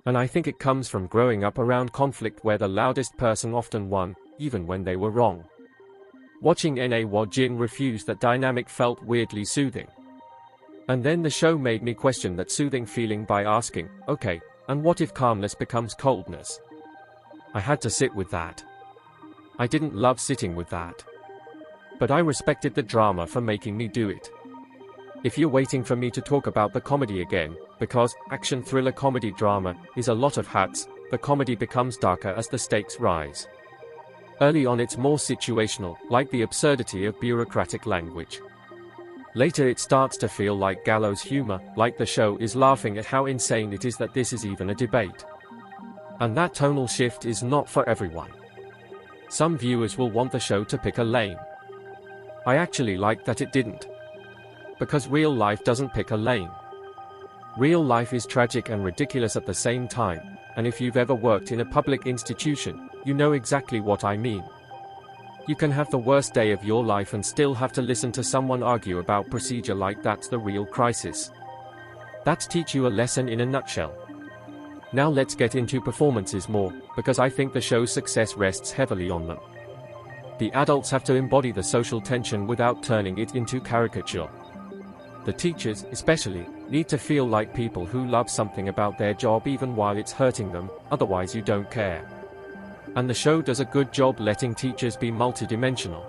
And I think it comes from growing up around conflict where the loudest person often won, even when they were wrong. Watching Na Jin refuse that dynamic felt weirdly soothing. And then the show made me question that soothing feeling by asking, okay, and what if calmness becomes coldness? I had to sit with that. I didn't love sitting with that. But I respected the drama for making me do it. If you're waiting for me to talk about the comedy again, because action thriller comedy drama is a lot of hats, the comedy becomes darker as the stakes rise. Early on it's more situational, like the absurdity of bureaucratic language. Later it starts to feel like gallows humor, like the show is laughing at how insane it is that this is even a debate. And that tonal shift is not for everyone. Some viewers will want the show to pick a lane. I actually like that it didn't. Because real life doesn't pick a lane. Real life is tragic and ridiculous at the same time, and if you've ever worked in a public institution, you know exactly what I mean. You can have the worst day of your life and still have to listen to someone argue about procedure like that's the real crisis. That's Teach You a Lesson in a nutshell. Now let's get into performances more, because I think the show's success rests heavily on them. The adults have to embody the social tension without turning it into caricature. The teachers, especially, need to feel like people who love something about their job even while it's hurting them, otherwise you don't care. And the show does a good job letting teachers be multidimensional.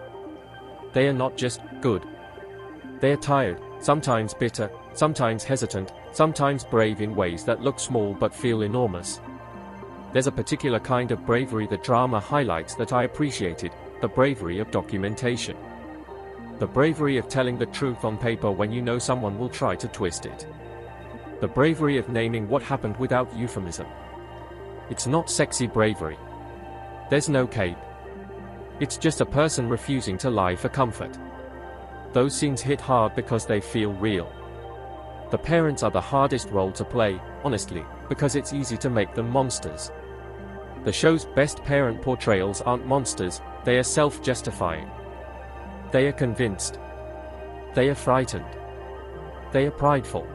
They are not just good. They are tired, sometimes bitter, sometimes hesitant, sometimes brave in ways that look small but feel enormous. There's a particular kind of bravery the drama highlights that I appreciated, the bravery of documentation. The bravery of telling the truth on paper when you know someone will try to twist it. The bravery of naming what happened without euphemism. It's not sexy bravery. There's no cape. It's just a person refusing to lie for comfort. Those scenes hit hard because they feel real. The parents are the hardest role to play, honestly, because it's easy to make them monsters. The show's best parent portrayals aren't monsters, they are self-justifying. They are convinced. They are frightened. They are prideful.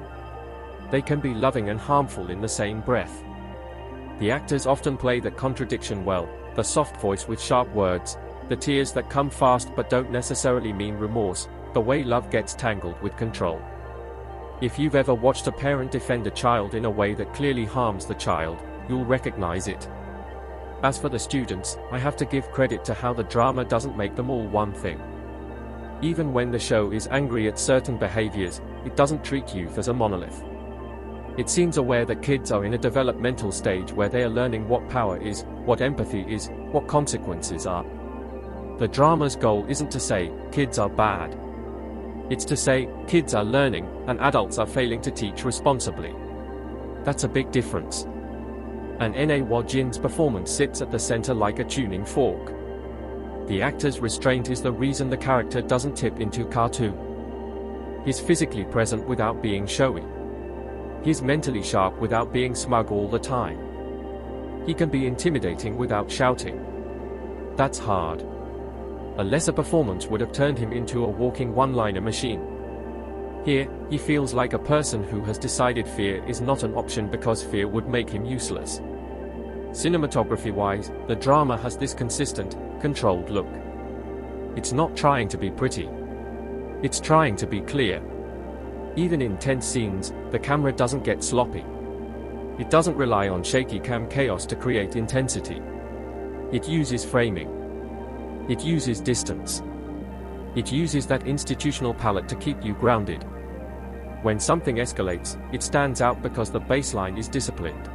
They can be loving and harmful in the same breath. The actors often play that contradiction well, the soft voice with sharp words, the tears that come fast but don't necessarily mean remorse, the way love gets tangled with control. If you've ever watched a parent defend a child in a way that clearly harms the child, you'll recognize it. As for the students, I have to give credit to how the drama doesn't make them all one thing. Even when the show is angry at certain behaviors, it doesn't treat youth as a monolith. It seems aware that kids are in a developmental stage where they are learning what power is, what empathy is, what consequences are. The drama's goal isn't to say, kids are bad. It's to say, kids are learning, and adults are failing to teach responsibly. That's a big difference. And Na Jin's performance sits at the center like a tuning fork. The actor's restraint is the reason the character doesn't tip into cartoon. He's physically present without being showy. He's mentally sharp without being smug all the time. He can be intimidating without shouting. That's hard. A lesser performance would have turned him into a walking one-liner machine. Here, he feels like a person who has decided fear is not an option because fear would make him useless. Cinematography-wise, the drama has this consistent, controlled look. It's not trying to be pretty. It's trying to be clear. Even in tense scenes, the camera doesn't get sloppy. It doesn't rely on shaky cam chaos to create intensity. It uses framing. It uses distance. It uses that institutional palette to keep you grounded. When something escalates, it stands out because the baseline is disciplined.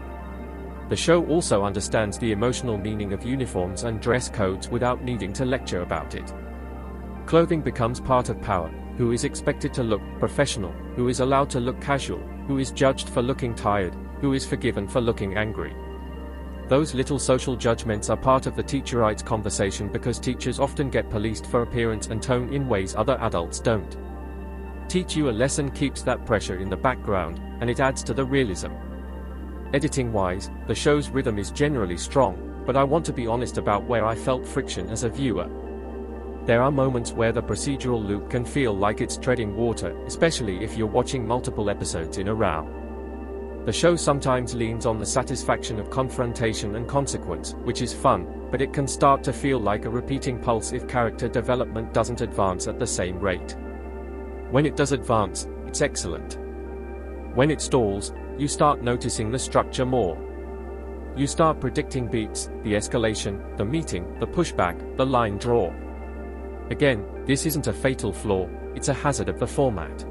The show also understands the emotional meaning of uniforms and dress codes without needing to lecture about it. Clothing becomes part of power. Who is expected to look professional, who is allowed to look casual, who is judged for looking tired, who is forgiven for looking angry. Those little social judgments are part of the teacher-rights conversation because teachers often get policed for appearance and tone in ways other adults don't. Teach You a Lesson keeps that pressure in the background, and it adds to the realism. Editing-wise, the show's rhythm is generally strong, but I want to be honest about where I felt friction as a viewer. There are moments where the procedural loop can feel like it's treading water, especially if you're watching multiple episodes in a row. The show sometimes leans on the satisfaction of confrontation and consequence, which is fun, but it can start to feel like a repeating pulse if character development doesn't advance at the same rate. When it does advance, it's excellent. When it stalls, you start noticing the structure more. You start predicting beats, the escalation, the meeting, the pushback, the line draw. Again, this isn't a fatal flaw, it's a hazard of the format.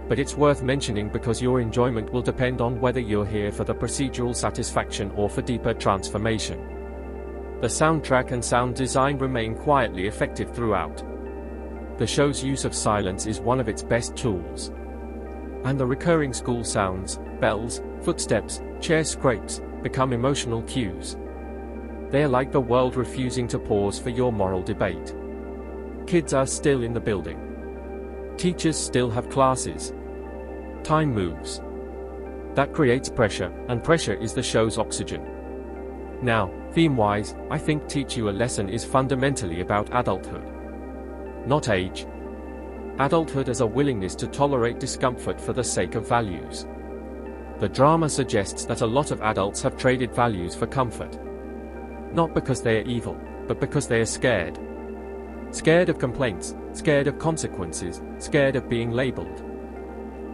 But it's worth mentioning because your enjoyment will depend on whether you're here for the procedural satisfaction or for deeper transformation. The soundtrack and sound design remain quietly effective throughout. The show's use of silence is one of its best tools. And the recurring school sounds, bells, footsteps, chair scrapes, become emotional cues. They're like the world refusing to pause for your moral debate. Kids are still in the building. Teachers still have classes. Time moves. That creates pressure, and pressure is the show's oxygen. Now, theme-wise, I think Teach You a Lesson is fundamentally about adulthood. Not age. Adulthood as a willingness to tolerate discomfort for the sake of values. The drama suggests that a lot of adults have traded values for comfort. Not because they are evil, but because they are scared. Scared of complaints, scared of consequences, scared of being labeled.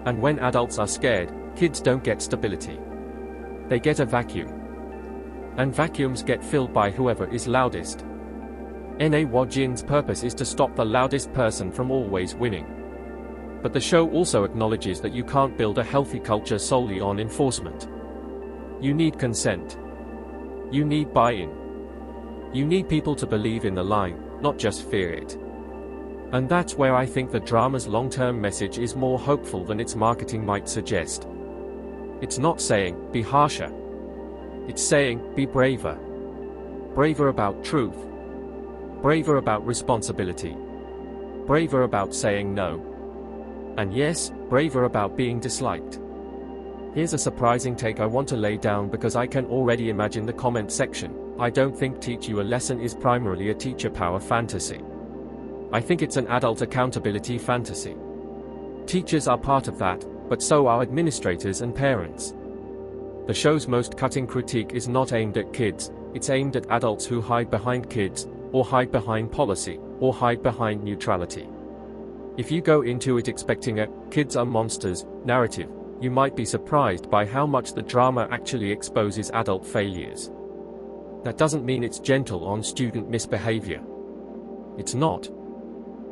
And when adults are scared, kids don't get stability. They get a vacuum. And vacuums get filled by whoever is loudest. Na Jin's purpose is to stop the loudest person from always winning. But the show also acknowledges that you can't build a healthy culture solely on enforcement. You need consent. You need buy-in. You need people to believe in the line, not just fear it. And that's where I think the drama's long-term message is more hopeful than its marketing might suggest. It's not saying, be harsher. It's saying, be braver. Braver about truth. Braver about responsibility. Braver about saying no. And yes, braver about being disliked. Here's a surprising take I want to lay down because I can already imagine the comment section. I don't think Teach You a Lesson is primarily a teacher power fantasy. I think it's an adult accountability fantasy. Teachers are part of that, but so are administrators and parents. The show's most cutting critique is not aimed at kids, it's aimed at adults who hide behind kids, or hide behind policy, or hide behind neutrality. If you go into it expecting a kids are monsters narrative, you might be surprised by how much the drama actually exposes adult failures. That doesn't mean it's gentle on student misbehavior. It's not.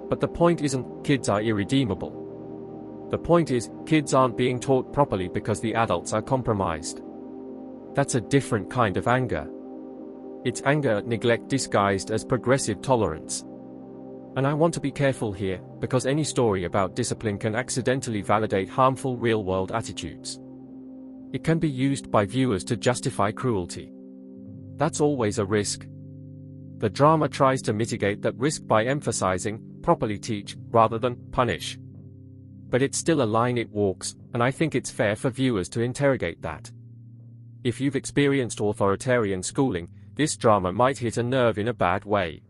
But the point isn't kids are irredeemable. The point is kids aren't being taught properly because the adults are compromised. That's a different kind of anger. It's anger at neglect disguised as progressive tolerance. And I want to be careful here, because any story about discipline can accidentally validate harmful real-world attitudes. It can be used by viewers to justify cruelty. That's always a risk. The drama tries to mitigate that risk by emphasizing, properly teach, rather than punish. But it's still a line it walks, and I think it's fair for viewers to interrogate that. If you've experienced authoritarian schooling, this drama might hit a nerve in a bad way.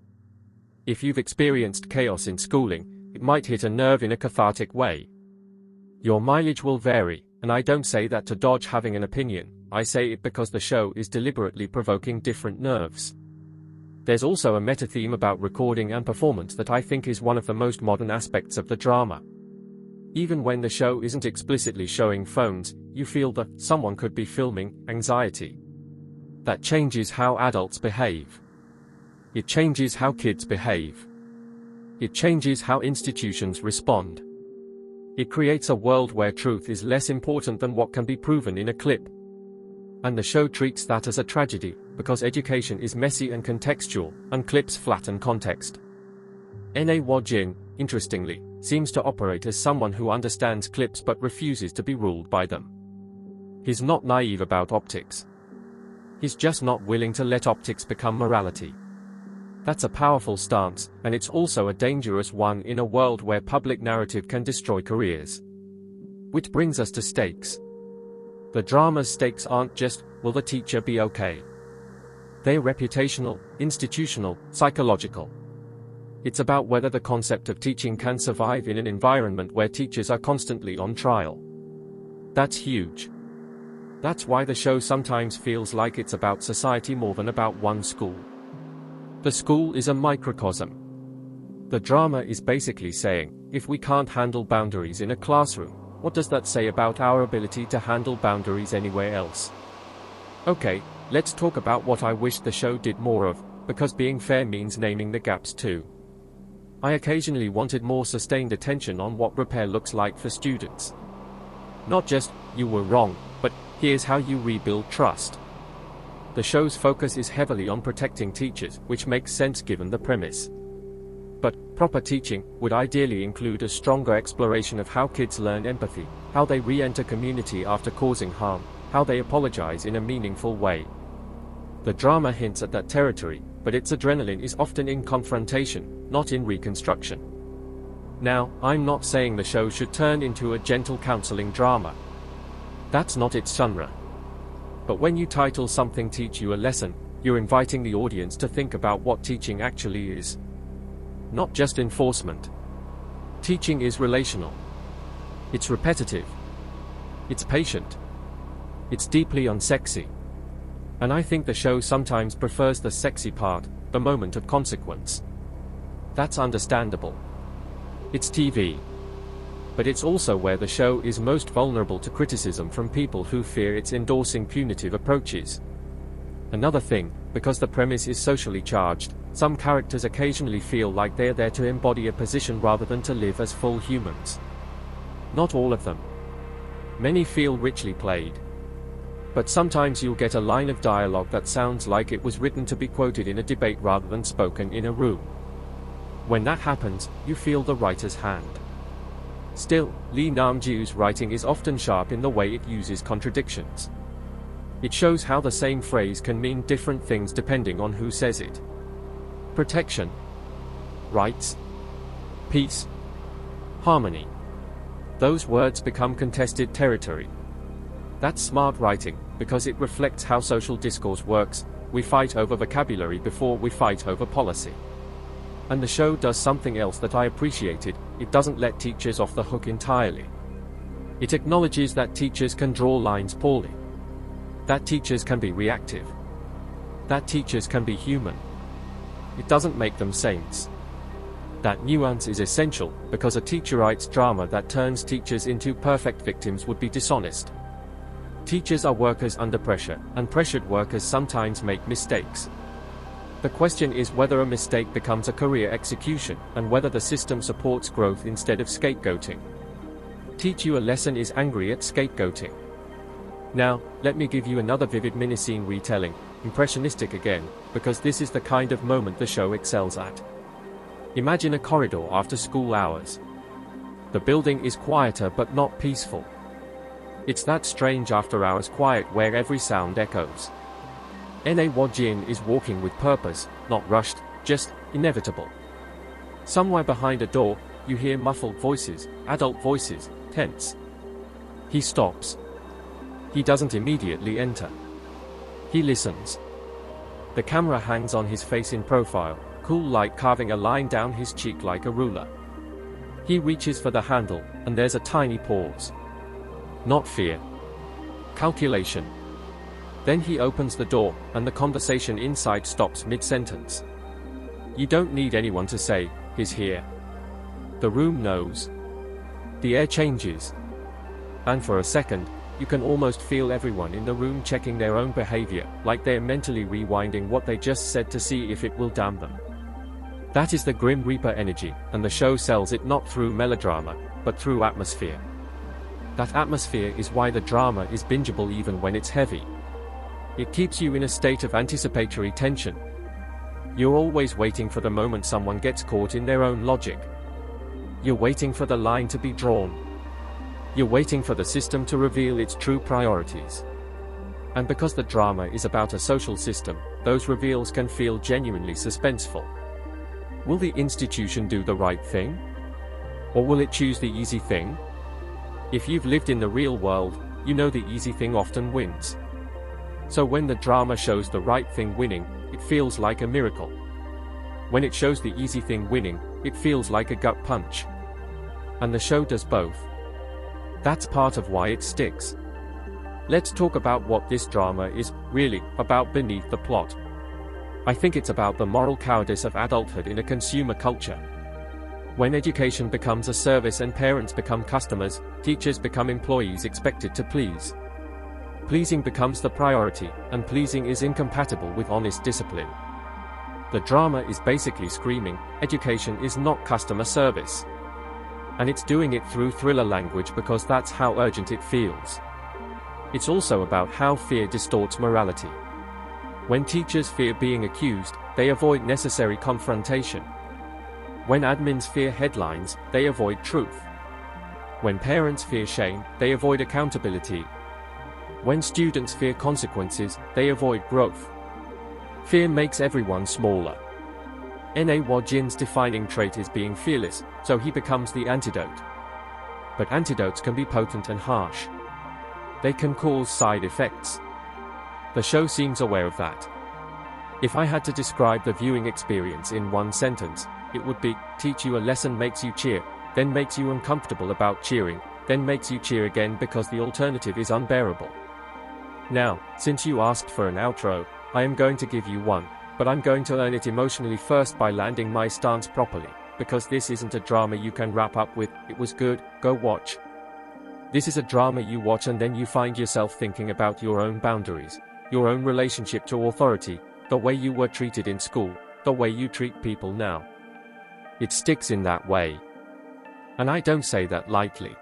If you've experienced chaos in schooling, it might hit a nerve in a cathartic way. Your mileage will vary, and I don't say that to dodge having an opinion, I say it because the show is deliberately provoking different nerves. There's also a meta-theme about recording and performance that I think is one of the most modern aspects of the drama. Even when the show isn't explicitly showing phones, you feel that someone could be filming anxiety. That changes how adults behave. It changes how kids behave. It changes how institutions respond. It creates a world where truth is less important than what can be proven in a clip. And the show treats that as a tragedy, because education is messy and contextual, and clips flatten context. Na Wojin, interestingly, seems to operate as someone who understands clips but refuses to be ruled by them. He's not naive about optics. He's just not willing to let optics become morality. That's a powerful stance, and it's also a dangerous one in a world where public narrative can destroy careers. Which brings us to stakes. The drama's stakes aren't just, will the teacher be okay? They're reputational, institutional, psychological. It's about whether the concept of teaching can survive in an environment where teachers are constantly on trial. That's huge. That's why the show sometimes feels like it's about society more than about one school. The school is a microcosm. The drama is basically saying, if we can't handle boundaries in a classroom, what does that say about our ability to handle boundaries anywhere else? Okay, let's talk about what I wish the show did more of, because being fair means naming the gaps too. I occasionally wanted more sustained attention on what repair looks like for students. Not just, you were wrong, but here's how you rebuild trust. The show's focus is heavily on protecting teachers, which makes sense given the premise. But proper teaching would ideally include a stronger exploration of how kids learn empathy, how they re-enter community after causing harm, how they apologize in a meaningful way. The drama hints at that territory, but its adrenaline is often in confrontation, not in reconstruction. Now, I'm not saying the show should turn into a gentle counseling drama. That's not its genre. But when you title something Teach You a Lesson, you're inviting the audience to think about what teaching actually is. Not just enforcement. Teaching is relational. It's repetitive. It's patient. It's deeply unsexy. And I think the show sometimes prefers the sexy part, the moment of consequence. That's understandable. It's TV. But it's also where the show is most vulnerable to criticism from people who fear it's endorsing punitive approaches. Another thing, because the premise is socially charged, some characters occasionally feel like they're there to embody a position rather than to live as full humans. Not all of them. Many feel richly played. But sometimes you'll get a line of dialogue that sounds like it was written to be quoted in a debate rather than spoken in a room. When that happens, you feel the writer's hand. Still, Lee Nam-jiu's writing is often sharp in the way it uses contradictions. It shows how the same phrase can mean different things depending on who says it. Protection. Rights. Peace. Harmony. Those words become contested territory. That's smart writing, because it reflects how social discourse works. We fight over vocabulary before we fight over policy. And the show does something else that I appreciated. It doesn't let teachers off the hook entirely. It acknowledges that teachers can draw lines poorly. That teachers can be reactive. That teachers can be human. It doesn't make them saints. That nuance is essential, because a teacher writes drama that turns teachers into perfect victims would be dishonest. Teachers are workers under pressure, and pressured workers sometimes make mistakes. The question is whether a mistake becomes a career execution, and whether the system supports growth instead of scapegoating. Teach You a Lesson is angry at scapegoating. Now, let me give you another vivid mini-scene retelling, impressionistic again, because this is the kind of moment the show excels at. Imagine a corridor after school hours. The building is quieter but not peaceful. It's that strange after-hours quiet where every sound echoes. Na Wajin is walking with purpose, not rushed, just inevitable. Somewhere behind a door, you hear muffled voices, adult voices, tense. He stops. He doesn't immediately enter. He listens. The camera hangs on his face in profile, cool light carving a line down his cheek like a ruler. He reaches for the handle, and there's a tiny pause. Not fear. Calculation. Then he opens the door, and the conversation inside stops mid-sentence. You don't need anyone to say, "He's here." The room knows. The air changes. And for a second, you can almost feel everyone in the room checking their own behavior, like they're mentally rewinding what they just said to see if it will damn them. That is the Grim Reaper energy, and the show sells it not through melodrama, but through atmosphere. That atmosphere is why the drama is bingeable even when it's heavy. It keeps you in a state of anticipatory tension. You're always waiting for the moment someone gets caught in their own logic. You're waiting for the line to be drawn. You're waiting for the system to reveal its true priorities. And because the drama is about a social system, those reveals can feel genuinely suspenseful. Will the institution do the right thing? Or will it choose the easy thing? If you've lived in the real world, you know the easy thing often wins. So when the drama shows the right thing winning, it feels like a miracle. When it shows the easy thing winning, it feels like a gut punch. And the show does both. That's part of why it sticks. Let's talk about what this drama is really about beneath the plot. I think it's about the moral cowardice of adulthood in a consumer culture. When education becomes a service and parents become customers, teachers become employees expected to please. Pleasing becomes the priority, and pleasing is incompatible with honest discipline. The drama is basically screaming, education is not customer service. And it's doing it through thriller language because that's how urgent it feels. It's also about how fear distorts morality. When teachers fear being accused, they avoid necessary confrontation. When admins fear headlines, they avoid truth. When parents fear shame, they avoid accountability. When students fear consequences, they avoid growth. Fear makes everyone smaller. Na Wajin's defining trait is being fearless, so he becomes the antidote. But antidotes can be potent and harsh. They can cause side effects. The show seems aware of that. If I had to describe the viewing experience in one sentence, it would be, teach you a lesson makes you cheer, then makes you uncomfortable about cheering, then makes you cheer again because the alternative is unbearable. Now, since you asked for an outro, I am going to give you one, but I'm going to earn it emotionally first by landing my stance properly, because this isn't a drama you can wrap up with, "It was good, go watch." This is a drama you watch and then you find yourself thinking about your own boundaries, your own relationship to authority, the way you were treated in school, the way you treat people now. It sticks in that way. And I don't say that lightly.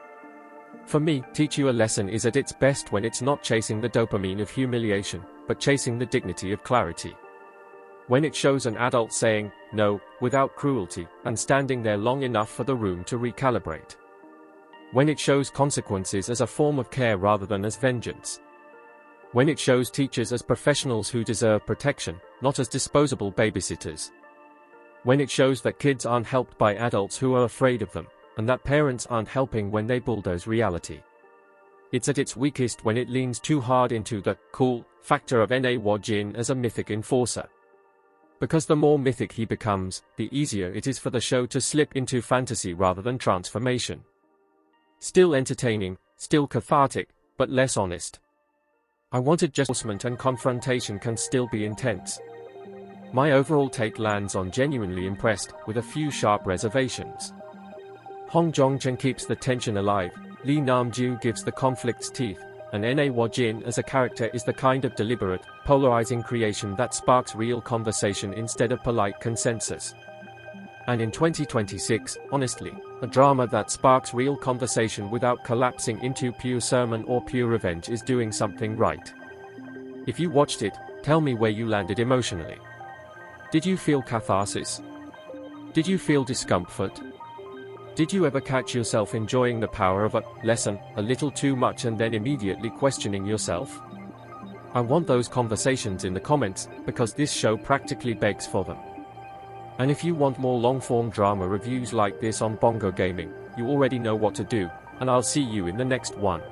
For me, Teach You a Lesson is at its best when it's not chasing the dopamine of humiliation, but chasing the dignity of clarity. When it shows an adult saying, no, without cruelty, and standing there long enough for the room to recalibrate. When it shows consequences as a form of care rather than as vengeance. When it shows teachers as professionals who deserve protection, not as disposable babysitters. When it shows that kids aren't helped by adults who are afraid of them, and that parents aren't helping when they bulldoze reality. It's at its weakest when it leans too hard into the cool factor of Na Wajin as a mythic enforcer. Because the more mythic he becomes, the easier it is for the show to slip into fantasy rather than transformation. Still entertaining, still cathartic, but less honest. I wanted just enforcement and confrontation can still be intense. My overall take lands on genuinely impressed, with a few sharp reservations. Hong Jong-chen keeps the tension alive, Lee Nam-ju gives the conflicts teeth, and Jin as a character is the kind of deliberate, polarizing creation that sparks real conversation instead of polite consensus. And in 2026, honestly, a drama that sparks real conversation without collapsing into pure sermon or pure revenge is doing something right. If you watched it, tell me where you landed emotionally. Did you feel catharsis? Did you feel discomfort? Did you ever catch yourself enjoying the power of a lesson a little too much and then immediately questioning yourself? I want those conversations in the comments, because this show practically begs for them. And if you want more long-form drama reviews like this on Bongo Gaming, you already know what to do, and I'll see you in the next one.